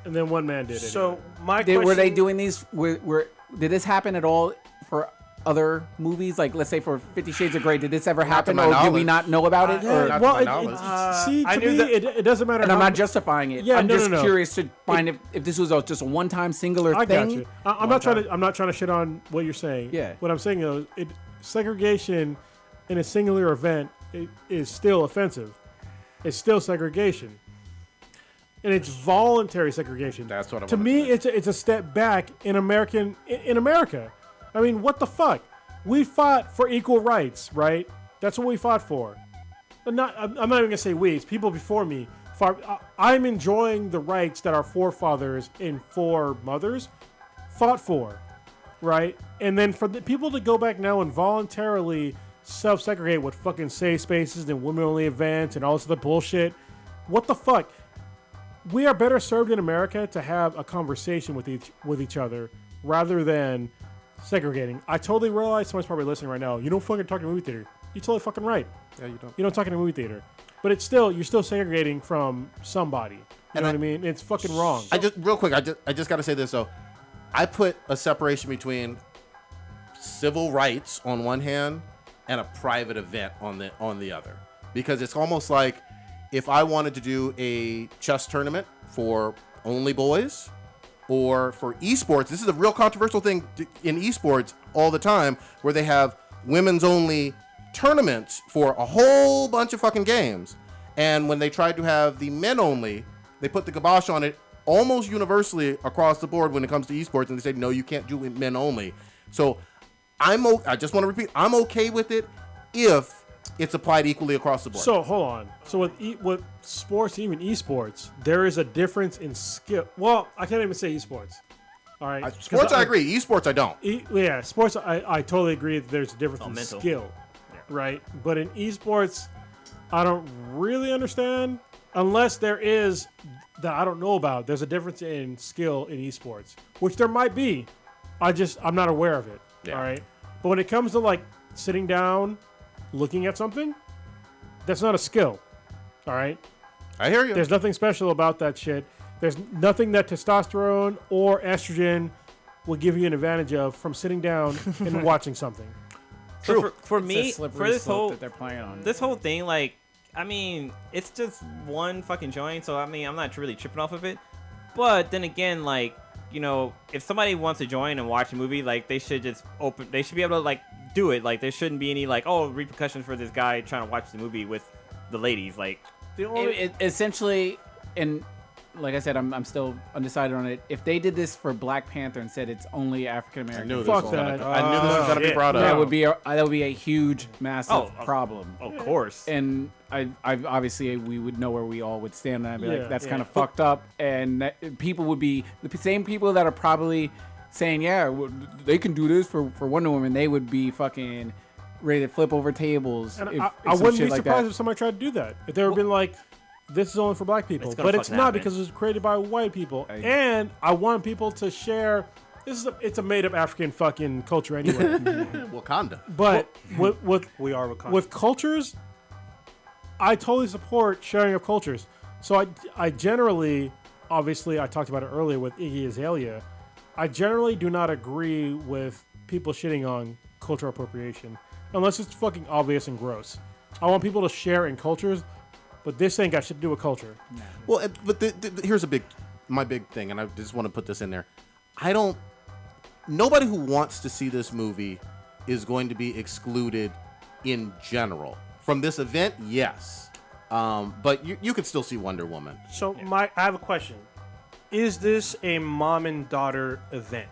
And then one man did it. So my question, Were they doing these? Did this happen at all for other movies? Like, let's say for 50 Shades of Grey, did this ever happen, my or did we knowledge. not know about it? Yeah, Or- not to well, my it, knowledge. see, I to knew me, that- it doesn't matter. and I'm how- not justifying it. Yeah, I'm no, just no. curious to find if this was just a one-time singular I thing. got you. I'm not trying to shit on what you're saying. Yeah. What I'm saying though, segregation in a singular event is still offensive. It's still segregation, and it's voluntary segregation. That's what I To wanted me, to it's a step back in America. I mean, what the fuck? We fought for equal rights, right? That's what we fought for. I'm not even gonna say we. It's people before me. I'm enjoying the rights that our forefathers and foremothers fought for, right? And then for the people to go back now and voluntarily self-segregate with fucking safe spaces and women-only events and all this other bullshit, what the fuck? We are better served in America to have a conversation with each other rather than segregating. I totally realize someone's probably listening right now. You don't fucking talk in a movie theater. You're totally fucking right. Yeah, you don't. You don't talk in a movie theater. But you're still segregating from somebody. You know what I mean? It's fucking wrong. I just got to say this though. I put a separation between civil rights on one hand and a private event on the other, because it's almost like if I wanted to do a chess tournament for only boys or for esports. This is a real controversial thing in esports all the time, where they have women's only tournaments for a whole bunch of fucking games. And when they tried to have the men only, they put the kibosh on it almost universally across the board when it comes to esports, and they said, no, you can't do it men only. So I just want to repeat, I'm okay with it if it's applied equally across the board. So hold on. So with sports, even esports, there is a difference in skill. Well, I can't even say esports. All right. Sports, I agree. Esports, I don't. Yeah, sports, I totally agree that there's a difference in mental. skill, right? But in esports, I don't really understand unless there is that I don't know about. There's a difference in skill in esports, which there might be. I'm not aware of it. Yeah. All right. But when it comes to like sitting down, looking at something, that's not a skill. All right. I hear you. There's nothing special about that shit. There's nothing that testosterone or estrogen will give you an advantage of from sitting down and watching something. So for It's me, a slippery for this slope whole that they're playing on. this whole thing, like, I mean, it's just one fucking joint, so I mean, I'm not really tripping off of it. But then again, like, you know, if somebody wants to join and watch a movie, like, they should be able to like do it. Like there shouldn't be any like repercussions for this guy trying to watch the movie with the ladies. Like The only Essentially, and like I said, I'm still undecided on it. If they did this for Black Panther and said it's only African I American, knew this Fuck was that. gonna. I knew this was gonna be shit. brought that up. would be a huge, massive problem. of course. And I obviously we would know where we all would stand, and I'd be Yeah. like, that's Yeah. kind of fucked up. And people would be the same people that are probably saying, yeah, they can do this for Wonder Woman. They would be fucking ready to flip over tables. And if I some wouldn't shit be like surprised that. if somebody tried to do that. If they were been like, this is only for black people. It's gonna But it's fucking not happen. because it was created by white people. I- And I want people to share. It's a made up African fucking culture anyway. Wakanda. But with we are Wakanda. with cultures, I totally support sharing of cultures. So I generally, obviously, I talked about it earlier with Iggy Azalea. I generally do not agree with people shitting on cultural appropriation unless it's fucking obvious and gross. I want people to share in cultures, but this ain't got shit to do with culture. Well, but here's my big thing, and I just want to put this in there. Nobody who wants to see this movie is going to be excluded in general. From this event, yes. But you could still see Wonder Woman. So I have a question. Is this a mom and daughter event?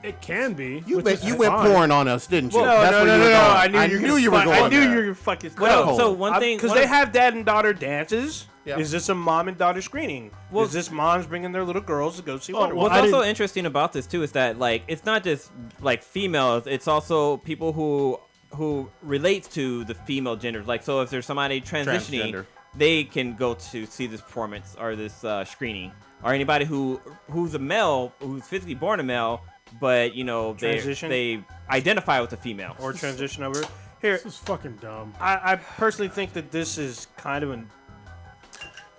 It can be. You which is went fine. porn on us, didn't you? No, That's where you were going. I knew you were going I knew there. you were fucking. Well, so one thing because one they of- have dad and daughter dances. Yeah. Is this a mom and daughter screening? Well- is this moms bringing their little girls to go see Wonder well, Woman? What's I also interesting about this too is that like it's not just like females, it's also people who relates to the female genders. Like so if there's somebody transitioning, Transgender. they can go to see this performance or this screening. Or anybody who's a male, who's physically born a male, but Transition? they identify with a female. Or transition over. Here, This is fucking dumb. I personally think that this is kind of an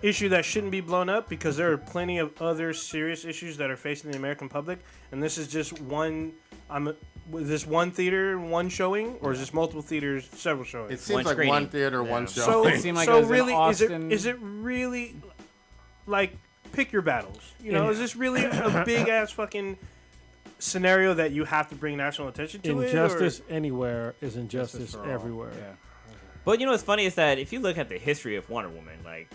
issue that shouldn't be blown up because there are plenty of other serious issues that are facing the American public, and this is just one. Was this one theater, one showing, or is this multiple theaters, several showings? It seems One like screening. one theater, Yeah. one show. So, It seemed like so it was in really, Austin. is it really like pick your battles? You know, Yeah. is this really a big ass fucking scenario that you have to bring national attention to? Injustice anywhere is injustice for all. everywhere. Yeah. But what's funny is that if you look at the history of Wonder Woman, like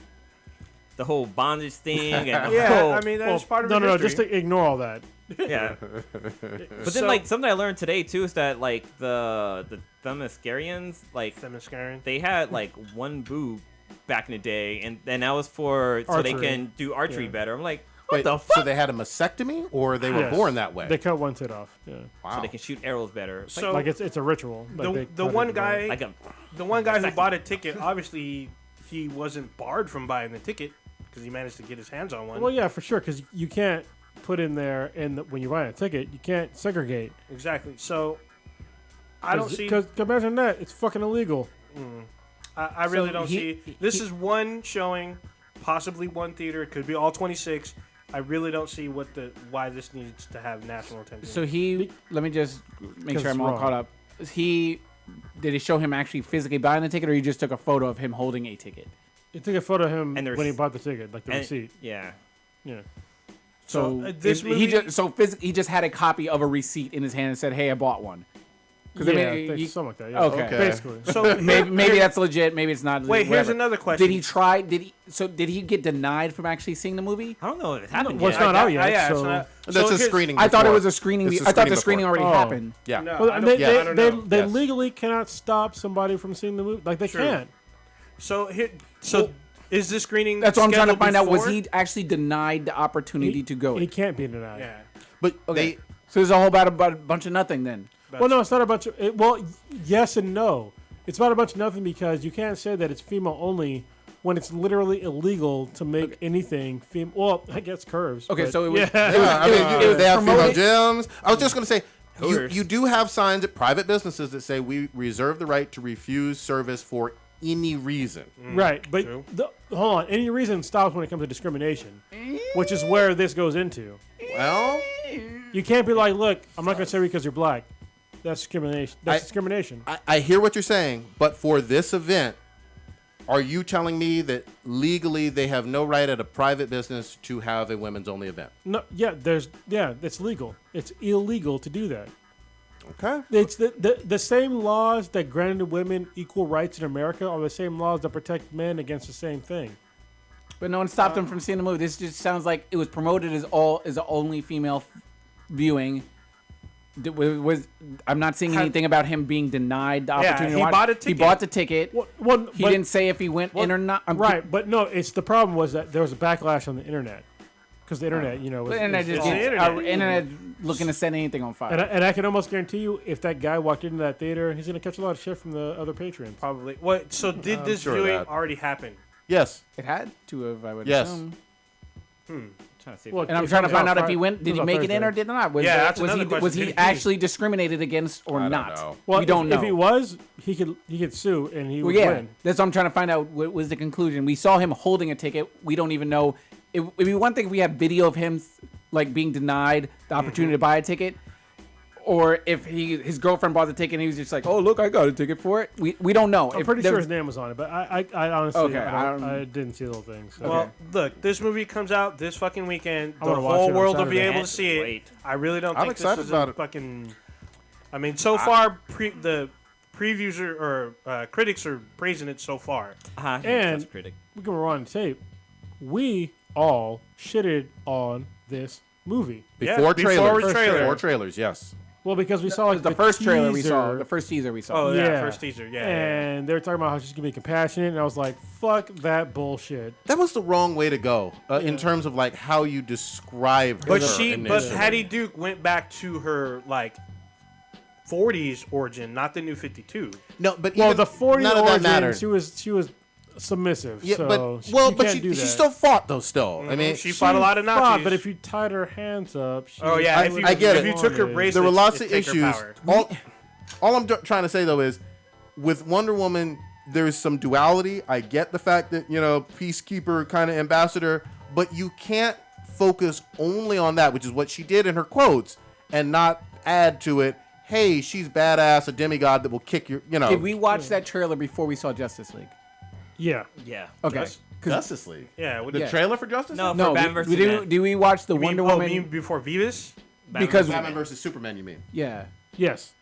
the whole bondage thing and the Yeah, whole, I mean that's part of No, her no, history. just to ignore all that. yeah. But then So- like something I learned today too is that like the Themyscirians, like Themyscirian. they had like one boob back in the day, and that was for so they Archery. can do archery Yeah. better. I'm like, Wait, the fuck? so they had a mastectomy, or they were Yes. born that way? They cut one tit off. Yeah. Wow. so they can shoot arrows better. It's So Like it's a ritual. Like they the cut one it, guy, like a the one guy who bought a ticket, obviously he wasn't barred from buying the ticket because he managed to get his hands on one. Well, yeah, for sure, because you can't put in there when you're buying a ticket, you can't segregate. Exactly. So I don't see. Because imagine that, it's fucking illegal. I really So don't see. This is one showing, possibly one theater. It could be all 26. I really don't see why this needs to have national attention. So let me just make Because sure I'm it's all wrong. caught up. Did it show him actually physically buying the ticket, or you just took a photo of him holding a ticket? You took a photo of him And the when he rec- bought the ticket, like the and- receipt. Yeah. Yeah. So this movie, he just had a copy of a receipt in his hand and said, "Hey, I bought one." Yeah, something like that. Yeah. Okay. Basically. so Maybe that's legit. Maybe it's not. Wait, here's whatever. another question. Did he try? Did he get denied from actually seeing the movie? I don't know if it happened well, it's yet. not out yet. yeah, so. it's not- That's so a here's- screening. I thought it before. was a screening. It's a I thought the before. screening already Oh. happened. Yeah. No, Well, I they, don't- I don't know. they Yes. legally cannot stop somebody from seeing the movie. Like they True. can't. So is this screening? That's what I'm trying to scheduled find out. Was before? he actually denied the opportunity to go? He can't be denied. Yeah. But Okay. So there's a whole about a bunch of nothing then. Well, no, it's not a bunch of. Yes and no. It's not a bunch of nothing because you can't say that it's female only when it's literally illegal to make anything female. Well, I guess curves. Okay, but so it was. yeah. Yeah, I mean, they have female promoted- gyms. I was just going to say, Hooters. you do have signs at private businesses that say we reserve the right to refuse service for any reason. Right, but True. hold on. Any reason stops when it comes to discrimination, which is where this goes into. Well, You can't be like, look, I'm not going to say because you're black. That's discrimination. That's I- discrimination. I hear what you're saying, but for this event, are you telling me that legally they have no right at a private business to have a women's only event? No, yeah, it's legal. It's illegal to do that. Okay. It's the same laws that granted women equal rights in America are the same laws that protect men against the same thing. But no one stopped him from seeing the movie. This just sounds like it was promoted as the only female viewing. I'm not seeing anything about him being denied the opportunity. he to watch. bought a ticket. He bought the ticket. He didn't say if he went in or not. Right, but no, it's the problem was that there was a backlash on the internet because the internet, was, The internet just the internet. our internet looking to set anything on fire. and I can almost guarantee you, if that guy walked into that theater, he's gonna catch a lot of shit from the other patrons. Probably. What? So did this sure viewing that. already happen? Yes. It had to have, I would Yes. assume. Trying to see. Well, And I'm it trying to comes find out out if he went. Did comes he out make it in Thursday. or did not? Was Yeah, there- that's was another he question. was he Did he- actually discriminated against or I don't not? know. Well, we don't know. If he was, he could sue and he Well, would yeah, win. that's what I'm trying to find out. What was the conclusion? We saw him holding a ticket. We don't even know. It'd be one thing if we have video of him like being denied the opportunity to buy a ticket, or if his girlfriend bought the ticket and he was just like, "Oh, look, I got a ticket for it." We don't know. I'm If pretty there sure was- his name was on it, but I honestly Okay, I didn't see the whole thing. So. Well, look, this movie comes out this fucking weekend. I The wanna watch whole it on world will be Saturday. able to see it. Wait. I really don't I'm think excited this is about a it. fucking. I mean, so far, the previews or critics are praising it so far. And- critic. we can rewind the tape. We all shitted on this movie. Before trailers. Before trailer. Before trailers, yes. Well, because we saw like the first trailer we saw, teaser, the first teaser we saw. Oh yeah, Yeah. first teaser. Yeah. and they were talking about how she's gonna be compassionate, and I was like, "Fuck that bullshit." That was the wrong way to go in terms of like how you describe But her but initially. Patty Duke went back to her like 40s origin, not the new 52. No, but Well, even the 40 none of that origin, mattered. she was submissive. Yeah, so but she, well, you but can't do she that. still fought though. Still, I mean, she fought a lot of fought, Nazis. but if you tied her hands up, she Oh yeah, if you, I get if it. you took her Wanted. bracelets, there were lots of it'd take her issues. power. All I'm trying to say though is, with Wonder Woman, there's some duality. I get the fact that peacekeeper kind of ambassador, but you can't focus only on that, which is what she did in her quotes, and not add to it. Hey, she's badass, a demigod that will kick your. Did we watch that trailer before we saw Justice League? Yeah. Yeah. Okay. Just- 'Cause- Justice League. Yeah, The trailer for Justice No, League? for no, Batman versus did Superman. we watch the You mean, Wonder Woman? you mean before Beavis? Because Batman versus Superman. You mean? yeah, Yes.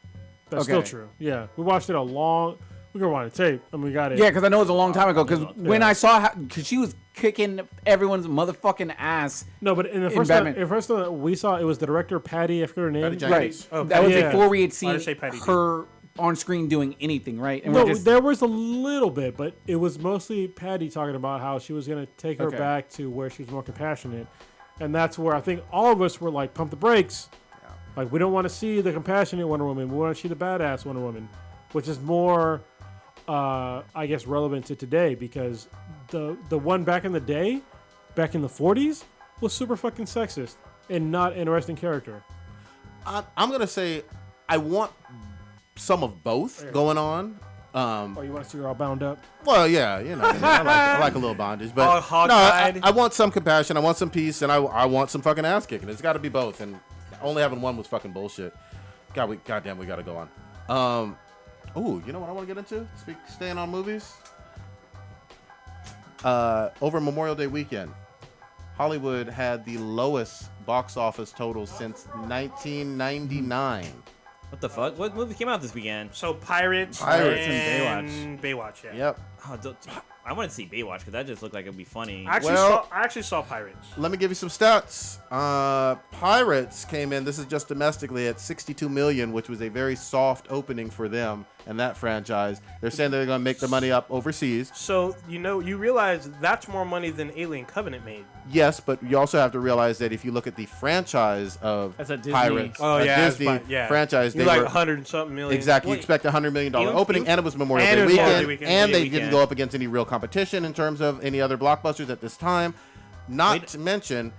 That's still Okay. true. Yeah. We watched it we can rewind the tape and we got it. yeah, because I know it was a long time ago. Because when I saw how, because she was kicking everyone's motherfucking ass. No, but in the In first Batman. time, that we saw, it was the director Patty. I forget her name. Patty Jenkins. Right. Oh, that was yeah. before we had Why'd seen I say Patty D? her on screen doing anything, right? And No, we're just there was a little bit, but it was mostly Patty talking about how she was going to take her Okay. back to where she was more compassionate. And that's where I think all of us were like, pump the brakes. Like, we don't want to see the compassionate Wonder Woman. We want to see the badass Wonder Woman, which is more, I guess, relevant to today because the one back in the day, back in the 40s, was super fucking sexist and not an interesting character. I'm gonna say, I want some of both going on. Oh, you want to see her all bound up? Well, yeah, I like a little bondage, but All hog no, I tied. want some compassion, I want some peace, and I want some fucking ass kicking. It's got to be both, and only having one was fucking bullshit. Goddamn, we got to go on. Ooh, you know what I want to get into? Staying on movies. Over Memorial Day weekend, Hollywood had the lowest box office total since 1999. What the fuck? What movie came out this weekend? So Pirates and Baywatch. Yeah. Yep. Oh, I want to see Baywatch because that just looked like it'd be funny. I actually saw Pirates. Let me give you some stats. Pirates came in, this is just domestically, at $62 million, which was a very soft opening for them and that franchise. They're saying they're going to make the money up overseas. So you realize that's more money than Alien Covenant made. Yes, but you also have to realize that if you look at the franchise of That's a Disney. Pirates, Oh a yeah, Disney it's fine, franchise, You they like were 100 and something million. exactly. You Wait. expect a $100 million Even- opening, even- and it was Memorial and Day it was Memorial weekend, Day weekend, and yeah, they weekend. didn't go up against any real competition in terms of any other blockbusters at this time. Not to mention,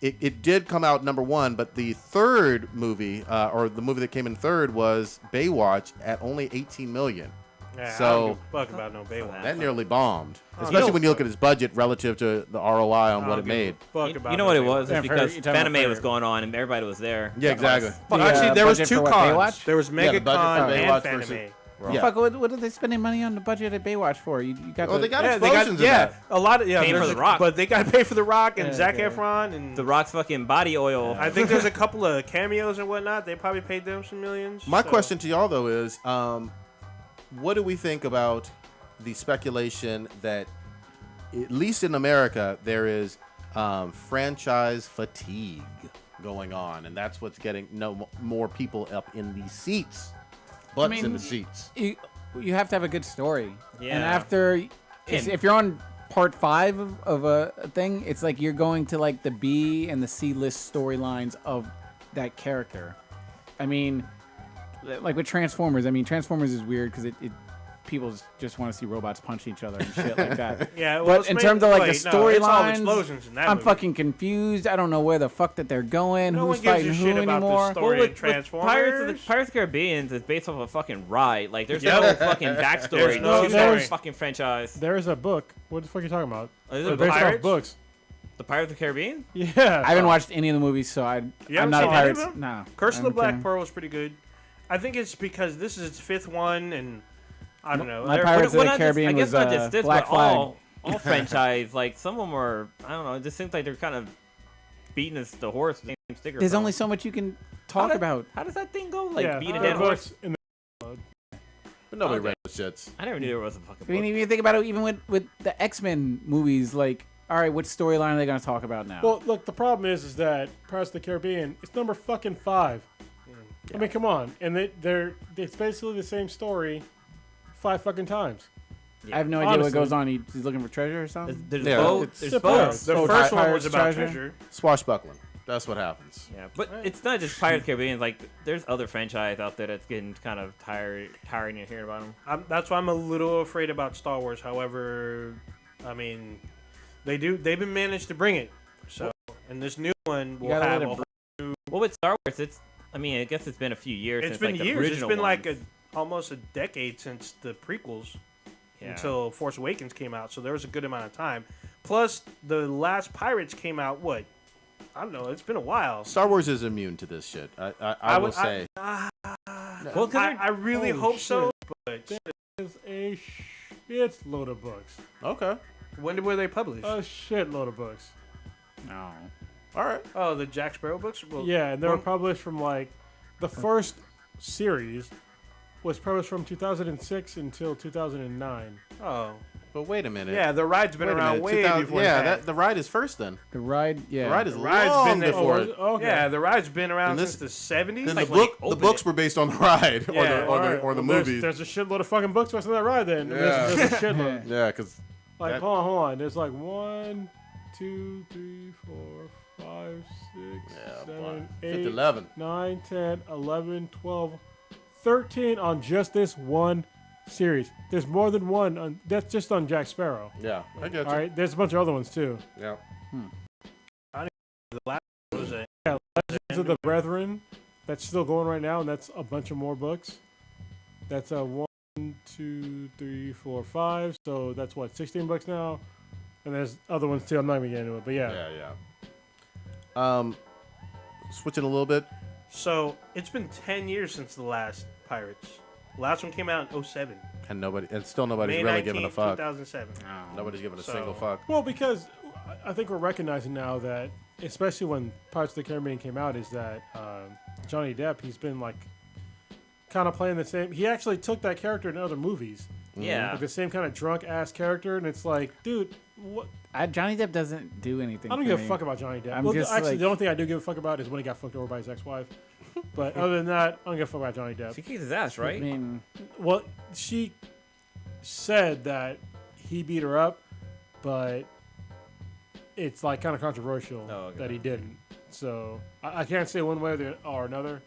it did come out number one, but the third movie, or the movie that came in third, was Baywatch at only $18 million. Yeah, I So- don't give a fuck about no Baywatch. That nearly bombed, especially when you look at his budget relative to the ROI on what it made. Fuck about You know what it no was? Baywatch. It's because you're talking about Fanime was Fire. going on and everybody was there. Yeah, exactly. Fuck, actually, there was budget two for what, cons. Baywatch? There was Yeah, the budget MegaCon for and Baywatch Fanime. versus- Yeah. Fuck, what are they spending money on the budget at Baywatch for? You got Oh, the, they got Yeah, explosions in yeah, that. a lot of Paying there's for The Rock. but they got to pay for The Rock and Yeah, Zac okay. Efron and The Rock's fucking body oil. I think there's a couple of cameos and whatnot. They probably paid them some millions. My so- question to y'all though is, what do we think about the speculation that, at least in America, there is franchise fatigue going on, and that's what's getting more people up in these seats, butts in mean, the seats. you have to have a good story. Yeah. And after, Can- if you're on part 5 of a thing, it's like you're going to like the B and the C list storylines of that character. I mean, like with Transformers. I mean, Transformers is weird because it people just want to see robots punch each other and shit like that. Yeah, well, But in terms of like the it's all storylines, explosions in that I'm movie. fucking confused. I don't know where the fuck that they're going. No Who's one gives a fighting who shit about the anymore? story. Well, with Transformers. Pirates of the Caribbean is based off a fucking ride. Like, there's Yep. no fucking backstory There's no to story. that fucking franchise. There is a book. What the fuck are you talking about? Is They're it based off Pirates? books. the Pirates of the Caribbean? Yeah. I haven't watched any of the movies, so You I'm haven't not a seen any of Pirates. them? No. Curse of the I'm Black kidding. Pearl was pretty good. I think it's because this is its 5th one, and I don't know. My There- Pirates of the not just- Caribbean I guess was not just this, Black but Flag. all franchise. Like, some of them are, I don't know, it just seems like they're kind of beating us the horse with the same sticker. There's song. only so much you can talk did- about. How does that thing go? Like, yeah, beating a there dead are horse? books in But nobody Okay. read those shits. I never knew there was a fucking I mean, book. if you think about it, even with the X-Men movies, like, all right, what storyline are they going to talk about now? Well, look, the problem is that Pirates of the Caribbean, it's number fucking 5. I mean, come on, and it's basically the same story 5 fucking times. I have no idea honestly. what goes on. He's looking for treasure or something? There's Yeah, boats. it's- There's it's boats. The Oh, first one Pirates was about treasure? treasure. Swashbuckling. That's what happens. Yeah, but it's not just Pirates of the Caribbean. Like, there's other franchise out there that's getting kind of tiring of hearing about them. That's why I'm a little afraid about Star Wars. However, I mean, they've been managed to bring it. So, and this new one will gotta have let a it whole, Well, with Star Wars, I mean, I guess it's been a few years it's since been like, the years. It's original been like ones. almost a decade since the prequels Yeah. until Force Awakens came out. So there was a good amount of time. Plus, the last Pirates came out. What? I don't know. It's been a while. Star Wars is immune to this shit. I will say. Well, 'cause I really Holy hope so. But It's a shitload of books. Okay. when were they published? A shitload of books. No. All right. Oh, the Jack Sparrow books. Well, Yeah, and they were when- published from the first series was published from 2006 until 2009. Oh, But wait a minute. yeah. The ride's been Wait a around minute. way 2000 before. yeah, that. the ride is first then. The ride, yeah. The ride is ride's long been there- before was it. it? Okay. Yeah, the ride's been around And this- since the 70s. Then like the when book, they the opened books it. were based on the ride or Yeah, the Alright, or the well, movies. There's a shitload of fucking books based on that ride. Then Yeah. there's a shitload. Yeah, because Like, That- hold on. There's like 1, 2, 3, 4, 5, 6, yeah, 7, 50, 8, 11. 9, 10, 11, 12, 13 on just this one series. There's more than one. That's just on Jack Sparrow. Yeah, I get you. All right. There's a bunch of other ones too. Yeah. The last one was a Legends of the Brethren. That's still going right now, and that's a bunch of more books. That's 1, 2, 3, 4, 5. So that's what 16 books now. And there's other ones too. I'm not even getting into it, but yeah. Yeah. Switching a little bit. So it's been 10 years since the last Pirates. Last one came out in 07. And still nobody's May really 19th, giving a fuck. 2007. Nobody's giving a So- single fuck. Well, because I think we're recognizing now that, especially when Pirates of the Caribbean came out, is that Johnny Depp, he's been like kind of playing the same. He actually took that character in other movies, Yeah. like the same kind of drunk ass character, and it's like, dude, what? Johnny Depp doesn't do anything. I don't for give me. a fuck about Johnny Depp. I'm Well, just actually, like- the only thing I do give a fuck about is when he got fucked over by his ex-wife. But other than that, I don't give a fuck about Johnny Depp. She kicks his ass, I right? mean, Well, she said that he beat her up, but it's like kind of controversial Oh, okay. that he didn't. So I can't say one way or another.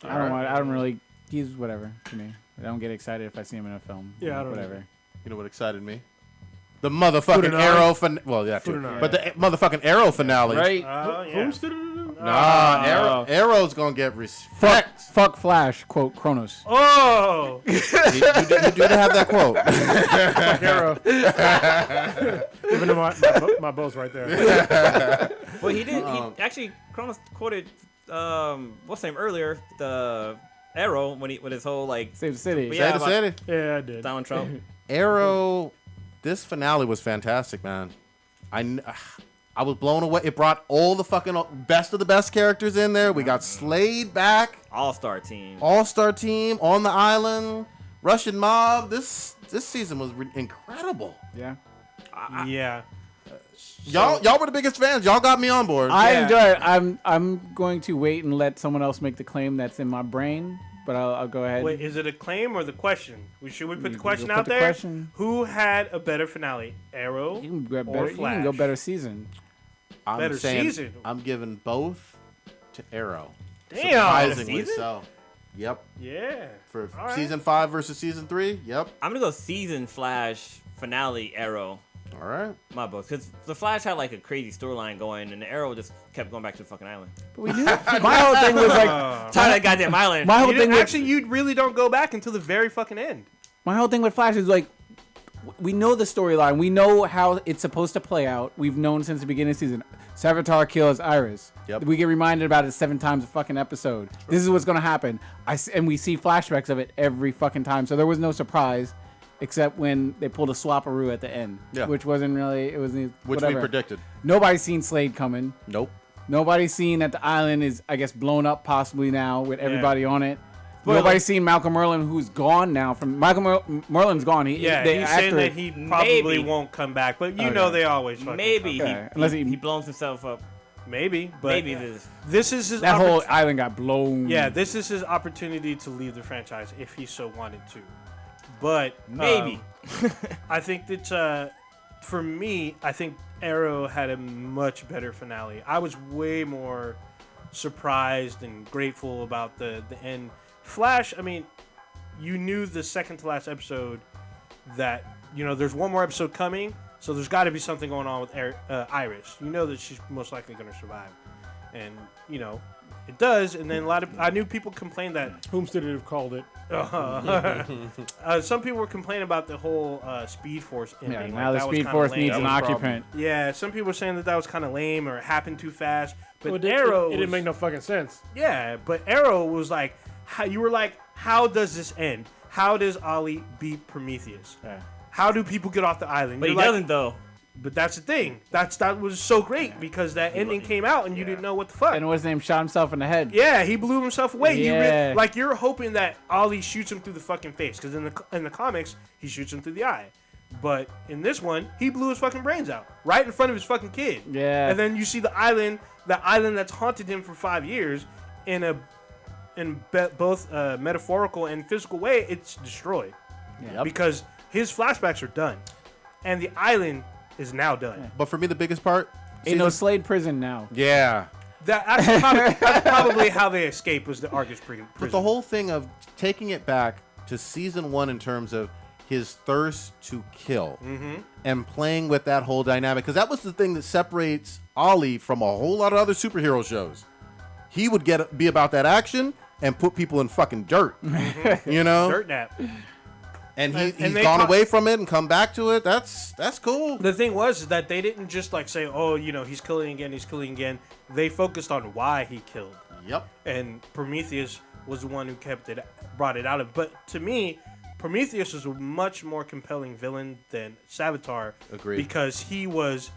I don't really. He's whatever to me. I don't get excited if I see him in a film. Yeah, I don't whatever. either. You know what excited me? The motherfucking Futanari. Arrow well, yeah, too. Futanari. But the motherfucking Arrow finale. Right? Oh, yeah. Whom's did it? Nah, Arrow's gonna get respect. Fuck Flash. Quote Kronos. Oh! you did have that quote. Fuck Arrow. Even though my bow's right there. Well, he did. He actually, Kronos quoted what's his name earlier, the Arrow when with his whole like Save the city. But Say yeah, the city. Yeah, I did. Donald Trump. Arrow, this finale was fantastic, man. I was blown away. It brought all the fucking best of the best characters in there. We got Slade back, All-star team. all-star team on the island, Russian mob. This season was incredible. Yeah. Yeah. Y'all were the biggest fans. Y'all got me on board. I Yeah. enjoy it. I'm going to wait and let someone else make the claim that's in my brain, but I'll go ahead. Wait, is it a claim or the question? Should we put the question put out the there? question. Who had a better finale, Arrow You can go or better. You Flash? can go better season. I'm better saying season. I'm giving both to Arrow. Damn. Surprisingly Season? so. Yep. Yeah. For All right. season 5 versus season 3. Yep. I'm gonna go season Flash finale Arrow. All right. My book, because the Flash had like a crazy storyline going, and the Arrow just kept going back to the fucking island. But we knew. My whole thing was like. Tired of that goddamn island. My whole thing with, Actually, you really don't go back until the very fucking end. my whole thing with Flash is like, we know the storyline. We know how it's supposed to play out. We've known since the beginning of the season. Savitar kills Iris. Yep. We get reminded about it 7 times a fucking episode. This is what's gonna happen. And we see flashbacks of it every fucking time. So there was no surprise, except when they pulled a swapperoo at the end. Yeah. Which wasn't really. It was Which whatever. we predicted. Nobody's seen Slade coming. Nope. Nobody's seen that the island is, I guess, blown up possibly now with everybody on it. Spoiler. Nobody's seen Malcolm Merlin, who's gone now. Merlin's gone. Yeah, the he's saying actor- that he probably Maybe. won't come back, but you Okay. know they always fucking Maybe come Okay, back. unless he he- blows himself up. Maybe, but Maybe this. this is his that whole oppor- island got blown. yeah, this is his opportunity to leave the franchise if he so wanted to. But Maybe. I think that for me, I think Arrow had a much better finale. I was way more surprised and grateful about the end. Flash, I mean, you knew the second to last episode that there's one more episode coming, so there's got to be something going on with Iris. You know that she's most likely going to survive, and it does. And then I knew people complained that Whomstead have called it. some people were complaining about the whole Speed Force ending. Yeah, Like, now the that was Speed kinda Force lame. needs an That was a occupant. Yeah, some people were saying that was kind of lame or it happened too fast. But Well, Arrow, it didn't make no fucking sense. yeah, but Arrow was like, how does this end? How does Ollie beat Prometheus? Yeah. How do people get off the island? But he You're like- doesn't though. But that's the thing. That was so great because that ending came out and you didn't know what the fuck. And what's his name? Shot himself in the head. Yeah, he blew himself away. Yeah. You're hoping that Ollie shoots him through the fucking face because in the comics he shoots him through the eye, but in this one he blew his fucking brains out right in front of his fucking kid. Yeah. And then you see the island that's haunted him for 5 years, both metaphorical and physical way, it's destroyed Yep. because his flashbacks are done, and the island is now done. But for me, the biggest part. Ain't no Slade prison now. Yeah. That's probably how they escape was the Argus prison. But the whole thing of taking it back to season 1 in terms of his thirst to kill and playing with that whole dynamic, because that was the thing that separates Ollie from a whole lot of other superhero shows. He would be about that action and put people in fucking dirt, dirt nap. And And he's they gone talk- away from it and come back to it. That's cool. The thing was is that they didn't just say, oh, he's killing again. They focused on why he killed. Yep. And Prometheus was the one who brought it out of. But to me, Prometheus was a much more compelling villain than Savitar. Agreed. Because he was,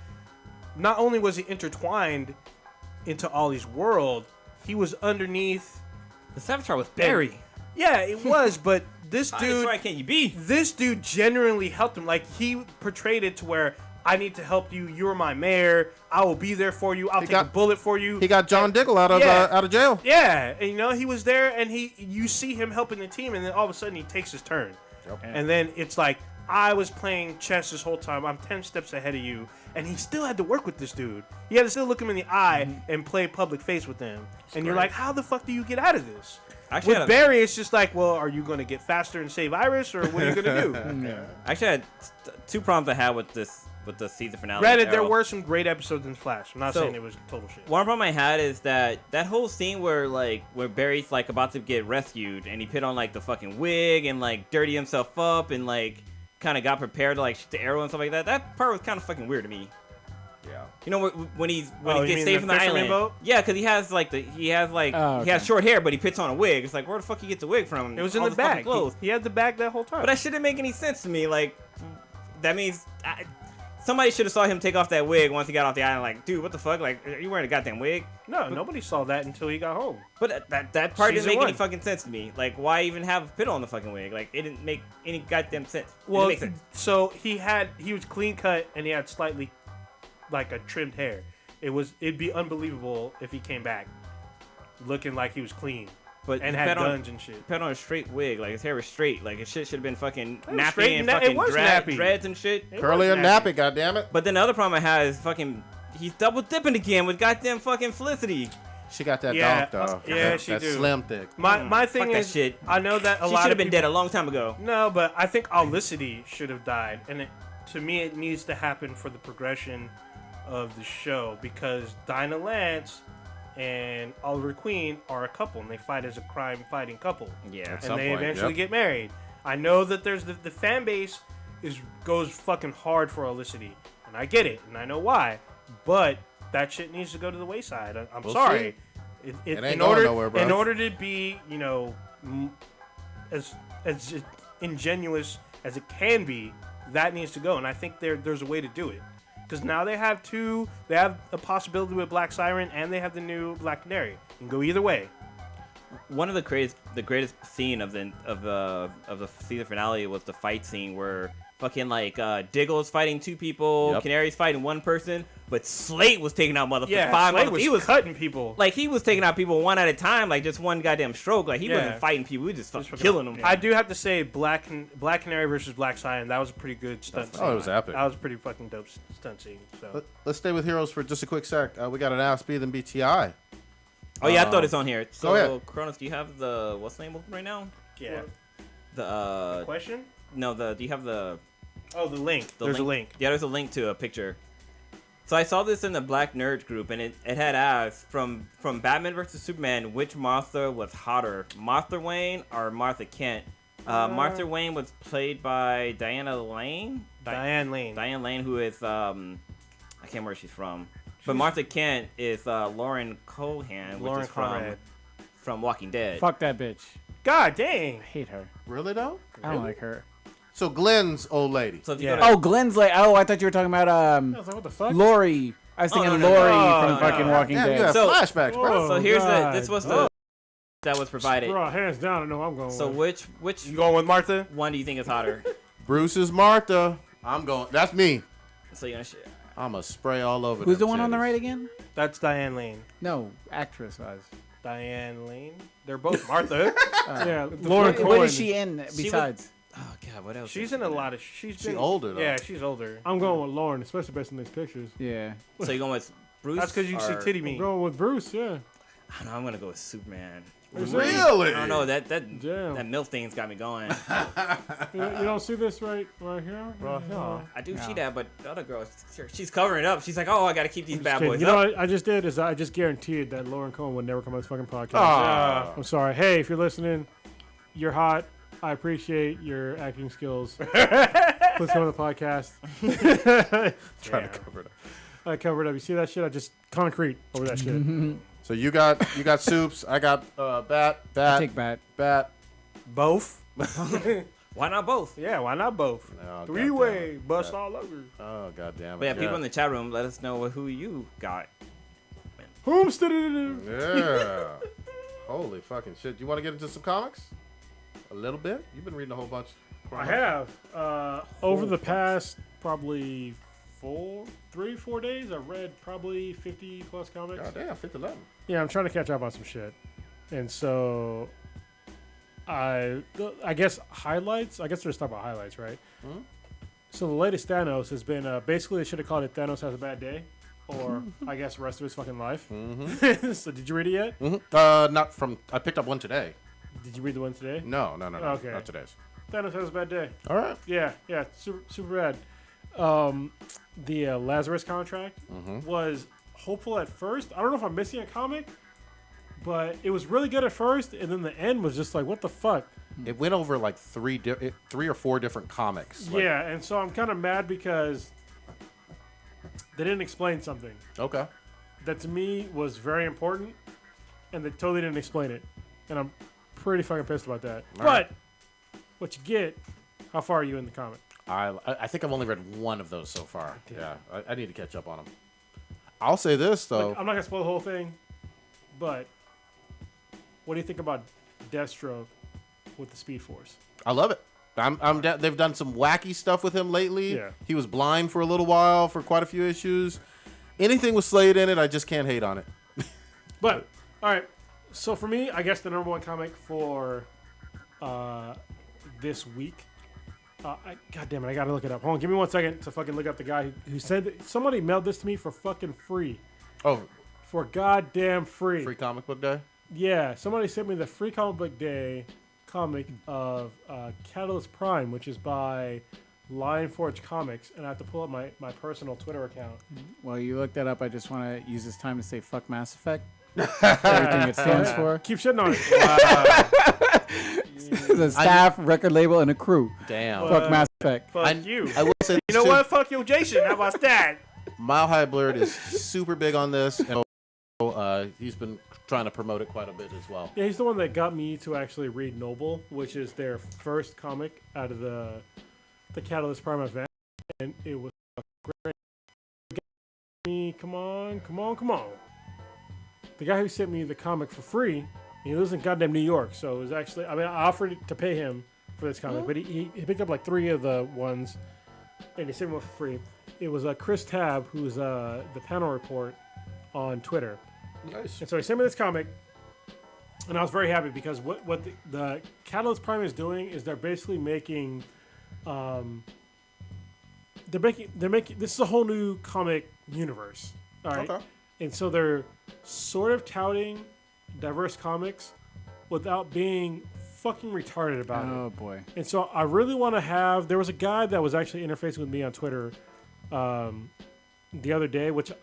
not only was he intertwined into Ollie's world, he was underneath. The Savitar was Barry. Yeah, it was, but this How dude. Detroit can you be? This dude genuinely helped him. Like, he portrayed it to where I need to help you. You're my mayor. I will be there for you. I'll take a bullet for you. He got John Diggle out of jail. Yeah, and he was there, and you see him helping the team, and then all of a sudden he takes his turn, and then it's like I was playing chess this whole time. I'm 10 steps ahead of you, and he still had to work with this dude. He had to still look him in the eye and play public face with him. And you're like, how the fuck do you get out of this? Actually, With Barry, it's just like, well, are you going to get faster and save Iris, or what are you going to do? Actually, I had two problems I had with the season finale. Granted, there Arrow. were some great episodes in Flash. I'm not So, saying it was total shit. One problem I had is that whole scene where Barry's about to get rescued and he put on the fucking wig and dirty himself up and kind of got prepared to shoot the arrow and stuff like that. That part was kind of fucking weird to me. Yeah. You know when he Oh, you gets mean saved the from the fisherman island? boat? Yeah, because he has he okay. has short hair, but he puts on a wig. It's like where the fuck he gets the wig from? It was in All the fucking bag. clothes. He had the bag that whole time. But that shouldn't make any sense to me. Like that means somebody should have saw him take off that wig once he got off the island. Like, dude, what the fuck? Like, are you wearing a goddamn wig? No, nobody saw that until he got home. But that part didn't Season make any one. fucking sense to me. Like, why even have a pit on the fucking wig? Like, it didn't make any goddamn sense. It Well, didn't make sense. so he was clean cut and he had slightly like a trimmed hair. It'd be unbelievable if he came back looking like he was clean But and he had put on- guns and shit. Put on a straight wig, like his hair was straight, like his shit should have been fucking was nappy straight and and fucking it was nappy. dreads and shit. It Curly was and nappy, goddammit. But then the other problem I have is fucking he's double dipping again with goddamn fucking Felicity. She got that Yeah, donk, though. yeah, that, she that do. slim thick. My thing fuck that is, shit. I know that a She lot should of have been people, dead a long time ago. No, but I think Olicity should have died, and to me, it needs to happen for the progression of the show because Dinah Lance and Oliver Queen are a couple, and they fight as a crime-fighting couple. Yeah. At some And they point, eventually yep. get married. I know that there's the fan base goes fucking hard for Olicity, and I get it, and I know why, but that shit needs to go to the wayside. I'm We'll sorry. It In ain't order, going nowhere, bro. in order to be, as ingenuous as it can be, that needs to go, and I think there's a way to do it. Because now they have a possibility with Black Siren, and they have the new Black Canary. You can go either way. One of the greatest scene of the season finale was the fight scene where fucking Diggle's fighting two people, Yep. Canary's fighting one person, but Slate was taking out motherfuckers. Yeah, five Slade motherfuckers. was He was cutting people. like he was taking out people one at a time, like just one goddamn stroke. Like he Yeah. wasn't fighting people, he was just fucking Just killing them. I do have to say, Black Canary versus Black Siren, that was a pretty good stunt scene. Oh, it was epic. That was a pretty fucking dope stunt scene. So. Let's stay with Heroes for just a quick sec. We got an Ask Speed and BTI. Oh yeah, I thought it's on here. So ahead. Kronos, do you have the what's the name open right now? Yeah. The Question? no, do you have the Oh, the link. There's a link. Yeah, there's a link to a picture. So I saw this in the Black Nerd group, and it had asked from Batman vs Superman, which Martha was hotter, Martha Wayne or Martha Kent? Martha Wayne was played by Diana Lane. Diane Lane. Diane Lane, who is I can't remember where she's from, but Martha Kent is Lauren Cohan, which Lauren is from Conrad. Walking Dead. Fuck that bitch. God dang. I hate her. Really, though? I don't like her. So Glenn's old lady. So if you Yeah. go to, Oh, Glenn's like. Oh, I thought you were talking about I was like, what the fuck? Lori. I was thinking no, no, Lori no, from no, fucking no. Walking Damn, you Dead. have So- flashbacks, bro. so here's God. this was the that was provided. Bro, hands down, I know I'm going. So with. which You going with Martha? one do you think is hotter? Bruce is Martha. I'm going. That's me. So you're gonna share. I'm a spray all over. Who's the them one on the titties. right again? That's Diane Lane. No, actress was. Diane Lane? They're both Martha. Yeah, Lauren Cohen. What is she in besides? Oh god, what else? She's is in a there? lot of. She's She been older, though. Yeah, she's older. I'm going with Lauren, especially based on these pictures. Yeah. So you're going with Bruce? That's because you see or- titty I'm meat. going with Bruce, yeah. I don't know. I'm gonna go with Superman. Really? I don't know that Damn. that milk thing's got me going. You don't see this right here? No, I do No. see that, but the other girl, she's covering it up. She's like, oh, I gotta keep these bad boys You know up. what I just did is I just guaranteed that Lauren Cohen would never come on this fucking podcast. Aw. I'm sorry. Hey, if you're listening, you're hot. I appreciate your acting skills. Please come on the podcast. Trying to cover it up. I covered up. You see that shit? I just concrete over that shit. So you got Soups. I got Bat. Take Bat. Bat. Both? Why not both? Yeah, why not both? Oh, Three-way, goddamn it. bust all over. Oh god damn it. But yeah, people in the chat room, let us know who you got. Homestead. Yeah. Holy fucking shit. You want to get into some comics? A little bit? You've been reading a whole bunch. I have. Over the past probably 4 days, I've read probably 50 plus comics. God damn, 50-11. Yeah, I'm trying to catch up on some shit. And so I guess highlights. I guess we're just talking about highlights, right? Mhm. So the latest Thanos has been basically they should have called it Thanos Has a Bad Day, or I guess the rest of his fucking life. Mm-hmm. So did you read it yet? Mm-hmm. Not from. I picked up one today. Did you read the one today? No. Okay. Not today's. Thanos Has a Bad Day. All right. Yeah, super bad. The Lazarus contract was hopeful at first. I don't know if I'm missing a comic, but it was really good at first, and then the end was just like, what the fuck? It went over like three or four different comics. Like, Yeah, and so I'm kind of mad because they didn't explain something Okay. that to me was very important, and they totally didn't explain it, and I'm pretty fucking pissed about that. All but right. what you get, how far are you in the comic? I think I've only read one of those so far. Yeah, I need to catch up on them. I'll say this though. Look, I'm not gonna spoil the whole thing, but what do you think about Deathstroke with the Speed Force? I love it. They've done some wacky stuff with him lately. Yeah. He was blind for a little while for quite a few issues. Anything with Slade in it, I just can't hate on it. But all right, so for me, I guess the number one comic for this week. God damn it, I gotta look it up. Hold on, give me 1 second to fucking look up the guy who said that somebody mailed this to me for fucking free. Oh, For goddamn free. free comic book day. Yeah, somebody sent me the free comic book day comic of Catalyst Prime, which is by Lion Forge Comics, and I have to pull up my personal Twitter account. While you look that up, I just want to use this time to say fuck Mass Effect. Everything it stands for. Keep shitting on it. The staff, record label, and a crew. Damn. Fuck Mass Effect. Fuck you. I will say You know what? Fuck you, Jason. How about that? Mile High Blurred is super big on this, and he's been trying to promote it quite a bit as well. Yeah, he's the one that got me to actually read Noble, which is their first comic out of the Catalyst Prime event, and it was great. Come on. The guy who sent me the comic for free, he lives in goddamn New York, so it was actually, I offered to pay him for this comic, but he picked up like 3 of the ones, and he sent me one for free. It was Chris Tabb, who's the panel report on Twitter. Nice. And so he sent me this comic, and I was very happy because what the Catalyst Prime is doing is they're basically making, they're making this is a whole new comic universe. All right. Okay. And so they're sort of touting diverse comics without being fucking retarded about it. Oh boy. And so I really want to have. There was a guy that was actually interfacing with me on Twitter the other day, which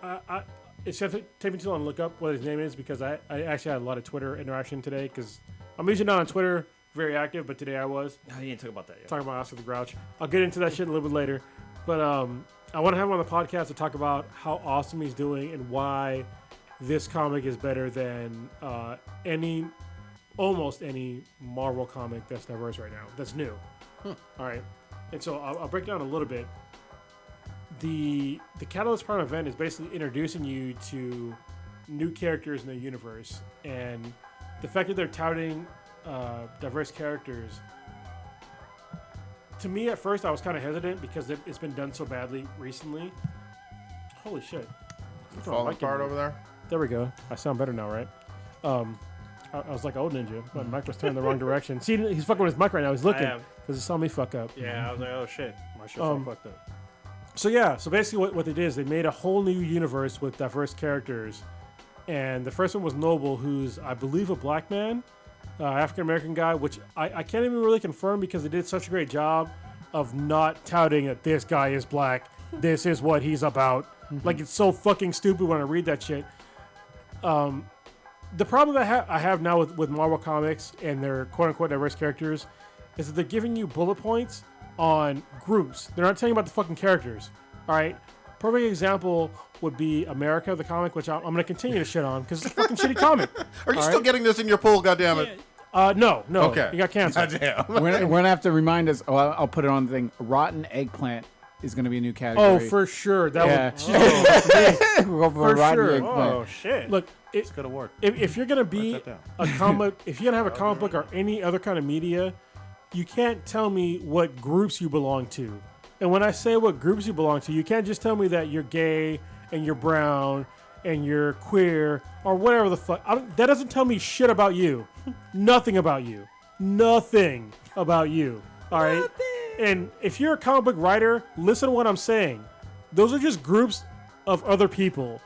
it's going to take me too long to look up what his name is because I actually had a lot of Twitter interaction today because I'm usually not on Twitter very active, but today I was. No, you didn't talk about that yet. Talking about Oscar the Grouch. I'll get into that shit a little bit later. But I want to have him on the podcast to talk about how awesome he's doing and why this comic is better than almost any Marvel comic that's diverse right now. That's new. All right. And so I'll break down a little bit. The Catalyst Prime event is basically introducing you to new characters in the universe. And the fact that they're touting diverse characters, to me at first I was kind of hesitant because it's been done so badly recently. Holy shit. Falling apart over there. There we go. I sound better now, right? I was like old ninja. My mic was turned the wrong direction. See, he's fucking with his mic right now. He's looking am. because he saw me fuck up. Yeah, I was like, oh shit. My shit's all fucked up. So yeah, so basically what they did is they made a whole new universe with diverse characters. And the first one was Noble, who's, I believe, a black man, African-American guy, which I can't even really confirm because they did such a great job of not touting that this guy is black. This is what he's about. Like, it's so fucking stupid when I read that shit. The problem that I have now with Marvel Comics and their quote-unquote diverse characters is that they're giving you bullet points on groups. They're not telling you about the fucking characters. All right? Perfect example would be America, the comic, which I'm going to continue to shit on because it's a fucking shitty comic. Are you still getting this in your pool? Goddammit. No. Okay. It got canceled. Goddamn. We're gonna have to remind us. Oh, I'll put it on the thing. Rotten eggplant is gonna be a new category. Oh, for sure. That Yeah. would We'll go for For rotten sure. eggplant. Oh shit. look. It's good award. If you're gonna be Write that a comic, if you're gonna have a comic book or any other kind of media, you can't tell me what groups you belong to. And when I say what groups you belong to, you can't just tell me that you're gay and you're brown and you're queer or whatever the fuck. That doesn't tell me shit about you. Nothing about you. Nothing about you. All right. And if you're a comic book writer, listen to what I'm saying. Those are just groups of other people.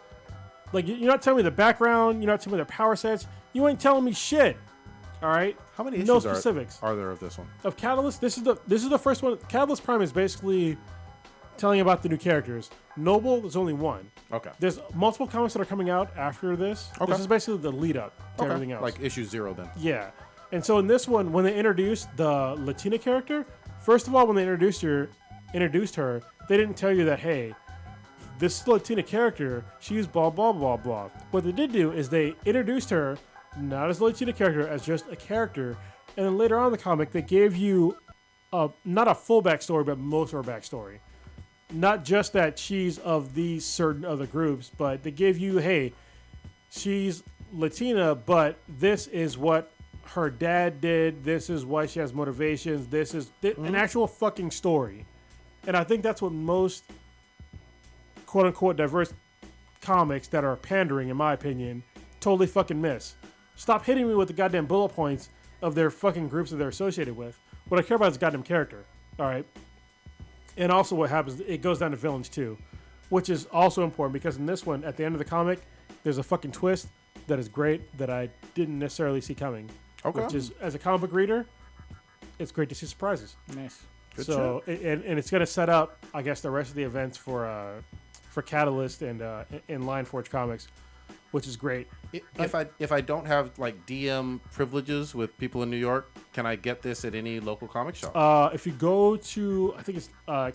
Like, you're not telling me the background. You're not telling me their power sets. You ain't telling me shit. All right. How many No issues specifics are there of this one? of Catalyst. This is the first one. Catalyst Prime is basically telling you about the new characters. Noble, there's only one. Okay. There's multiple comics that are coming out after this. Okay. This is basically the lead up to everything else. Like issue 0 then. Yeah. And so in this one, when they introduced the Latina character, first of all, when they introduced her, they didn't tell you that, hey, this Latina character, she's blah, blah, blah, blah. What they did do is they introduced her, not as a Latina character, as just a character. And then later on in the comic, they gave you not a full backstory, but most of her backstory. Not just that she's of these certain other groups, but they give you, hey, she's Latina, but this is what her dad did. This is why she has motivations. This is an actual fucking story. And I think that's what most quote-unquote diverse comics that are pandering, in my opinion, totally fucking miss. Stop hitting me with the goddamn bullet points of their fucking groups that they're associated with. What I care about is goddamn character. All right. And also what happens, it goes down to villains too, which is also important because in this one, at the end of the comic, there's a fucking twist that is great that I didn't necessarily see coming. Okay. Which is, as a comic book reader, it's great to see surprises. Nice. Good so, and it's going to set up, I guess, the rest of the events for Catalyst and in Lion Forge Comics, which is great. If I don't have like DM privileges with people in New York, can I get this at any local comic shop? If you go to, I think it's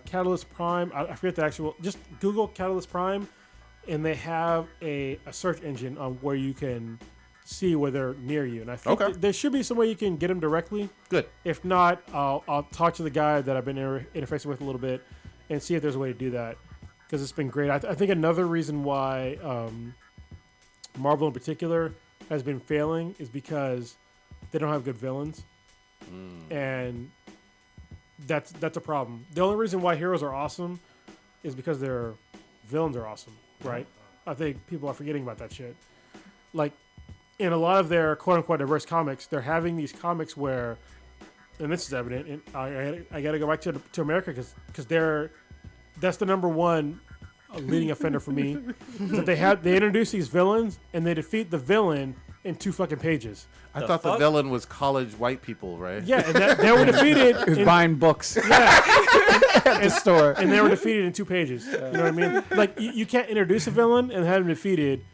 Catalyst Prime, I forget the actual, just Google Catalyst Prime, and they have a search engine on where you can see where they're near you. And I think there should be some way you can get them directly. Good. If not, I'll talk to the guy that I've been interfacing with a little bit and see if there's a way to do that, because it's been great. I think another reason why Marvel in particular has been failing is because they don't have good villains, and that's a problem. The only reason why heroes are awesome is because their villains are awesome, right? I think people are forgetting about that shit. Like, in a lot of their quote-unquote diverse comics, they're having these comics where, and this is evident, and I got to go back to America because that's the number one leading offender for me. That they introduce these villains and they defeat the villain in 2 fucking pages. I thought the villain was college white people, right? Yeah, and they were defeated. He was buying books. Yeah, at the store, and they were defeated in 2 pages. You know what I mean? Like you can't introduce a villain and have him defeated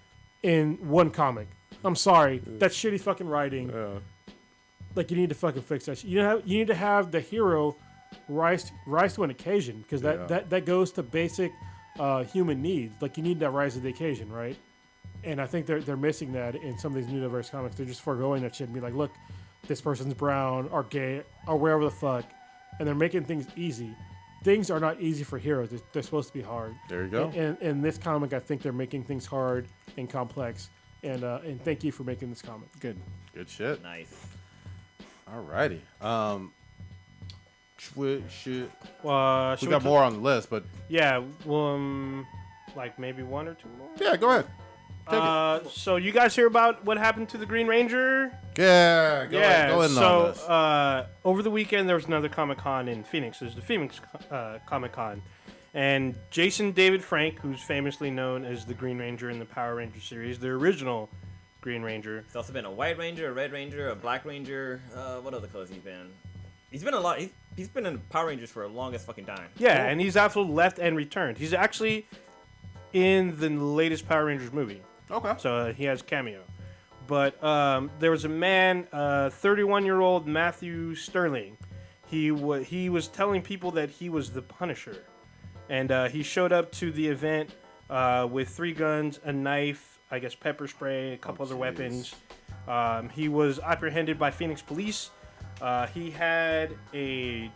in 1 comic. I'm sorry, that's shitty fucking writing. Yeah. Like, you need to fucking fix that shit. You need to have the hero rise to an occasion, because that goes to basic human needs. Like, you need that rise to the occasion, right? And I think they're missing that in some of these new diverse comics. They're just foregoing that shit and be like, look, this person's brown or gay or wherever the fuck, and they're making things easy. Things are not easy for heroes. They're supposed to be hard. There you go. And in this comic, I think they're making things hard and complex. And thank you for making this comic. Good shit. Nice. Alrighty. We We got more on the list, but Yeah, like maybe 1 or 2 more. yeah, go ahead. Take it. So you guys hear about what happened to the Green Ranger? Yeah, go in on this. So over the weekend there was another Comic-Con in Phoenix. There's the Phoenix Comic-Con. And Jason David Frank, who's famously known as the Green Ranger in the Power Ranger series, the original Green Ranger. He's also been a White Ranger, a Red Ranger, a Black Ranger. What other clothes he's been? He's been a lot. He's been in Power Rangers for the longest fucking time. Yeah, and he's also left and returned. He's actually in the latest Power Rangers movie. Okay. So he has cameo. But there was a man, 31-year-old Matthew Sterling. He was telling people that he was the Punisher. And he showed up to the event with 3 guns, a knife, I guess pepper spray, a couple other weapons. He was apprehended by Phoenix police. He had a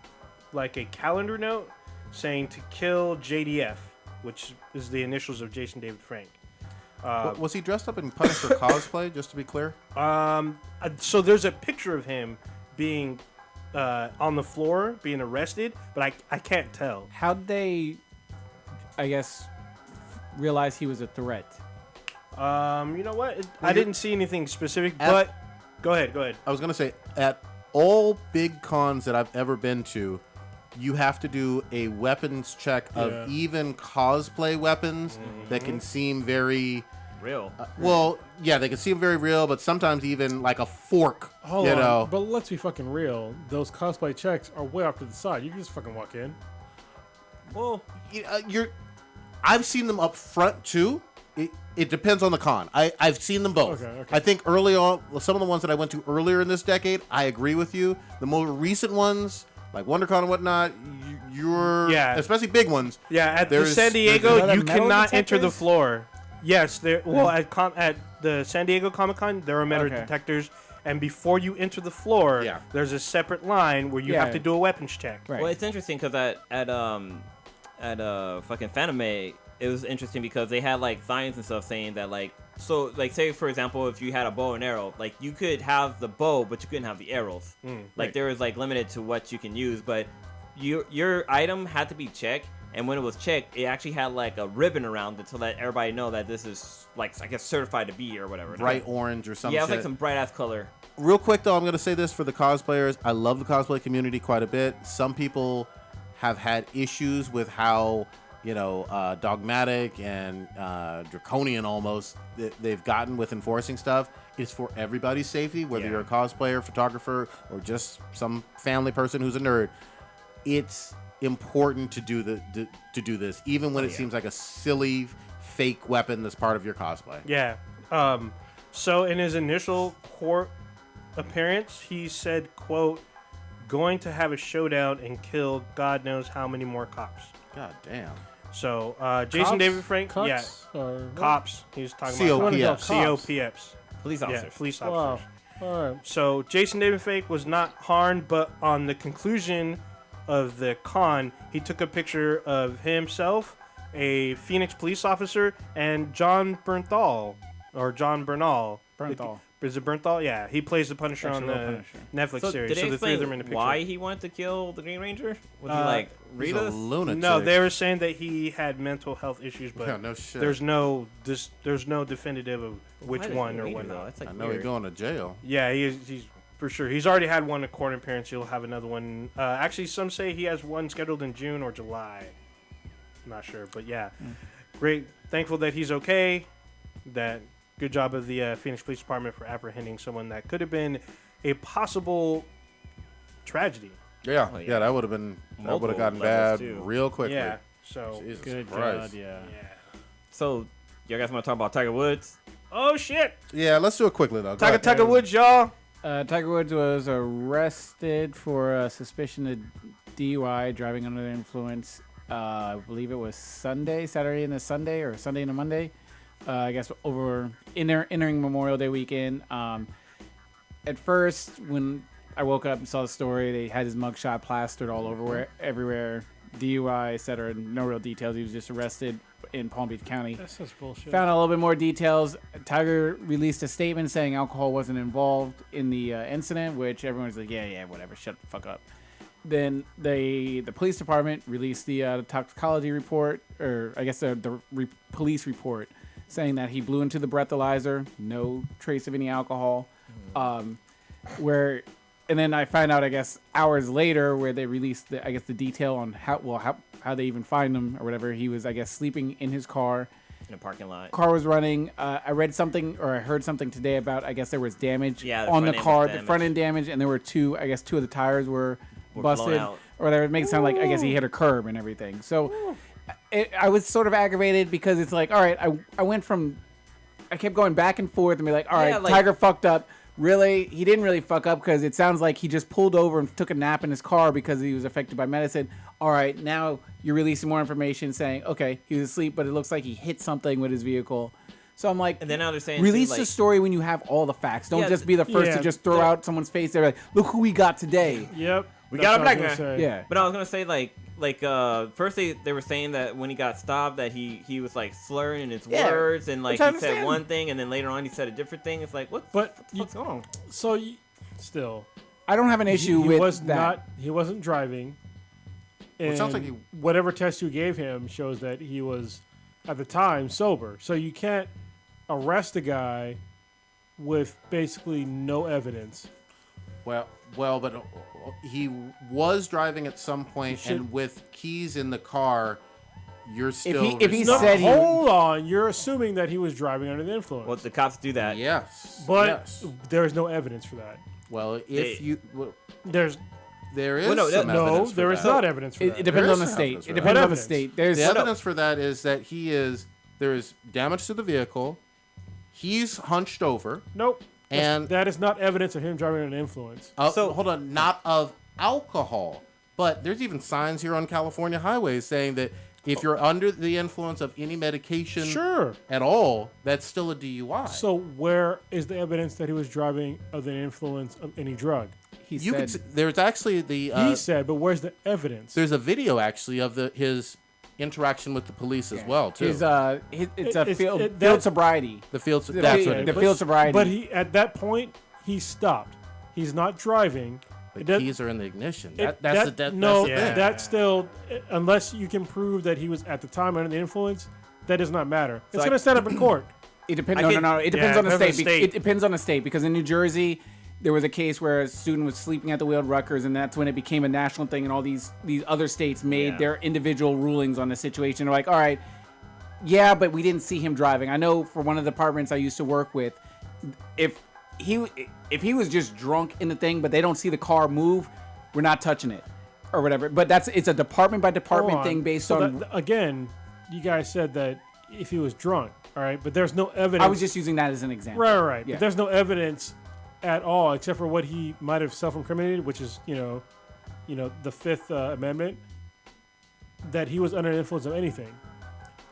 calendar note saying to kill JDF, which is the initials of Jason David Frank. Was he dressed up in Punisher cosplay, just to be clear? So there's a picture of him being on the floor, being arrested, but I can't tell. how'd they, I guess, realize he was a threat? You know what? I didn't see anything specific, but go ahead. I was going to say, at all big cons that I've ever been to, you have to do a weapons check of even cosplay weapons that can seem very... Real. They can seem very real, but sometimes even like a fork, Hold you on, know. but let's be fucking real. Those cosplay checks are way off to the side. You can just fucking walk in. Well, I've seen them up front too. It depends on the con. I've seen them both. Okay. I think early on, some of the ones that I went to earlier in this decade, I agree with you. The more recent ones, like WonderCon and whatnot, especially big ones. Yeah, at the There's- San there's Diego, another you metal cannot enter the detectors? floor. Yes, there. Well, at the San Diego Comic Con, there are metal Okay. detectors, and before you enter the floor, Yeah. there's a separate line where you have Yeah. to do a weapons check. Right. Well, it's interesting because at fucking Fanime, it was interesting because they had like signs and stuff saying that like say for example if you had a bow and arrow, like you could have the bow but you couldn't have the arrows. Like there was like limited to what you can use, but your item had to be checked. And when it was checked, it actually had like a ribbon around it to let everybody know that this is like I guess certified to be or whatever. Bright orange or something. Yeah, it's like some bright ass color. Real quick though, I'm going to say this for the cosplayers. I love the cosplay community quite a bit. Some people have had issues with how, dogmatic and draconian almost they've gotten with enforcing stuff. It's for everybody's safety, whether you're a cosplayer, photographer, or just some family person who's a nerd. It's important to do this, even when it seems like a silly fake weapon that's part of your cosplay. Yeah. So in his initial court appearance, he said, "quote going to have a showdown and kill God knows how many more cops." God damn. So Jason Cops? David Frank, Cuts? Or what? cops. He was talking COPS. about Cops. COPS. Police Yeah, officers. police Wow. officers. All right. So Jason David Fake was not harmed, but on the conclusion of the con, he took a picture of himself, a Phoenix police officer, and John Bernthal. Bernthal. Is it Bernthal? Yeah, he plays the Punisher on the Actual Punisher. Netflix So series. did they So the three of them explain in the picture. why he wanted to kill the Green Ranger? Was he like He's a Rita's? lunatic. No, they were saying that he had mental health issues, but Yeah, no shit. there's no definitive of which Why the one Green or Ranger, whatnot. though? That's like I know weird. he's going to jail. Yeah, he's for sure. He's already had one in court appearance. He'll have another one. Actually, some say he has one scheduled in June or July. I'm not sure, but yeah, great. Thankful that he's okay. That good job of the Phoenix Police Department for apprehending someone that could have been a possible tragedy. Yeah, Oh, yeah, yeah. that would have been Multiple gotten levels, bad too. real quickly. Yeah. So. Jesus Good Christ. God, yeah. Yeah. So, you guys want to talk about Tiger Woods? Oh shit! Yeah, let's do it quickly though. Go ahead. Tiger Woods, y'all. Tiger Woods was arrested for suspicion of DUI, driving under the influence. I believe it was Saturday and a Sunday, or Sunday and a Monday. I guess entering Memorial Day weekend. At first, when I woke up and saw the story, they had his mugshot plastered all over everywhere. DUI, etc. No real details. He was just arrested in Palm Beach County. That's such bullshit. Found out a little bit more details. Tiger released a statement saying alcohol wasn't involved in the incident, which everyone's like, yeah, whatever, shut the fuck up. Then the police department released the toxicology report, or I guess the police report, saying that he blew into the breathalyzer, no trace of any alcohol. And then I find out, I guess, hours later, where they released the detail on how they even find him or whatever. He was, I guess, sleeping in his car. In a parking lot. Car was running. I read something, or I heard something today about, I guess there was damage Yeah, on the front end car, was the damaged. front end damage, and there were two of the tires were blown busted out. or whatever. It makes it sound like, I guess he hit a curb and everything. So I was sort of aggravated because it's like, all right, I kept going back and forth and be like, all right, Yeah, like- Tiger fucked up. Really, he didn't really fuck up, because it sounds like he just pulled over and took a nap in his car because he was affected by medicine. All right, now you're releasing more information saying, okay, he was asleep, but it looks like he hit something with his vehicle. So I'm like, And then now they're saying release too, the like, story when you have all the facts. Don't Yeah, just be the first yeah, to just throw out someone's face. They're like, look who we got today. Yep. We That's got a what I black was gonna man. say. Yeah. But I was gonna say first they were saying that when he got stopped that he was like slurring in his Yeah, words, and like which I he said understand. one thing and then later on he said a different thing. It's like what But the fuck's going on? So still, I don't have an issue he with was that. he wasn't driving. Well, it And sounds like whatever test you gave him shows that he was at the time sober. So you can't arrest a guy with basically no evidence. Well, but he was driving at some point, should- and with keys in the car, you're still. if he No, said he- hold on, you're assuming that he was driving under the influence. Well, the cops do that. Yes, but yes. there is no evidence for that. Well, if There's there is Well, no, some no, evidence for there is that. not evidence for It that. depends There on is the some state. evidence It for depends that. on the What state. There's The evidence for that is that there is damage to the vehicle. He's hunched over. Nope. And- that is not evidence of him driving under the influence. So- Hold on, not of alcohol. But there's even signs here on California highways saying that if you're under the influence of any medication Sure. at all, that's still a DUI. So where is the evidence that he was driving under the influence of any drug? He you said, there's actually the He said, but where's the evidence? there's a video actually of his interaction with the police as well too. it's a field that- sobriety. the field. The That's field- what it the is. field sobriety. But he at that point he stopped. He's not driving. The It does- keys are in the ignition. it- That's the no, thing. that's still unless you can prove that he was at the time under the influence, that does not matter. It's like- going to stand up in court. It depends. I No, can- no, no. It depends Yeah, on the it depends state. on the state. It depends on the state because in New Jersey, there was a case where a student was sleeping at the wheel at Rutgers, and that's when it became a national thing. And all these other states made Yeah. their individual rulings on the situation. They're like, all right, yeah, but we didn't see him driving. I know for one of the departments I used to work with, if he was just drunk in the thing, but they don't see the car move, we're not touching it or whatever. But it's a department by department Hold on. thing based So on. again, you guys said that if he was drunk, all right, but there's no evidence. I was just using that as an example. right. Yeah. But there's no evidence at all except for what he might have self-incriminated, which is the Fifth Amendment, that he was under the influence of anything.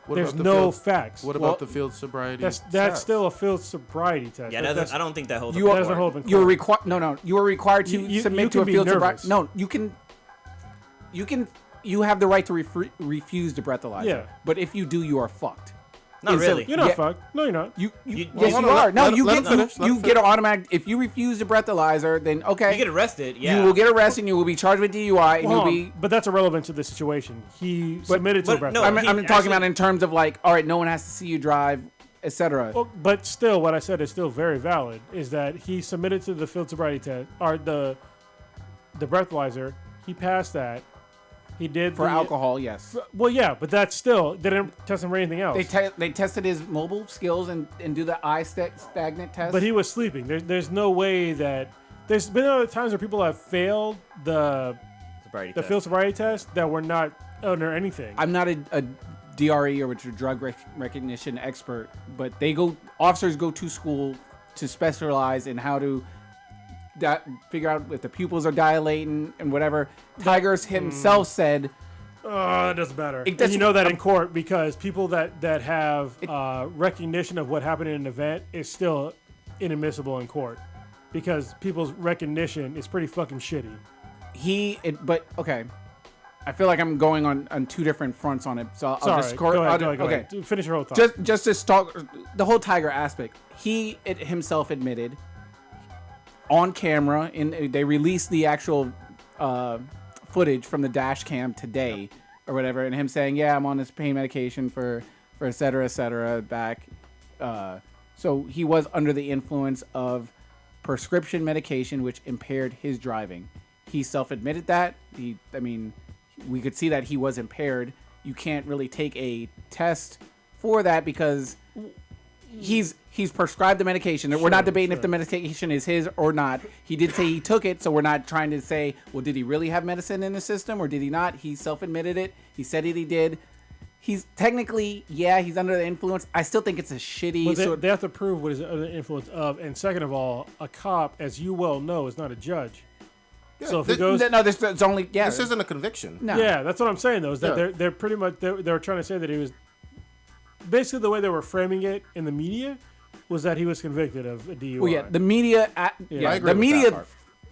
What There's about the no field- facts. What Well, about the field sobriety? That's test? still a field sobriety test. Yeah, That's- I don't think that holds You up. are- in doesn't court. hold in You are court. required. No. You are required to You submit can to a be field nervous. sobriety. No, you can. You have the right to refuse the breathalyzer. Yeah. But if you do, you are fucked. Not It's a- really. You're not Yeah. fucked. No, you're not. You- yes, hold you on, are. No, let- you let get him finish, let you him get an automatic. If you refuse the breathalyzer, then okay, You get arrested. Yeah. you will get arrested. and You will be charged with DUI. And Hold you'll on, be. but that's irrelevant to the situation. He submitted to but a breath no, test. he I'm talking actually- about in terms of like, all right, no one has to see you drive, etc. Well, but still, what I said is still very valid. Is that he submitted to the field sobriety test or the breathalyzer? He passed that. He did For the- alcohol, yes. Well, yeah, but that still they didn't test him for anything else. They tested his mobile skills and do the eye stagnant test. But he was sleeping. There's no way that there's been other times where people have failed the Sobriety the test. field sobriety test that were not under anything. I'm not a DRE or which is a drug recognition expert, but officers go to school to specialize in how to figure out if the pupils are dilating and whatever. Tigers himself said, It doesn't matter. It And doesn't- you know that in court because people that have recognition of what happened in an event is still inadmissible in court because people's recognition is pretty fucking shitty. but okay. I feel like I'm going on two different fronts on it, so I'll Sorry, just go ahead, go okay. ahead. Finish your whole thought. Just to start the whole Tiger aspect. He himself admitted on camera, and they released the actual footage from the dash cam today or whatever, and him saying, "Yeah, I'm on this pain medication for et cetera, back." So he was under the influence of prescription medication, which impaired his driving. He self-admitted that. We could see that he was impaired. You can't really take a test for that because he's prescribed the medication. We're not debating if the medication is his or not. He did say he took it, so we're not trying to say, well, did he really have medicine in his system or did he not? He self-admitted it. He said he did. He's technically, he's under the influence. I still think it's a shitty. Well, they have to prove what is under the influence of, and second of all, a cop, as you well know, is not a judge. So if it goes, it's only This isn't a conviction. No. yeah, that's what I'm saying though. Is that Yeah. they're pretty much they were trying to say that he was basically the way they were framing it in the media was that he was convicted of a DUI. Well, yeah, the media, I agree the with that media part.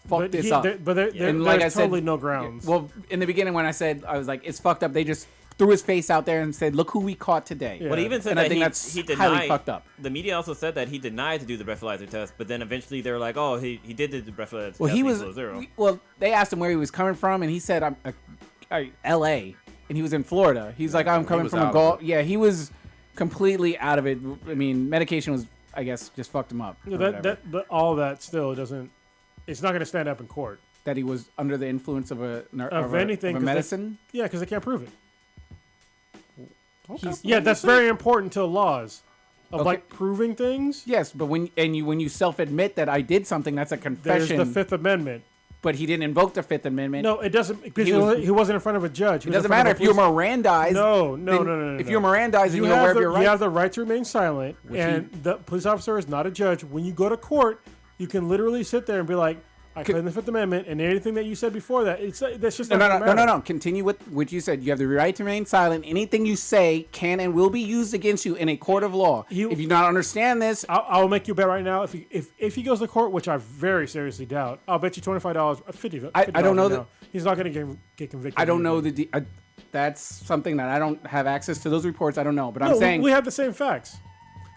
fucked this up. But And like I there's said, totally no grounds. Well, in the beginning when I said I was like, it's fucked up. They just threw his face out there and said, "Look who we caught today." Yeah. But he even said And I that think that's he highly denied. fucked up. The media also said that he denied to do the breathalyzer test, but then eventually they were like, "Oh, he did do the breathalyzer Well, test." he and was. below zero. Well, they asked him where he was coming from, and he said, "I'm L.A." and he was in Florida. He's like, "I'm coming was from a out of golf." Yeah, he was completely out of it. I mean, medication was, I guess, just fucked him up. or whatever. But all that still doesn't. It's not going to stand up in court. That he was under the influence of Anything, a 'cause medicine. Yeah, because they can't prove it. He's- Yeah, that's very important to laws of Okay. like proving things. Yes, but when you self-admit that I did something, that's a There's confession. the Fifth Amendment. But he didn't invoke the Fifth Amendment. No, it doesn't because He he wasn't in front of a judge. He It was in doesn't front matter of if a you're police- Mirandized. No. If you're Mirandized and You you're aware have of your you rights. have the right to remain silent, and the police officer is not a judge. When you go to court, you can literally sit there and be like, I claim the Fifth Amendment, and anything that you said before that, that's just No, not no, gonna no, no, matter. no. Continue with what you said. You have the right to remain silent. Anything you say can and will be used against you in a court of law. If you not understand this, I will make you a bet right now. If he goes to court, which I very seriously doubt, I'll bet you $25, $50. I don't know right that- now. He's not going to get convicted. I don't know that's something that I don't have access to those reports. I don't know, but I'm No, saying we have the same facts.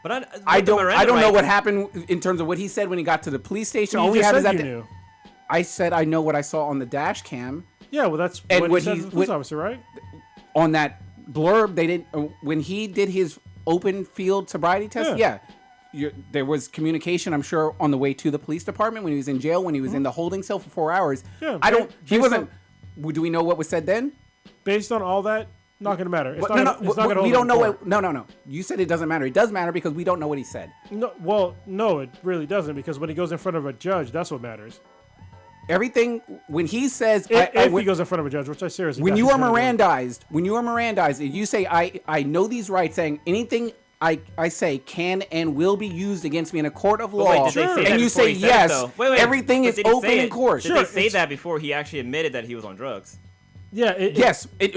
But I with the don't Miranda know what rights- happened in terms of what he said when he got to the police station. You All we just have is said that you knew. I said I know what I saw on the dash cam. Yeah, well, that's And what what he said he's- to the police what- officer, right? On that blurb, they didn't when he did his open field sobriety test. Yeah. There was communication, I'm sure, on the way to the police department when he was in jail, when he was in the holding cell for 4 hours. Yeah, I don't. He based wasn't. Do we know what was said then? Based on all that, not going to matter. It's But not gonna, it's not gonna we hold don't him know in court. what. No. You said it doesn't matter. It does matter because we don't know what he said. No, well, no, it really doesn't, because when he goes in front of a judge, that's what matters. Everything when he says If he goes in front of a judge, which I seriously when doubt you he's are gonna do. Mirandized, and you say I know these rights, saying anything I say can and will be used against me in a court of But law, wait, did they say that and you before say he said it, yes, though? Wait, everything but is did he open say in it? court. Did Sure, they say it's- that before he actually admitted that he was on drugs? Yeah, Yes, unless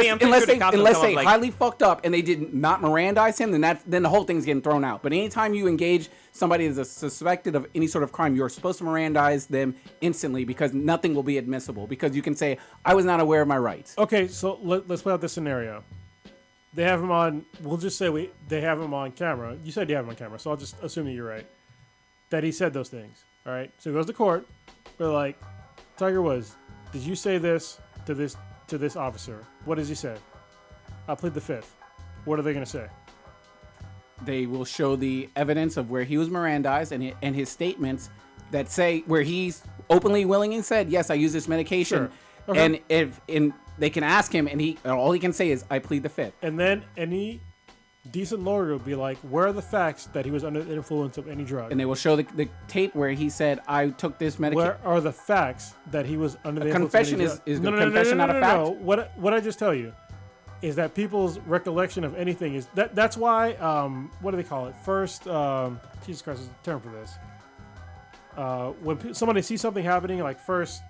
I'm pretty sure the cops will unless tell they us, like- highly fucked up and they did not Mirandize him, then the whole thing's getting thrown out. But anytime you engage somebody that's suspected of any sort of crime, you're supposed to Mirandize them instantly because nothing will be admissible. Because you can say I was not aware of my rights. Okay, so let's play out this scenario. They have him on. We'll just say they have him on camera. You said you have him on camera, so I'll just assume that you're right. That he said those things. All right. So he goes to court. They're like, Tiger Woods, did you say this to this officer? What does he say? I plead the fifth. What are they going to say? They will show the evidence of where he was Mirandized and his statements that say where he's openly willing and said, yes, I use this medication. Sure. Okay. And they can ask him, and all he can say is, I plead the fifth. And then any decent lawyer will be like, where are the facts that he was under the influence of any drug? And they will show the tape where he said, I took this medication. Where are the facts that he was under the influence confession of any is drug? the confession not a fact? What I just tell you is that people's recollection of anything is that's why what do they call it? First, Jesus Christ, there's a term for this. When somebody sees something happening, like first,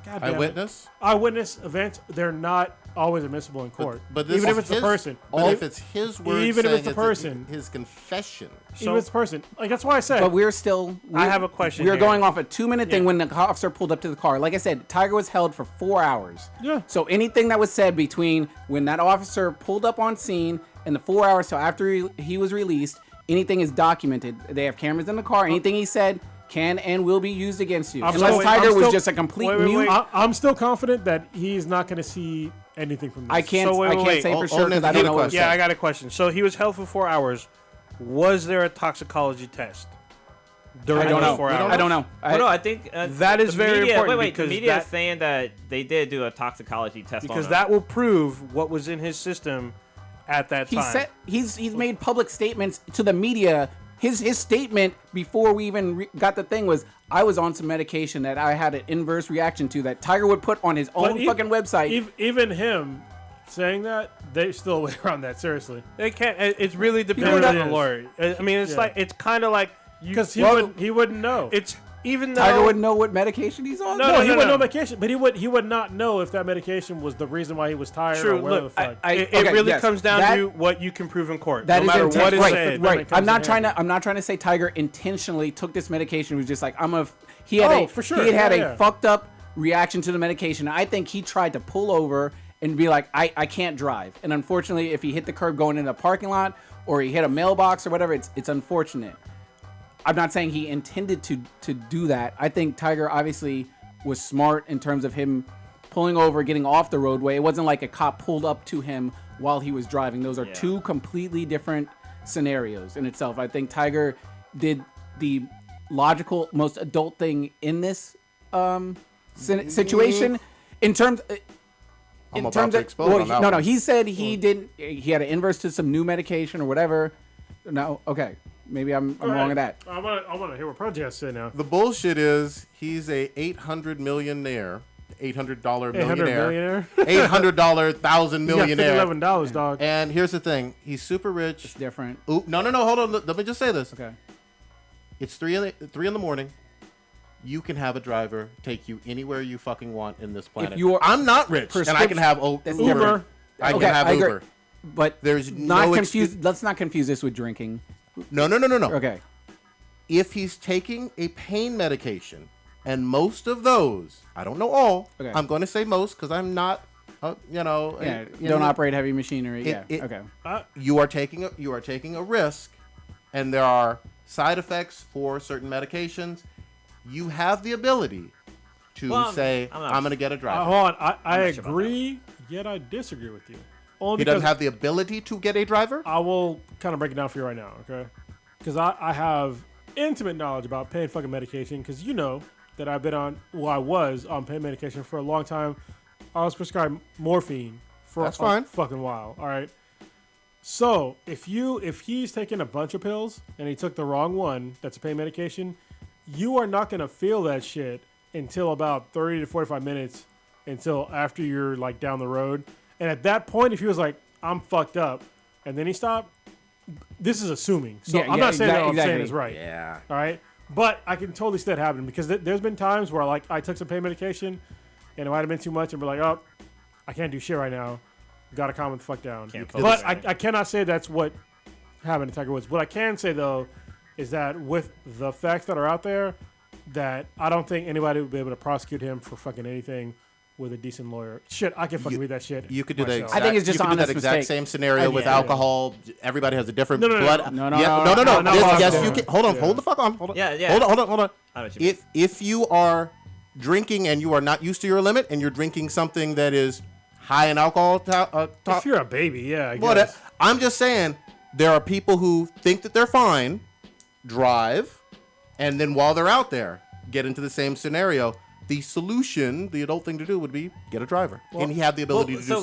God damn it. Eyewitness events, they're not always admissible in court. But this even if is it's the his- person. But if it's his word, even if saying it's the person, his confession. even if it's the person, like that's why I said. But we're still. I have a question We are here. going off a 2-minute thing when the officer pulled up to the car. Like I said, Tiger was held for 4 hours. Yeah. So anything that was said between when that officer pulled up on scene and the 4 hours till after he was released, anything is documented. They have cameras in the car. Anything he said can and will be used against you. Unless Tiger was just a complete mute. I'm still confident that he's not going to see anything from this. I can't. So wait, I wait, can't wait. say for sure because I don't know what was Yeah, I said. got a question. So he was held for 4 hours. Was there a toxicology test during I don't those know. 4 hours? I don't know. Well, no, I think that is the very media, important Wait, the because media is that- saying that they did do a toxicology test Because on that him. will prove what was in his system at that He time. said he's made public statements to the media. His statement before we even got the thing was, I was on some medication that I had an inverse reaction to that Tiger would put on his own fucking website. Even him saying that, they still way around that. Seriously, They can't. It's really dependent on really the is. lawyer. I mean, it's Yeah. like it's kind of like because he well, wouldn't know. It's even though Tiger wouldn't know what medication he's on. No, he wouldn't know medication, but he would not know if that medication was the reason why he was tired. True. Or whatever Look, the fuck. it okay, really yes. comes down That- to what you can prove in court. That no is matter intent- what is right, said. right. comes I'm not in trying handy. to. I'm not trying to say Tiger intentionally took this medication. It was just like he had Oh, a for sure. he had Yeah, a fucked up reaction to the medication. I think he tried to pull over and be like, I can't drive. And unfortunately, if he hit the curb going into the parking lot or he hit a mailbox or whatever, it's unfortunate. I'm not saying he intended to do that. I think Tiger obviously was smart in terms of him pulling over, getting off the roadway. It wasn't like a cop pulled up to him while he was driving. Those are two completely different scenarios in itself. I think Tiger did the logical, most adult thing in this situation. In terms, I'm about to explode on that no, one. he said he didn't. He had an inverse to some new medication or whatever. No, okay, maybe I'm wrong with that. I want to hear what Project said now. The bullshit is he's a $800 millionaire, $800 millionaire, $800 thousand millionaire. $11, dog. And here's the thing: he's super rich. It's different. Oop, no, hold on. Let me just say this. Okay. It's 3 in the morning. you can have a driver take you anywhere you fucking want in this planet. you're I'm not rich, and I can have That's Uber. different. I can Okay, have I agree. Uber. But There's not no confuse. Let's not confuse this with drinking. No. Okay. If he's taking a pain medication, and most of those, I don't know all. Okay. I'm going to say most because I'm not, Yeah. Don't operate heavy machinery. Okay. You are taking a risk, and there are side effects for certain medications. You have the ability to say, I'm going to get a driver. Hold on. I agree, yet I disagree with you. Only He doesn't because have the ability to get a driver? I will kind of break it down for you right now, okay? Because I have intimate knowledge about pain fucking medication, because you know that I've been on, well, I was on pain medication for a long time. I was prescribed morphine for That's a fine. fucking while, all right? So if he's taking a bunch of pills and he took the wrong one, that's a pain medication, you are not going to feel that shit until about 30 to 45 minutes until after you're like down the road. And at that point, if he was like, I'm fucked up, and then he stopped, this is assuming. So I'm not saying that what I'm saying is right. Yeah. All right. But I can totally see that happening because there's been times where like I took some pain medication and it might have been too much and be like, oh, I can't do shit right now. Gotta calm the fuck down. But I cannot say that's what happened to Tiger Woods. What I can say though is that with the facts that are out there, that I don't think anybody would be able to prosecute him for fucking anything with a decent lawyer. Shit, I can fucking read that shit. You could do that. myself. Exact, I think it's just you could do honest that exact mistake. same scenario with yeah. alcohol. Everybody has a different No, no, no, blood. no. No, Yeah, no, no. no, Yes, no, you no. can. Hold on. Yeah. Hold the fuck on. Hold on. Yeah. Hold on. I know what you mean. If you are drinking and you are not used to your limit and you're drinking something that is high in alcohol, If you're a baby, yeah. I what? guess. I'm just saying there are people who think that they're fine, drive, and then while they're out there, get into the same scenario. The solution, the adult thing to do, would be get a driver, and he had the ability to do so.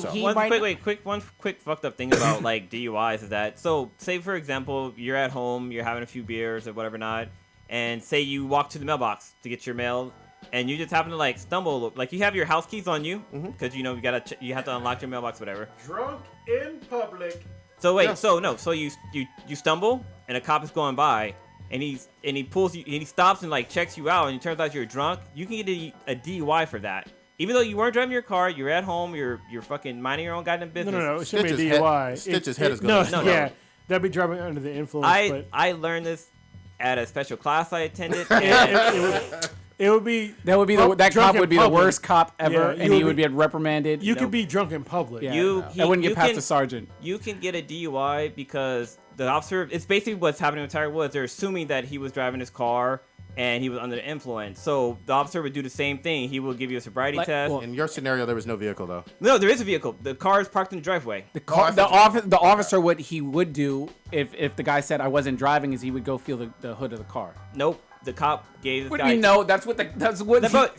One quick fucked up thing about like DUIs is that, so say for example you're at home, you're having a few beers or whatever not, and say you walk to the mailbox to get your mail, and you just happen to like stumble, like you have your house keys on you because you have to unlock your mailbox, whatever. Drunk in public. So wait, Yes. so you stumble and a cop is going by. And he pulls you, and he stops and like checks you out, and it turns out you're drunk. You can get a DUI for that, even though you weren't driving your car. You're at home. You're fucking minding your own goddamn business. No. It shouldn't be a Stitch's DUI. Stitch's head is no, gonna yeah. explode. That'd be driving under the influence. I learned this at a special class I attended. But And it would be That would be drunk that cop in would be the public. worst cop ever, Yeah, and he would be reprimanded. You could be drunk in public. Yeah. I wouldn't get past the sergeant. You can get a DUI because the officer. It's basically what's happening with Tiger Woods. They're assuming that he was driving his car and he was under the influence. So the officer would do the same thing. He will give you a sobriety test. well, In your scenario, there was no vehicle though. No, there is a vehicle. The car is parked in the driveway. The officer, what he would do if the guy said I wasn't driving, is he would go feel the hood of the car. Nope. The cop gave this What do guy. you know? That's what.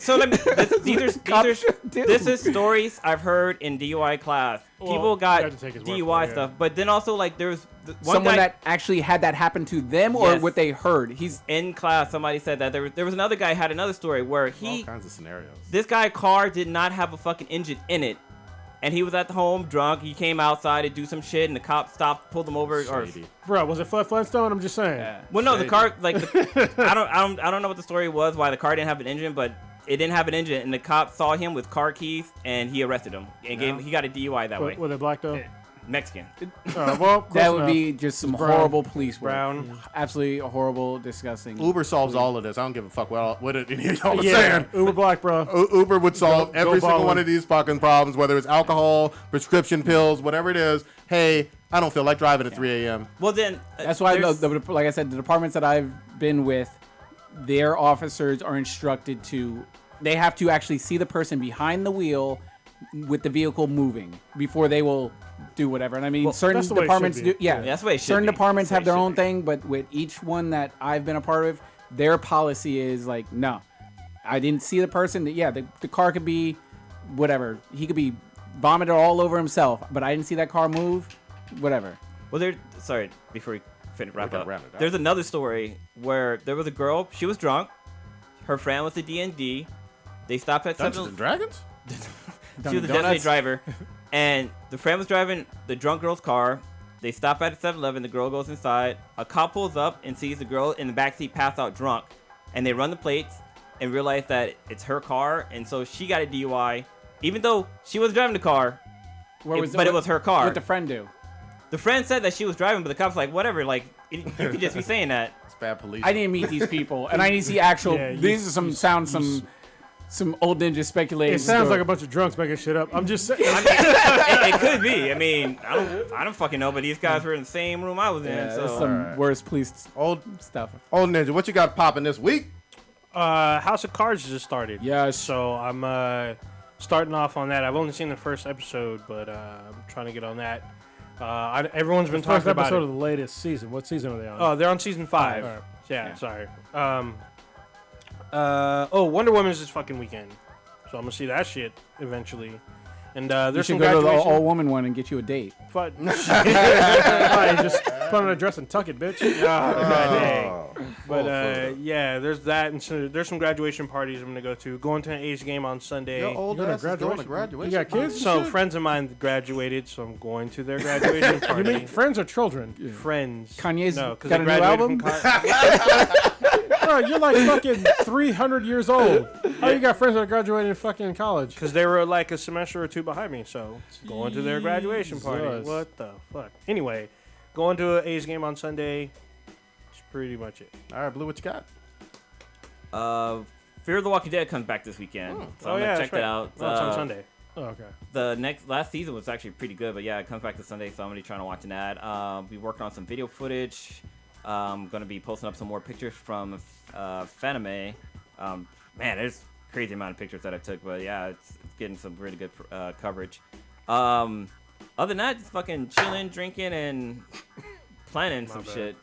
So let me. These Cop are should do. this is stories I've heard in DUI class. Well, People you got have to take his word for DUI it, yeah. stuff, but then also like there's one Someone guy that actually had that happen to them, or Yes. what they heard. He's in class. Somebody said that there was another guy had another story where All kinds of scenarios. this guy car did not have a fucking engine in it, and he was at home drunk. He came outside to do some shit, and the cop stopped, pulled him over. Shady. Bro, was it Fred Flintstone? I'm just saying. Well, no, the car like I don't know what the story was, why the car didn't have an engine, but it didn't have an engine, and the cop saw him with car keys, and he arrested him and he got a DUI that way. Were they black though? Mexican. Well, close that would enough. be just some brown. horrible police work. Brown. Absolutely horrible, disgusting. Uber solves all of this. I don't give a fuck what it y'all was Yeah, saying. Uber black, bro. Uber would solve Go every single Baldwin. one of these fucking problems, whether it's alcohol, prescription pills, whatever it is. Hey, I don't feel like driving at 3 a.m. Well, then That's why, there's- like I said, the departments that I've been with, their officers are instructed to. They have to actually see the person behind the wheel with the vehicle moving before they will do whatever. And I mean, certain that's the way it departments should do. be. Yeah, That's the way it should certain be. departments That's have the way their it own should be. thing, but with each one that I've been a part of, their policy is like, no, I didn't see the person. Yeah, the car could be whatever. He could be vomited all over himself, but I didn't see that car move. Whatever. Well, sorry, before we wrap gotta up. round it out. There's another story where there was a girl. She was drunk. Her friend was a D&D. They stopped at Dungeons 7. and Dragons? She was a designated driver, and the friend was driving the drunk girl's car. They stop at a 7-Eleven. The girl goes inside. A cop pulls up and sees the girl in the backseat passed out drunk, and they run the plates. and realized that it's her car, and so she got a DUI, even though she was driving the car. But it was her car. What did the friend do? The friend said that she was driving, but the cop's like, whatever. Like, you could just be saying that. It's bad police. I didn't meet these people, and I need to see actual. Yeah, these are some old ninja speculating. It sounds like a bunch of drunks making shit up. I'm just saying. It could be. I mean, I don't fucking know, but these guys were in the same room I was in. Yeah, So some worse police Old stuff. Ninja, what you got popping this week? House of Cards just started. Yes. So I'm starting off on that. I've only seen the first episode, but I'm trying to get on that. Everyone's been First talking about episode it. of the latest season. What season are they on? Oh, they're on season 5. All right. Yeah, sorry. Wonder Woman's this fucking weekend, so I'm gonna see that shit eventually. And You there's some should go to the graduation. all-woman one and get you a date. But Hey, just put on a dress and tuck it, bitch. But yeah, there's that, and so there's some graduation parties I'm gonna go to. Going to an A's game on Sunday. Your old You got a ass is going to graduation? graduation. You got kids? So and shit? friends of mine graduated, so I'm going to their graduation You party. mean friends or children? Friends. Kanye's no, because got they a new graduated album? from college. Bro, you're like fucking 300 years old. How you got friends that graduated in fucking college? Because they were like a semester or two behind me, so going to their graduation party. Jesus. What the fuck? Anyway, going to an A's game on Sunday. That's pretty much it. All right, Blue, what you got? Fear of the Walking Dead comes back this weekend. So I'm gonna check that out. Oh, it's on Sunday. Oh, okay. The last season was actually pretty good, but yeah, it comes back to Sunday, so I'm gonna be trying to watch that. Be working on some video footage. Gonna be posting up some more pictures from Fanime. Man, there's crazy amount of pictures that I took, but yeah, it's getting some really good coverage. Other than that, just fucking chilling, drinking, and planning some shit.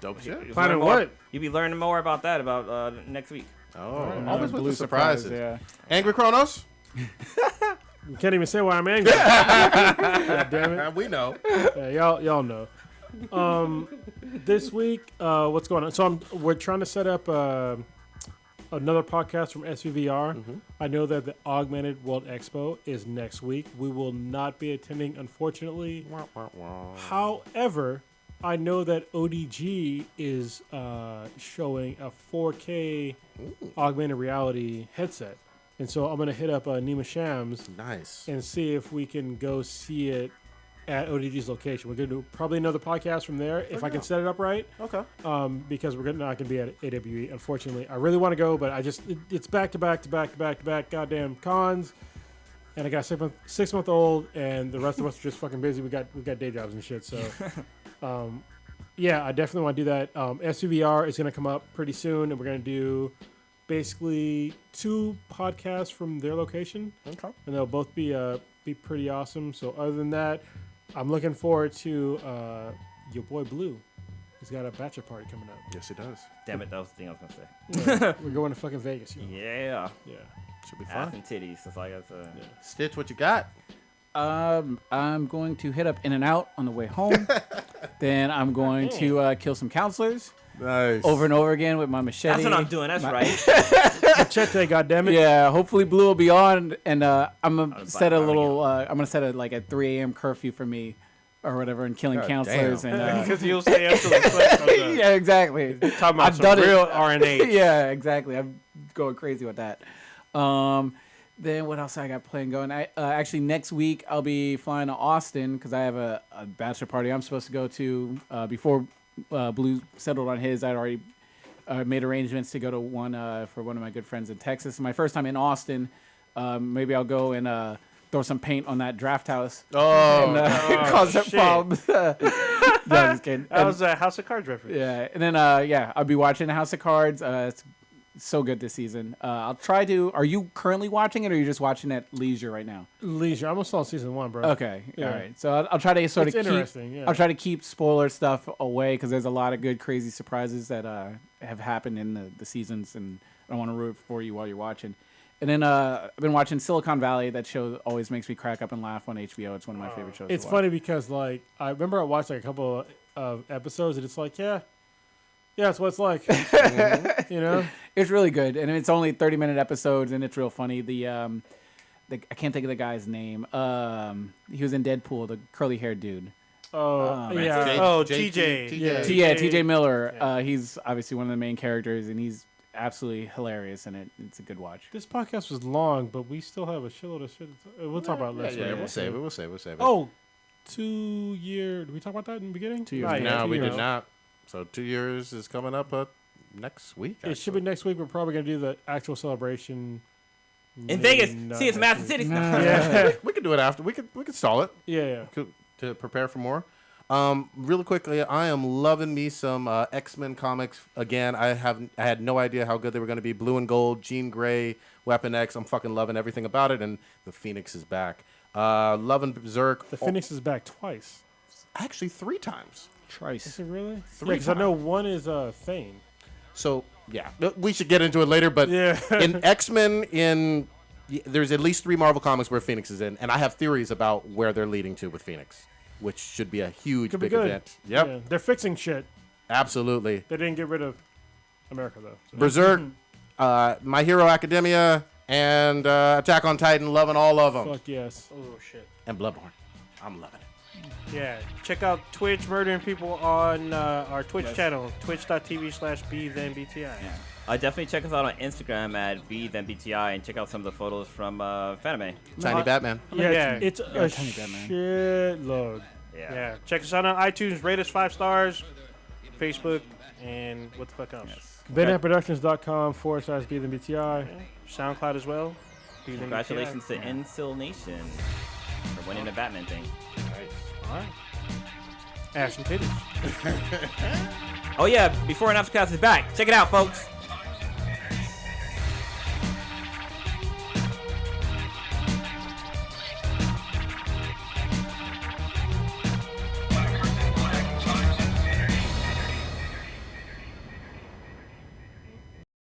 Dope shit. Planning what? You'll be learning more about that next week. Oh, Right, always with Blue the surprises. surprise, Angry Kronos? You can't even say why I'm angry. God damn it. We know. Yeah, y'all know. This week, what's going on? So we're trying to set up another podcast from SVVR. I know that the Augmented World Expo is next week. We will not be attending, unfortunately. However, I know that ODG is showing a 4K augmented reality headset. And so I'm going to hit up Nima Shams Nice. and see if we can go see it at ODG's location. We're going to do probably another podcast from there if I can set it up right. Okay. Because we're not going to be at AWE, unfortunately. I really want to go, but it's back to back goddamn cons. And I got a 6-month-old, and the rest of us are just fucking busy. We got day jobs and shit. So, yeah, I definitely want to do that. SUVR is going to come up pretty soon, and we're going to do basically 2 podcasts from their location. Okay. And they'll both be pretty awesome. So other than that, I'm looking forward to your boy Blue. He's got a bachelor party coming up. Yes, it does. Damn it, that was the thing I was gonna say. Yeah, we're going to fucking Vegas. You know? Yeah. Yeah. Should be Ass fun. and titties. That's all I got to say. Stitch, what you got? I'm going to hit up In-N-Out on the way home. Then I'm going to kill some counselors Nice. over and over again with my machete. That's what I'm doing. That's right. Machete, goddammit. Yeah, hopefully Blue will be on, and I'm gonna I'll set a buy little. I'm gonna set it like a 3 a.m. curfew for me, or whatever, and killing God counselors damn. and. Because you'll stay up till the clip comes up. Yeah, exactly. Talking about I've some done it. real RNA. Yeah, exactly. I'm going crazy with that. Then what else I got planned going? Actually, next week I'll be flying to Austin because I have a bachelor party I'm supposed to go to. Before Blue settled on his, I'd already made arrangements to go to one for one of my good friends in Texas. My first time in Austin. Maybe I'll go and throw some paint on that draft house Oh, and cause some shit. problems. No, I'm just kidding. That was a House of Cards reference. Yeah, and then I'll be watching House of Cards. It's so good this season. I'll try to. Are you currently watching it, or are you just watching at leisure right now? Leisure. I almost saw season 1, bro. Okay, Yeah. all right. So I'll try to sort It's of keep. interesting, yeah. I'll try to keep spoiler stuff away because there's a lot of good, crazy surprises that have happened in the seasons, and I don't want to ruin it for you while you're watching. And then I've been watching Silicon Valley. That show always makes me crack up and laugh on HBO. It's one of my favorite shows. It's to watch. funny because, like, I remember I watched, like, a couple of episodes, and it's like, yeah, it's what it's like. You know? It's really good, and it's only 30-minute episodes, and it's real funny. I can't think of the guy's name. He was in Deadpool, the curly-haired dude. Oh, Right. yeah. Oh, JT. TJ. Yeah. TJ Miller. He's obviously one of the main characters, and he's absolutely hilarious, and it's a good watch. This podcast was long, but we still have a shitload of shit. We'll talk about it next Yeah, week. we'll save it. Oh, 2 year. Did we talk about that in the beginning? 2 years. Not yet, No, 2 we years. did not. So 2 years is coming up next week. It should be next week. We're probably gonna do the actual celebration In maybe Vegas. not See, it's next Massive week. City. Yeah, We could do it after. We could stall it yeah. to prepare for more. Really quickly, I am loving me some X-Men comics again. I had no idea how good they were going to be. Blue and Gold, Jean Grey, Weapon X. I'm fucking loving everything about it, and the Phoenix is back. Loving Berserk. The Phoenix is back twice. Actually 3 times. Trice. Is it really? 3 Because I know one is Thane. So yeah, we should get into it later. But Yeah. in X-Men, there's at least 3 Marvel comics where Phoenix is in, and I have theories about where they're leading to with Phoenix, which should be a huge Could be big good. event. Yep, Yeah, they're fixing shit. absolutely. They didn't get rid of America though. So. Berserk, My Hero Academia, and Attack on Titan. Loving all of them. Fuck yes. Oh shit. And Bloodborne. I'm loving it. Yeah, check out Twitch Murdering People on our Twitch channel, twitch.tv/BThenBTI. Definitely check us out on Instagram at BThenBTI and check out some of the photos from Fanime. Tiny Batman. Yeah, Yeah. it's a Tiny Batman. shitload. Yeah, check us out on iTunes, rate us 5 stars, Facebook, and what the fuck else? BenHatProductions.com/BThenBTI. SoundCloud as well. Be Then Congratulations BTI. to Incel Nation for winning the Batman thing. All right. Ass and titties. Oh yeah, before and after cast is back. Check it out, folks.